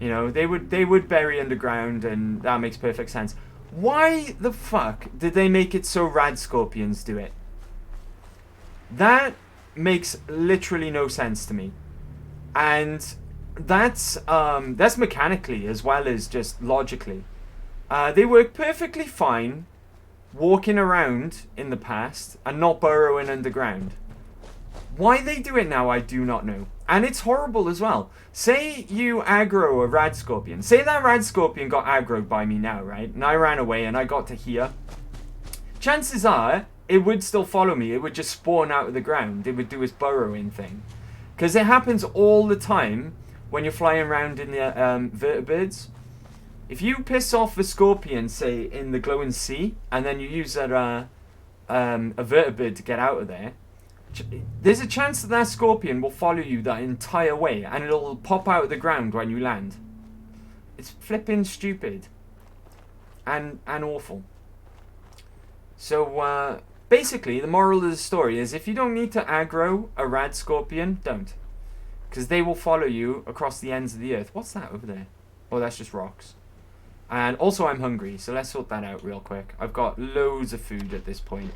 You know, they would bury underground, and that makes perfect sense. Why the fuck did they make it so rad scorpions do it? That makes literally no sense to me. And that's mechanically as well as just logically. They work perfectly fine walking around in the past and not burrowing underground. Why they do it now, I do not know. And it's horrible as well. Say you aggro a rad scorpion. Say that rad scorpion got aggroed by me now, right? And I ran away and I got to here. Chances are, it would still follow me. It would just spawn out of the ground. It would do its burrowing thing. Because it happens all the time when you're flying around in the vertebrates. If you piss off a scorpion, say, in the glowing sea, and then you use a vertebrate to get out of there, there's a chance that that scorpion will follow you that entire way, and it'll pop out of the ground when you land. It's flipping stupid. And awful. So, basically, the moral of the story is if you don't need to aggro a rad scorpion, don't. Because they will follow you across the ends of the earth. What's that over there? Oh, that's just rocks. And also I'm hungry, so let's sort that out real quick. I've got loads of food at this point.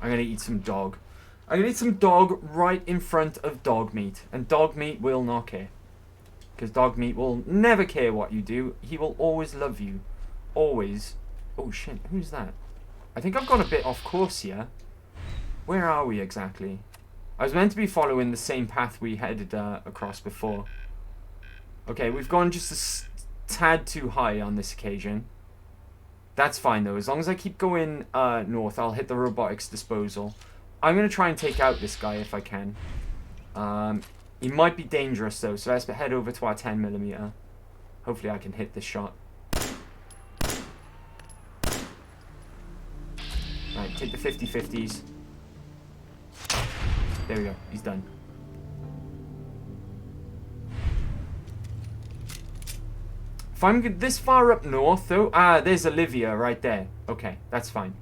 I'm going to eat some dog. I'm going to eat some dog right in front of dog meat. And dog meat will not care. Because dog meat will never care what you do. He will always love you. Always. Oh shit, who's that? I think I've gone a bit off course here. Where are we exactly? I was meant to be following the same path we headed across before. Okay, we've gone just a tad too high on this occasion. That's fine though. As long as I keep going north, I'll hit the robotics disposal. I'm going to try and take out this guy if I can. He might be dangerous though, so let's head over to our 10mm. Hopefully I can hit this shot. Right, take the 50-50s. There we go, he's done. If I'm this far up north though, there's Olivia right there. Okay, that's fine.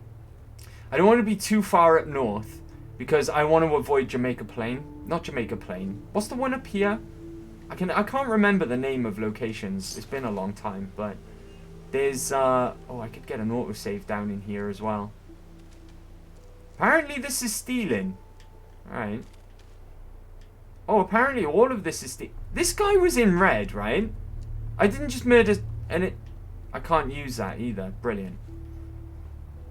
I don't want to be too far up north because I want to avoid Jamaica Plain. Not Jamaica Plain. What's the one up here? I can't remember the name of locations. It's been a long time, but there's oh, I could get an autosave down in here as well. Apparently this is stealing. Alright. Oh, apparently all of this is stealing. This guy was in red, right? I didn't just murder... and it... I can't use that either. Brilliant.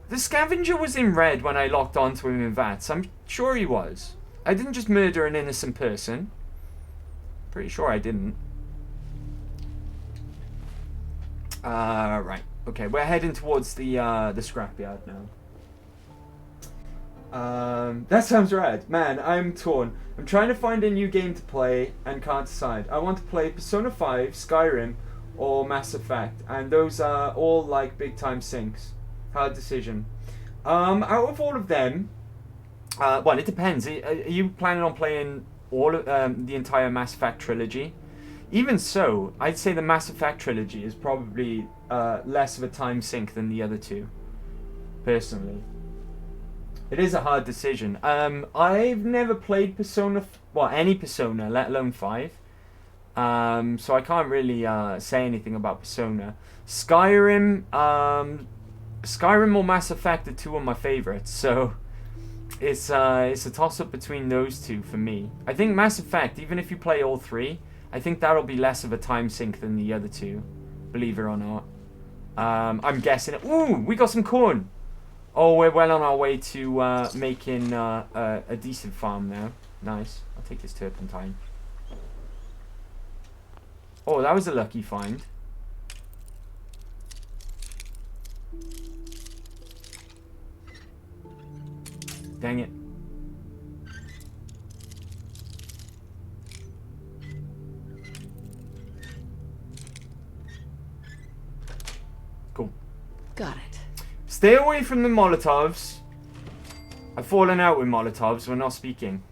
The scavenger was in red when I locked onto him in VATS. I'm sure he was. I didn't just murder an innocent person. Pretty sure I didn't. Right. Okay, we're heading towards the scrapyard now. That sounds rad. Man, I'm torn. I'm trying to find a new game to play and can't decide. I want to play Persona 5, Skyrim, or Mass Effect, and those are all like big time sinks. Hard decision. Out of all of them, well, it depends. Are you planning on playing all of the entire Mass Effect trilogy? Even so, I'd say the Mass Effect trilogy is probably less of a time sink than the other two, personally. It is a hard decision. I've never played Persona, well, any Persona, let alone 5. So I can't really say anything about Persona. Skyrim, Skyrim or Mass Effect are two of my favorites, so it's a toss-up between those two for me. I think Mass Effect, even if you play all 3, I think that'll be less of a time sink than the other two, believe it or not. I'm guessing. Ooh, we got some corn. Oh, we're well on our way to making a decent farm now. Nice. I'll take this turpentine. Oh, that was a lucky find. Dang it. Cool. Got it. Stay away from the Molotovs. I've fallen out with Molotovs. We're not speaking.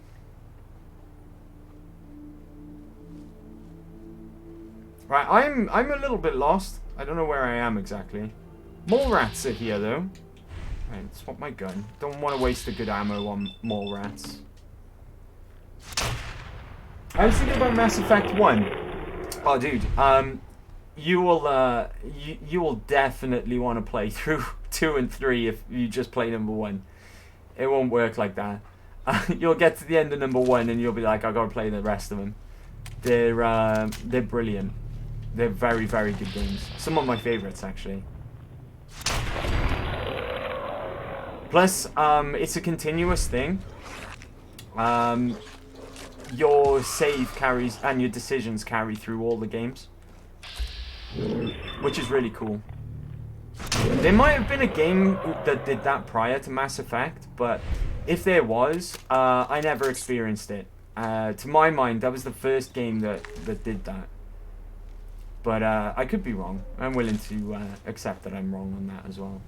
Right, I'm a little bit lost. I don't know where I am exactly. Mole rats are here though. Right, swap my gun. Don't want to waste the good ammo on mole rats. I was thinking about Mass Effect 1. Oh, dude. You will definitely want to play through 2 and 3 if you just play number 1. It won't work like that. You'll get to the end of number 1 and you'll be like, I gotta play the rest of them. They're brilliant. They're very, very good games. Some of my favorites, actually. Plus, it's a continuous thing. Your save carries and your decisions carry through all the games, which is really cool. There might have been a game that did that prior to Mass Effect, but if there was, I never experienced it. To my mind, that was the first game that did that. But I could be wrong. I'm willing to accept that I'm wrong on that as well.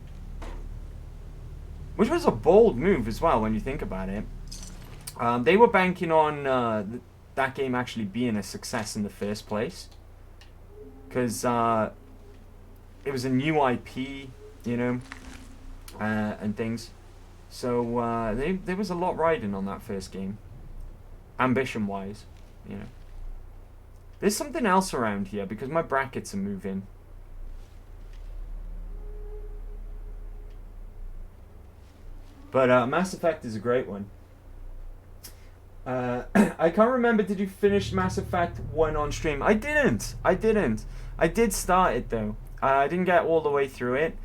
Which was a bold move as well when you think about it. They were banking on that game actually being a success in the first place. Because it was a new IP, you know, and things. So there was a lot riding on that first game. Ambition-wise, you know. There's something else around here because my brackets are moving. But Mass Effect is a great one. I can't remember, did you finish Mass Effect 1 on stream? I didn't. I did start it though. I didn't get all the way through it.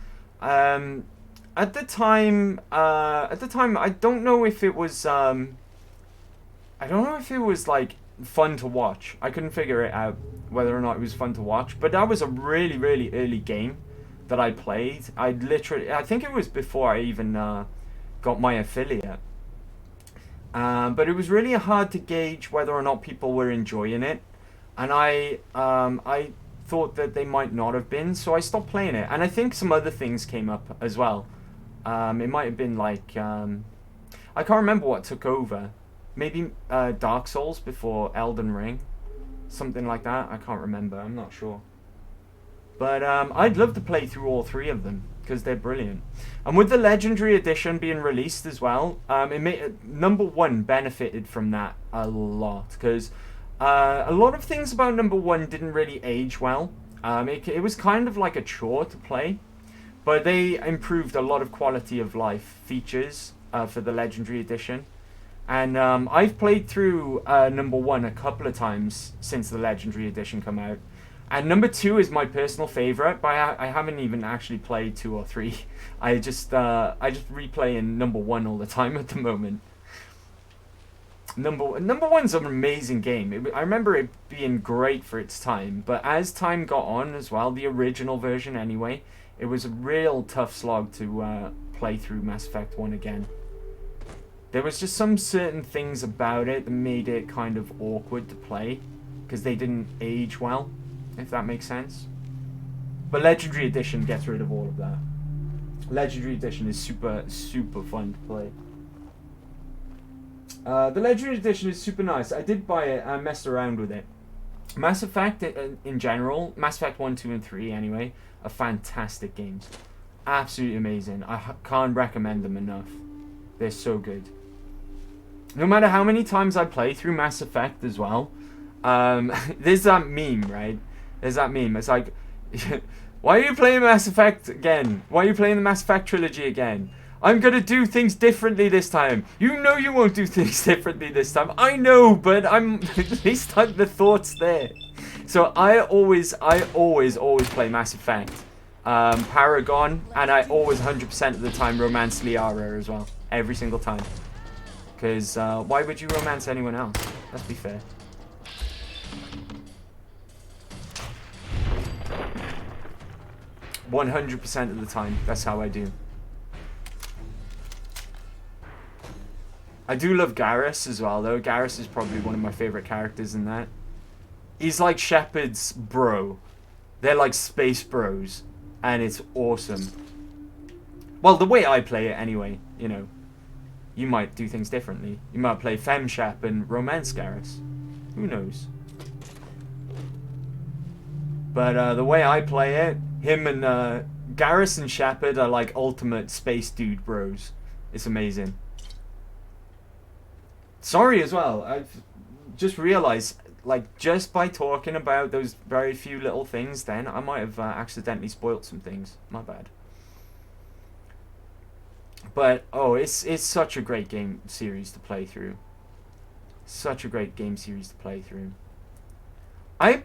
At the time, I don't know if it was, like fun to watch. I couldn't figure it out whether or not it was fun to watch. But that was a really, really early game that I played. I think it was before I even got my affiliate. But it was really hard to gauge whether or not people were enjoying it, and I thought that they might not have been, so I stopped playing it. And I think some other things came up as well. It might have been like I can't remember what took over. Maybe Dark Souls before Elden Ring, something like that. I can't remember. I'm not sure. But I'd love to play through all 3 of them because they're brilliant. And with the Legendary Edition being released as well, number 1 benefited from that a lot because a lot of things about number 1 didn't really age well. It was kind of like a chore to play, but they improved a lot of quality of life features for the Legendary Edition. And I've played through number 1 a couple of times since the Legendary Edition come out. And number 2 is my personal favorite, but I haven't even actually played 2 or 3. I just replay in number 1 all the time at the moment. Number 1's an amazing game. I remember it being great for its time, but as time got on as well, the original version anyway, it was a real tough slog to play through Mass Effect 1 again. There was just some certain things about it that made it kind of awkward to play, because they didn't age well, if that makes sense. But Legendary Edition gets rid of all of that. Legendary Edition is super, super fun to play. The Legendary Edition is super nice. I did buy it and messed around with it. Mass Effect in general, Mass Effect 1, 2, and 3 anyway, are fantastic games. Absolutely amazing. I can't recommend them enough. They're so good. No matter how many times I play through Mass Effect as well, there's that meme, right? There's that meme. It's like, why are you playing Mass Effect again? Why are you playing the Mass Effect trilogy again? I'm going to do things differently this time. You know you won't do things differently this time. I know, but at least the thought's there. So I always play Mass Effect. Paragon, and I always 100% of the time romance Liara as well. Every single time. Because why would you romance anyone else? Let's be fair. %100% of the time, that's how I do. I do love Garrus as well, though. Garrus is probably one of my favorite characters in that. He's like Shepard's bro. They're like space bros. And it's awesome. Well, the way I play it anyway, you know. You might do things differently. You might play FemShep and romance Garrus. Who knows? But the way I play it, him and Garrus and Shepard are like ultimate space dude bros. It's amazing. Sorry as well, I've just realized like, just by talking about those very few little things, then I might have accidentally spoilt some things. My bad. But, oh, it's such a great game series to play through. Such a great game series to play through. I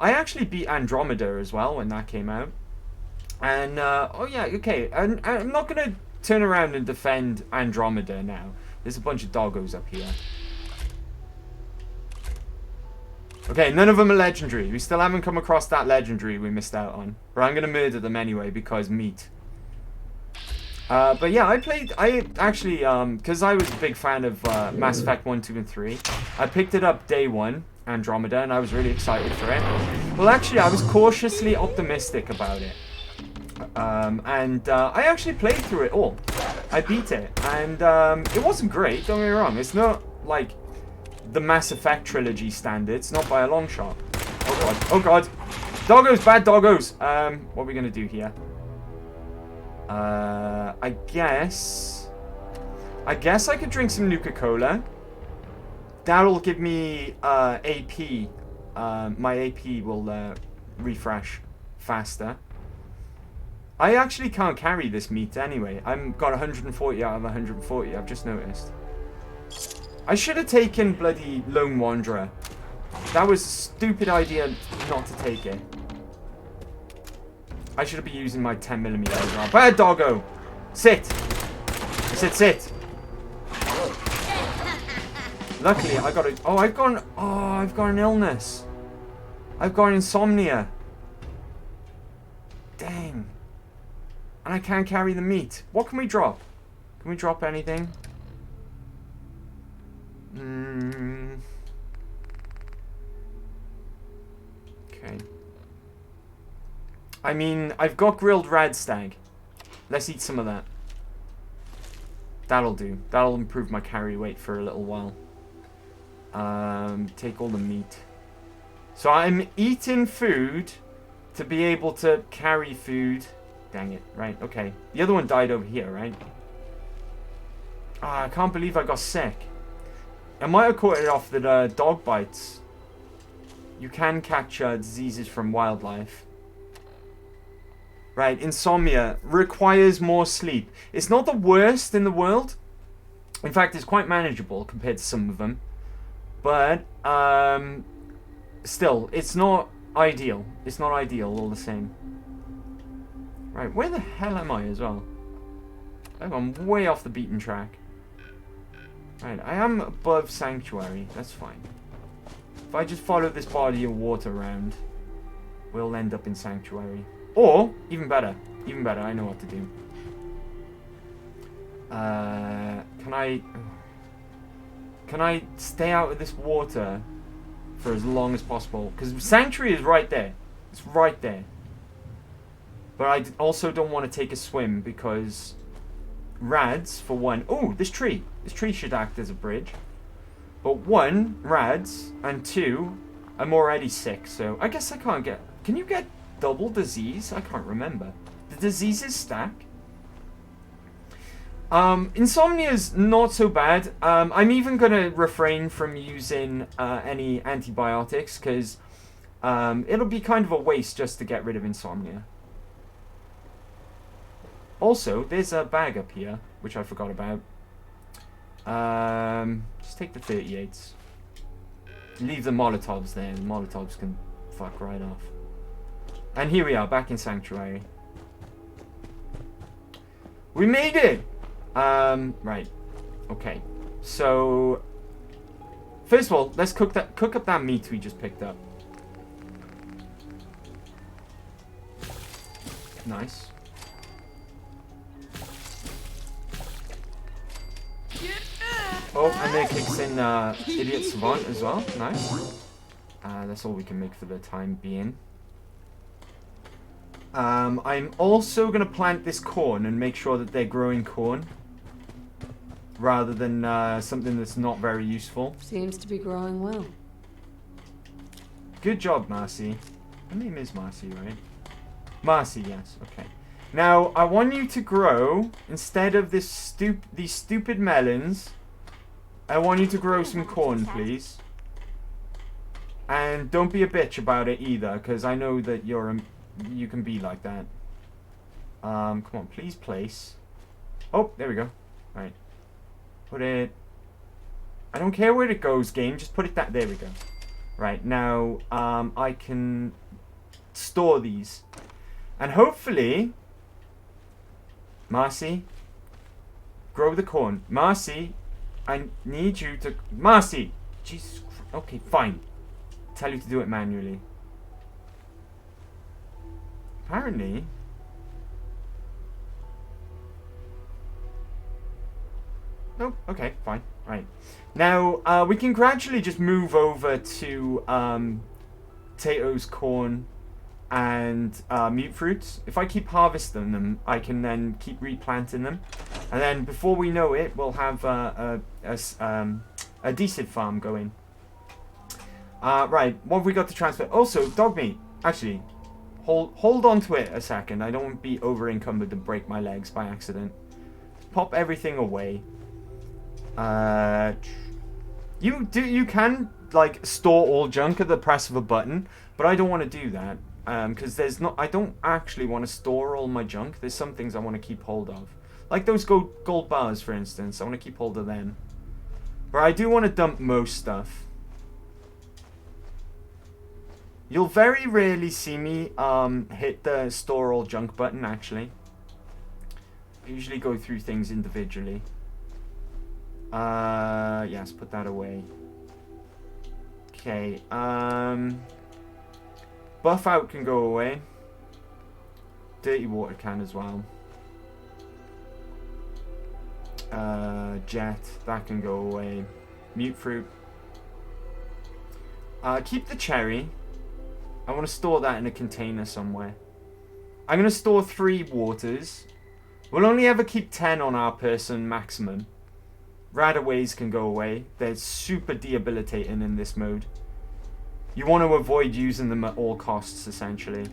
actually beat Andromeda as well when that came out. And, oh yeah, okay, and I'm not going to turn around and defend Andromeda now. There's a bunch of doggos up here. Okay, none of them are legendary. We still haven't come across that legendary we missed out on. But I'm going to murder them anyway because meat. But yeah, I actually, because I was a big fan of Mass Effect 1, 2, and 3. I picked it up day one, Andromeda, and I was really excited for it. Well, actually, I was cautiously optimistic about it. I actually played through it all. I beat it, and it wasn't great, don't get me wrong. It's not like the Mass Effect trilogy standards, not by a long shot. Oh god, oh god. Doggos, bad doggos. What are we gonna do here? I guess I could drink some Nuka-Cola. That'll give me AP. My AP will refresh faster. I actually can't carry this meat anyway. I've got 140 out of 140, I've just noticed. I should have taken bloody Lone Wanderer. That was a stupid idea not to take it. I should be using my 10mm as well. Bad doggo! Sit! I said sit! Luckily, I got it. Oh, I've got an illness. I've got insomnia. Dang. And I can't carry the meat. What can we drop? Can we drop anything? Okay. I mean, I've got grilled radstag. Let's eat some of that. That'll do. That'll improve my carry weight for a little while. Take all the meat. So I'm eating food to be able to carry food. Dang it. Right, okay. The other one died over here, right? Ah, I can't believe I got sick. I might have caught it off that dog bites. You can catch diseases from wildlife. Right, insomnia requires more sleep. It's not the worst in the world. In fact, it's quite manageable compared to some of them. But, still, it's not ideal. It's not ideal all the same. Right, where the hell am I as well? I've gone way off the beaten track. Right, I am above Sanctuary. That's fine. If I just follow this body of water around, we'll end up in Sanctuary. Or, even better, I know what to do. Can I stay out of this water for as long as possible? Because Sanctuary is right there. It's right there. But I also don't want to take a swim because rads, for one... Oh, this tree. This tree should act as a bridge. But one, rads, and two, I'm already sick, so I guess I can't get... Can you get double disease? I can't remember. The diseases stack? Insomnia's not so bad. I'm even going to refrain from using any antibiotics because it'll be kind of a waste just to get rid of insomnia. Also, there's a bag up here, which I forgot about. Just take the 38s. Leave the Molotovs there. The Molotovs can fuck right off. And here we are, back in Sanctuary. We made it! Right. Okay. So, first of all, let's cook up that meat we just picked up. Nice. Oh, and there kicks in Idiot Savant as well. Nice. That's all we can make for the time being. I'm also going to plant this corn and make sure that they're growing corn. Rather than something that's not very useful. Seems to be growing well. Good job, Marcy. Her name is Marcy, right? Marcy, yes. Okay. Now, I want you to grow, instead of these stupid melons, I want you to grow some corn, please. And don't be a bitch about it either, because I know that you can be like that. Come on, please place. Oh, there we go. Right. Put it... I don't care where it goes, game. Just put it that... There we go. Right, now, I can store these. And hopefully... Marcy, grow the corn. Marcy, I need you to... Marcy! Jesus Christ. Okay, fine. Tell you to do it manually. Apparently... Oh, okay, fine. Right. Now, we can gradually just move over to potatoes, corn, and mute fruits. If I keep harvesting them, I can then keep replanting them. And then before we know it, we'll have a decent farm going. Right, what have we got to transfer? Also, dog meat. Actually, hold on to it a second. I don't want to be over-encumbered and break my legs by accident. Pop everything away. You can like store all junk at the press of a button, but I don't want to do that because I don't actually want to store all my junk. There's some things I want to keep hold of, like those gold bars, for instance. I want to keep hold of them, but I do want to dump most stuff. You'll very rarely see me hit the store all junk button. Actually, I usually go through things individually. Yes, put that away. Okay, buff out can go away. Dirty water can as well. Jet, that can go away. Mute fruit. Keep the cherry. I want to store that in a container somewhere. I'm going to store 3 waters. We'll only ever keep 10 on our person maximum. Radaways can go away. They're super debilitating in this mode. You want to avoid using them at all costs, essentially.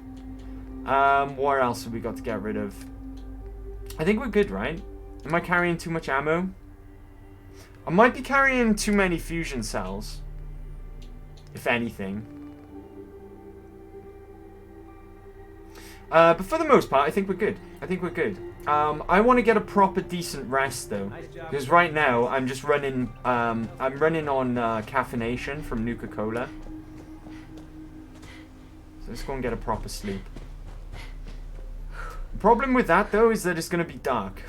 What else have we got to get rid of? I think we're good, right? Am I carrying too much ammo? I might be carrying too many fusion cells. If anything. But for the most part, I think we're good. I think we're good. I want to get a proper decent rest though, because right now I'm just running. I'm running on caffeination from Nuka-Cola. So let's go and get a proper sleep. The problem with that though is that it's going to be dark.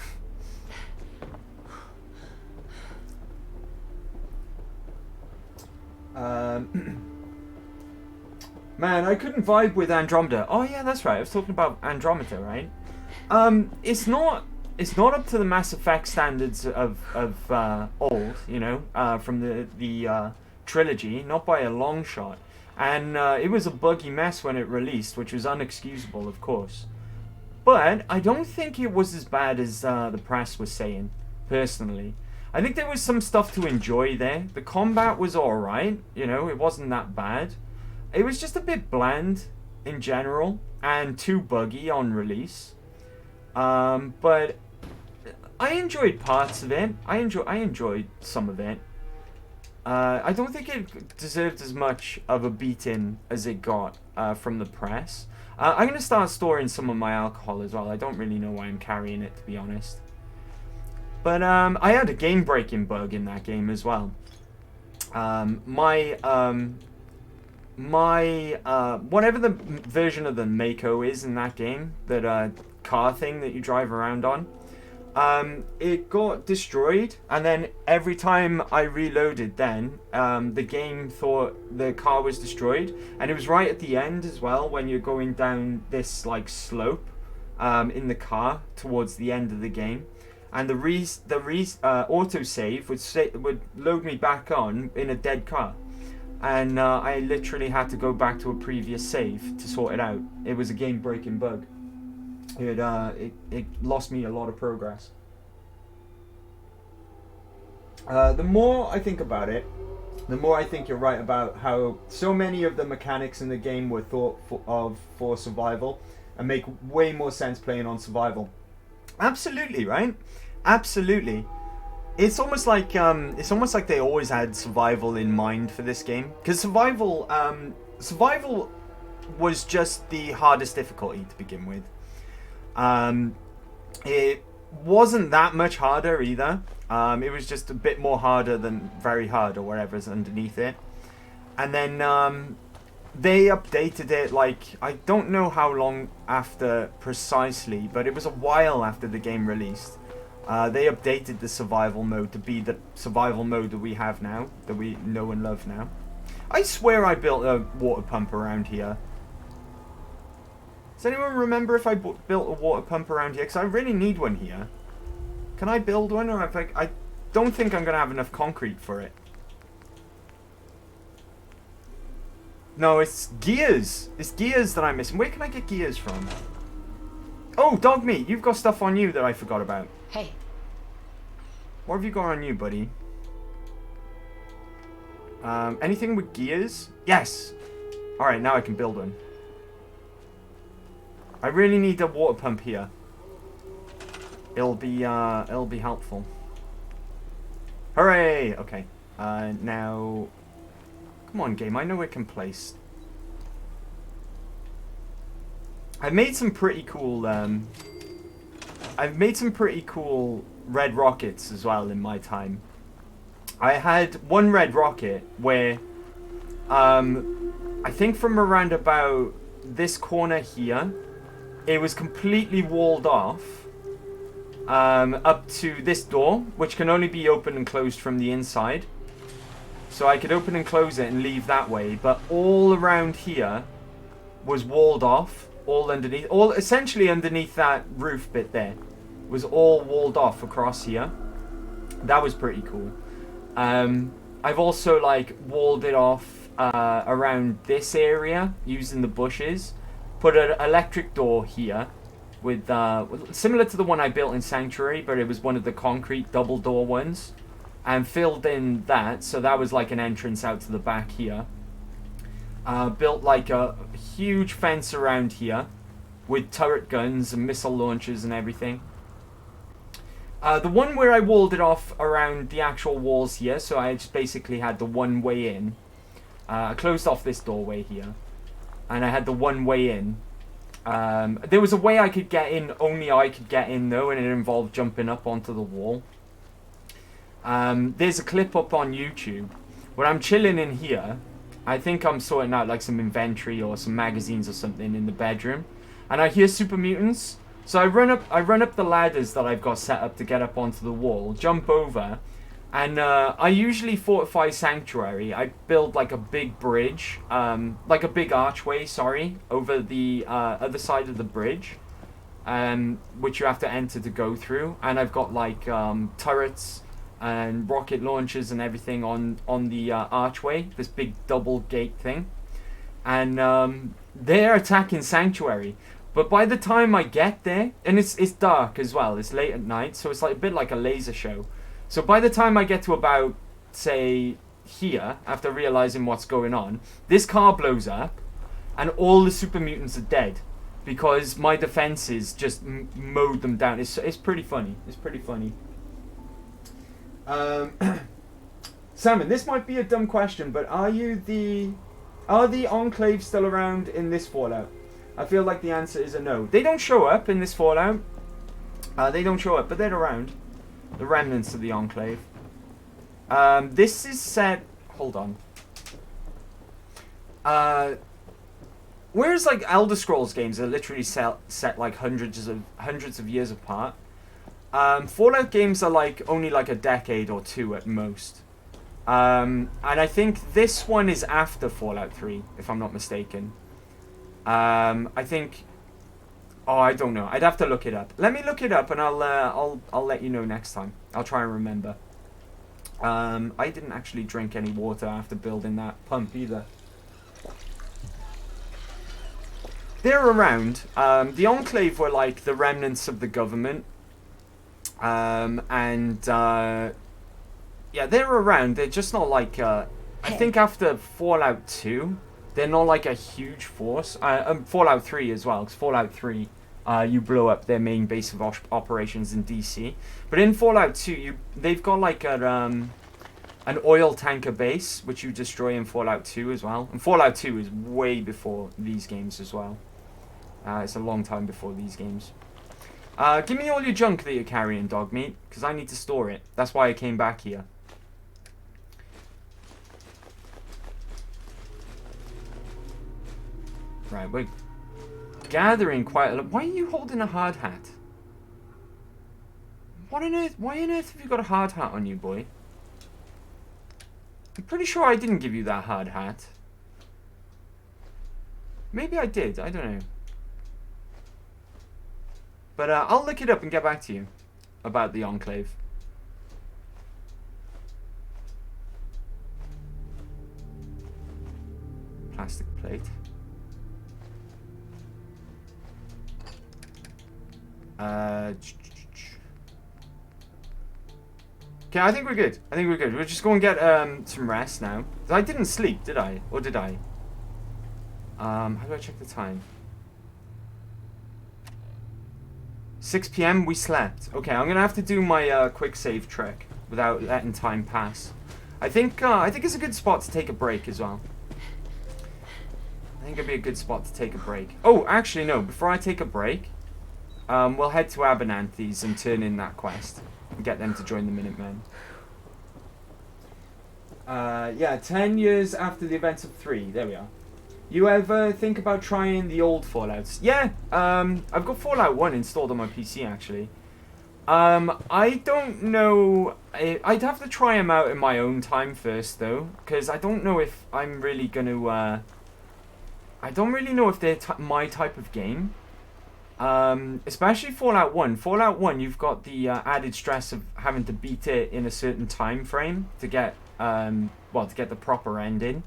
Man, I couldn't vibe with Andromeda. Oh yeah, that's right. I was talking about Andromeda, right? It's not up to the Mass Effect standards of old, you know, from the trilogy, not by a long shot. And it was a buggy mess when it released, which was unexcusable, of course. But I don't think it was as bad as the press was saying, personally. I think there was some stuff to enjoy there. The combat was alright, you know, it wasn't that bad. It was just a bit bland in general and too buggy on release. But I enjoyed parts of it. I enjoyed some of it. I don't think it deserved as much of a beating as it got from the press. I'm going to start storing some of my alcohol as well. I don't really know why I'm carrying it, to be honest. But I had a game-breaking bug in that game as well. Whatever the version of the Mako is in that game, that car thing that you drive around on, it got destroyed, and then every time I reloaded then, the game thought the car was destroyed, and it was right at the end as well, when you're going down this like slope in the car towards the end of the game, and the autosave would load me back on in a dead car. And I literally had to go back to a previous save to sort it out. It was a game-breaking bug. It lost me a lot of progress. The more I think about it, the more I think you're right about how so many of the mechanics in the game were thought of for survival and make way more sense playing on survival. Absolutely, right? Absolutely. It's almost like they always had survival in mind for this game, because survival was just the hardest difficulty to begin with. It wasn't that much harder either. It was just a bit more harder than very hard or whatever's underneath it. And then they updated it, like, I don't know how long after precisely, but it was a while after the game released. They updated the survival mode to be the survival mode that we have now, that we know and love now. I swear I built a water pump around here. Does anyone remember if I built a water pump around here? Because I really need one here. Can I build one? Or I don't think I'm going to have enough concrete for it. No, it's gears. It's gears that I'm missing. Where can I get gears from? Oh, dog meat. You've got stuff on you that I forgot about. Hey, What have you got on you, buddy? Anything with gears? Yes! Alright, now I can build one. I really need a water pump here. It'll be helpful. Hooray! Okay. Now... Come on, game. I know it can place. I've made some pretty cool, red rockets as well in my time. I had one red rocket where, I think from around about this corner here, it was completely walled off, up to this door, which can only be opened and closed from the inside. So I could open and close it and leave that way, but all around here was walled off, all underneath, all essentially underneath that roof bit there, was all walled off across here. That was pretty cool. I've also like walled it off around this area using the bushes. Put an electric door here with similar to the one I built in Sanctuary, but it was one of the concrete double door ones, and filled in that, so that was like an entrance out to the back here. Built like a huge fence around here with turret guns and missile launchers and everything. The one where I walled it off around the actual walls here, so I just basically had the one way in. I closed off this doorway here, and I had the one way in. There was a way I could get in, only I could get in though, and it involved jumping up onto the wall. There's a clip up on YouTube where I'm chilling in here. I think I'm sorting out like some inventory or some magazines or something in the bedroom, and I hear super mutants. So I run up the ladders that I've got set up to get up onto the wall, jump over, and I usually fortify Sanctuary. I build like a big bridge, like a big archway, sorry, over the other side of the bridge, which you have to enter to go through. And I've got like turrets and rocket launchers and everything on the archway, this big double gate thing. And they're attacking Sanctuary. But by the time I get there, and it's dark as well, it's late at night, so it's like a bit like a laser show. So by the time I get to about, say, here, after realizing what's going on, this car blows up, and all the super mutants are dead, because my defenses just mowed them down. It's pretty funny. It's pretty funny. Salmon, this might be a dumb question, but are the Enclave still around in this Fallout? I feel like the answer is a no. They don't show up in this Fallout. They don't show up, but they're around. The remnants of the Enclave. This is set... Hold on. Whereas like Elder Scrolls games are literally set like hundreds of years apart, Fallout games are like only like a decade or two at most. And I think this one is after Fallout 3, if I'm not mistaken. I think... Oh, I don't know. I'd have to look it up. Let me look it up, and I'll let you know next time. I'll try and remember. I didn't actually drink any water after building that pump either. They're around. The Enclave were like the remnants of the government. Yeah, they're around. They're just not like... I think after Fallout 2... They're not like a huge force. Fallout 3 as well, because Fallout 3 you blow up their main base of operations in DC. But in Fallout 2, they've got like an oil tanker base, which you destroy in Fallout 2 as well. And Fallout 2 is way before these games as well. It's a long time before these games. Give me all your junk that you're carrying, dog meat, because I need to store it. That's why I came back here. Right, we're gathering quite a lot. Why are you holding a hard hat? What on earth? Why on earth have you got a hard hat on you, boy? I'm pretty sure I didn't give you that hard hat. Maybe I did. I don't know. But I'll look it up and get back to you about the Enclave. Plastic plate. Okay, I think we're good. I think we're good. We'll just go and get some rest now. I didn't sleep, did I? Or did I? How do I check the time? 6 p.m. we slept. Okay, I'm gonna have to do my quick save trick without letting time pass. I think it's a good spot to take a break as well. I think it'd be a good spot to take a break. Oh, actually no. Before I take a break, we'll head to Abernathy's and turn in that quest and get them to join the Minutemen. Yeah, 10 years after the events of 3. There we are. You ever think about trying the old Fallouts? Yeah, I've got Fallout 1 installed on my PC, actually. I don't know... I'd have to try them out in my own time first, though, because I don't know if I'm really going to... I don't really know if they're my type of game. Especially Fallout 1. Fallout 1, you've got the added stress of having to beat it in a certain time frame to get, to get the proper ending.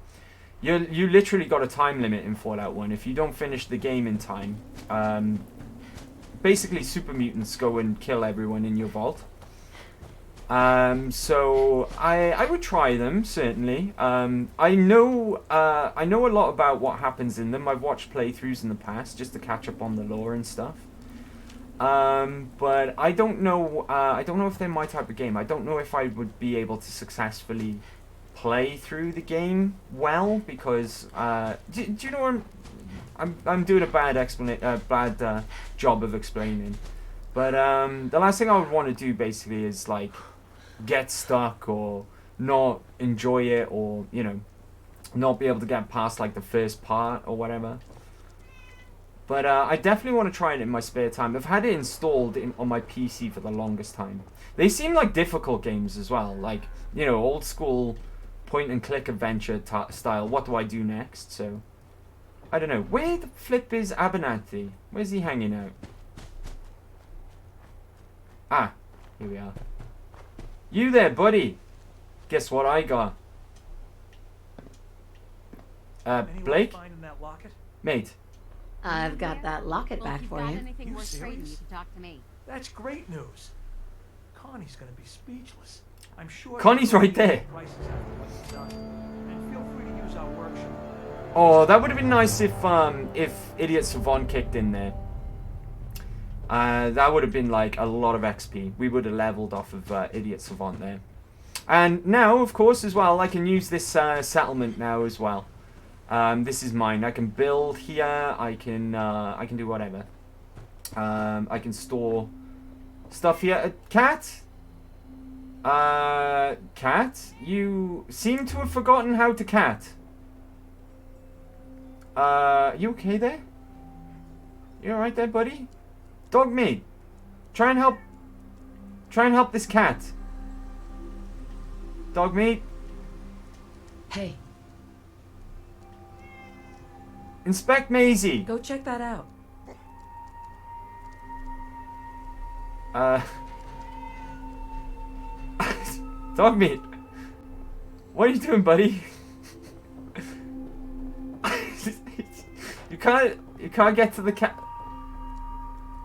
You literally got a time limit in Fallout 1. If you don't finish the game in time, basically super mutants go and kill everyone in your vault. So I would try them, certainly. I know a lot about what happens in them. I've watched playthroughs in the past just to catch up on the lore and stuff. But I don't know if they're my type of game. I don't know if I would be able to successfully play through the game well, because do you know what I'm doing a bad job of explaining. But the last thing I would want to do basically is like get stuck or not enjoy it, or not be able to get past like the first part or whatever. But I definitely want to try it in my spare time. I've had it installed on my PC for the longest time. They seem like difficult games as well, like old school point and click adventure style. What do I do next? So I don't know. Where the flip is Abernathy? Where's he hanging out? Ah, here we are. You there, buddy? Guess what I got? Blake? Finding that locket? Mate. I've got that locket back for you. Anything You worth trading, serious? you can talk to me. That's great news. Connie's gonna be speechless. I'm sure. Connie's right there. Prices after what you've done. And feel free to use our workshop. Oh, that would have been nice if Idiot Savant kicked in there. That would have been like a lot of XP. We would have leveled off of Idiot Savant there. And now, of course, as well, I can use this settlement now as well. This is mine. I can build here. I can do whatever. I can store stuff here. Cat? Cat? You seem to have forgotten how to cat. You okay there? You alright there, buddy? Dog meat. Try and help this cat. Dog meat. Hey, Inspect Maisie. go check that out. Dog meat. What are you doing, buddy? You can't get to the cat.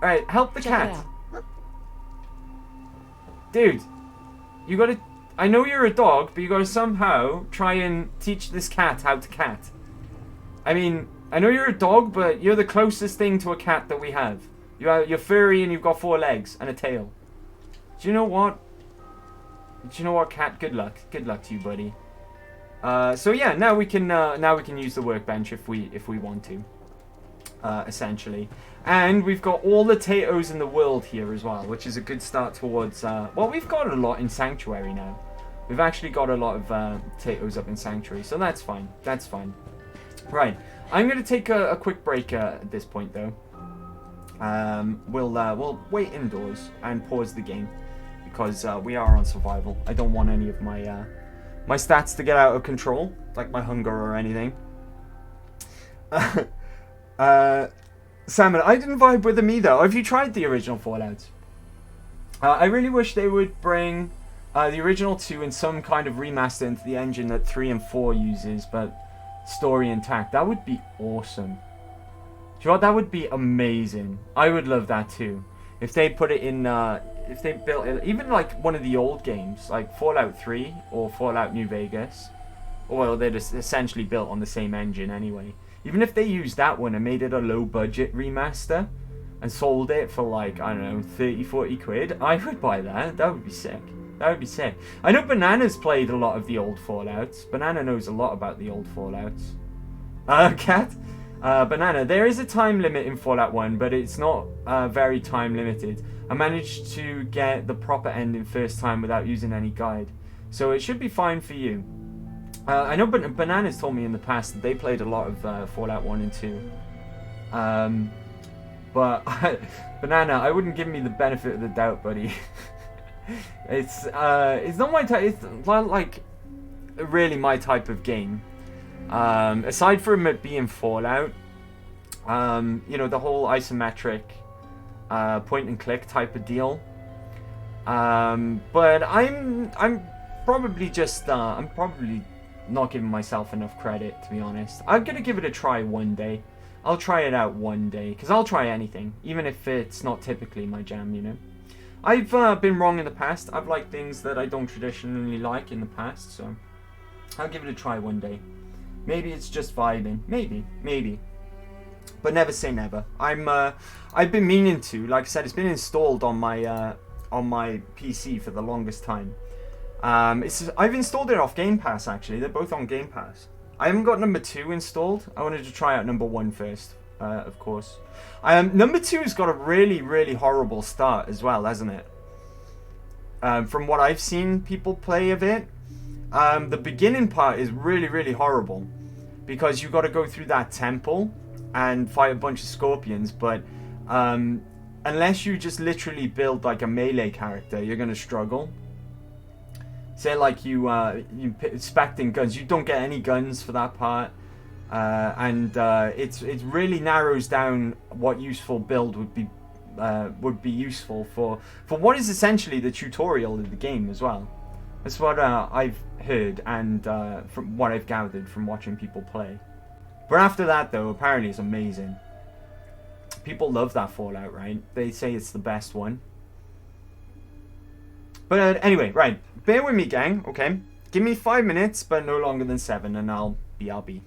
Alright, help the Check cat. it out. Dude, you gotta... I know you're a dog, but you gotta somehow try and teach this cat how to cat. I mean, I know you're a dog, but you're the closest thing to a cat that we have. You're furry and you've got 4 legs and a tail. Do you know what? Do you know what, cat? Good luck. Good luck to you, buddy. So yeah, now we can use the workbench if we want to. Essentially, and we've got all the potatoes in the world here as well, which is a good start towards. Well, we've got a lot in Sanctuary now. We've actually got a lot of potatoes up in Sanctuary, so that's fine. That's fine. Right, I'm gonna take a quick break at this point though. We'll wait indoors and pause the game because we are on survival. I don't want any of my my stats to get out of control, like my hunger or anything. Salmon, I didn't vibe with them either. Have you tried the original Fallouts? I really wish they would bring the original 2 in some kind of remaster into the engine that 3 and 4 uses, but story intact. That would be awesome. Do you know what? That would be amazing. I would love that too. If they put it in, if they built it, even like one of the old games, like Fallout 3 or Fallout New Vegas. Well, they're just essentially built on the same engine anyway. Even if they used that one and made it a low-budget remaster and sold it for like, I don't know, 30, 40 quid, I would buy that. That would be sick. That would be sick. I know Banana's played a lot of the old Fallouts. Banana knows a lot about the old Fallouts. Cat? Banana, there is a time limit in Fallout 1, but it's not very time limited. I managed to get the proper ending first time without using any guide. So it should be fine for you. I know Banana's told me in the past that they played a lot of Fallout 1 and 2. But Banana, I wouldn't give me the benefit of the doubt, buddy. It's not my type. It's not like really my type of game. Aside from it being Fallout, you know, the whole isometric point and click type of deal. But I'm probably just I'm probably not giving myself enough credit, to be honest. I'm gonna give it a try one day. I'll try it out one day, because I'll try anything, even if it's not typically my jam, you know. I've been wrong in the past. I've liked things that I don't traditionally like in the past, so I'll give it a try one day. Maybe it's just vibing. Maybe. But never say never. I've been meaning to. Like I said, it's been installed on my PC for the longest time. I've installed it off Game Pass, actually. They're both on Game Pass. I haven't got number 2 installed. I wanted to try out number 1 first, of course. Number 2's got a really, really horrible start as well, hasn't it? From what I've seen people play of it, the beginning part is really, really horrible. Because you've got to go through that temple and fight a bunch of scorpions, but unless you just literally build like a melee character, you're going to struggle. Say like you expecting guns, you don't get any guns for that part, and it really narrows down what useful build would be useful for what is essentially the tutorial of the game as well. That's what I've heard and from what I've gathered from watching people play. But after that though, apparently it's amazing. People love that Fallout, right? They say it's the best one. But anyway, right. Bear with me, gang, okay? Give me 5 minutes, but no longer than 7, and I'll be.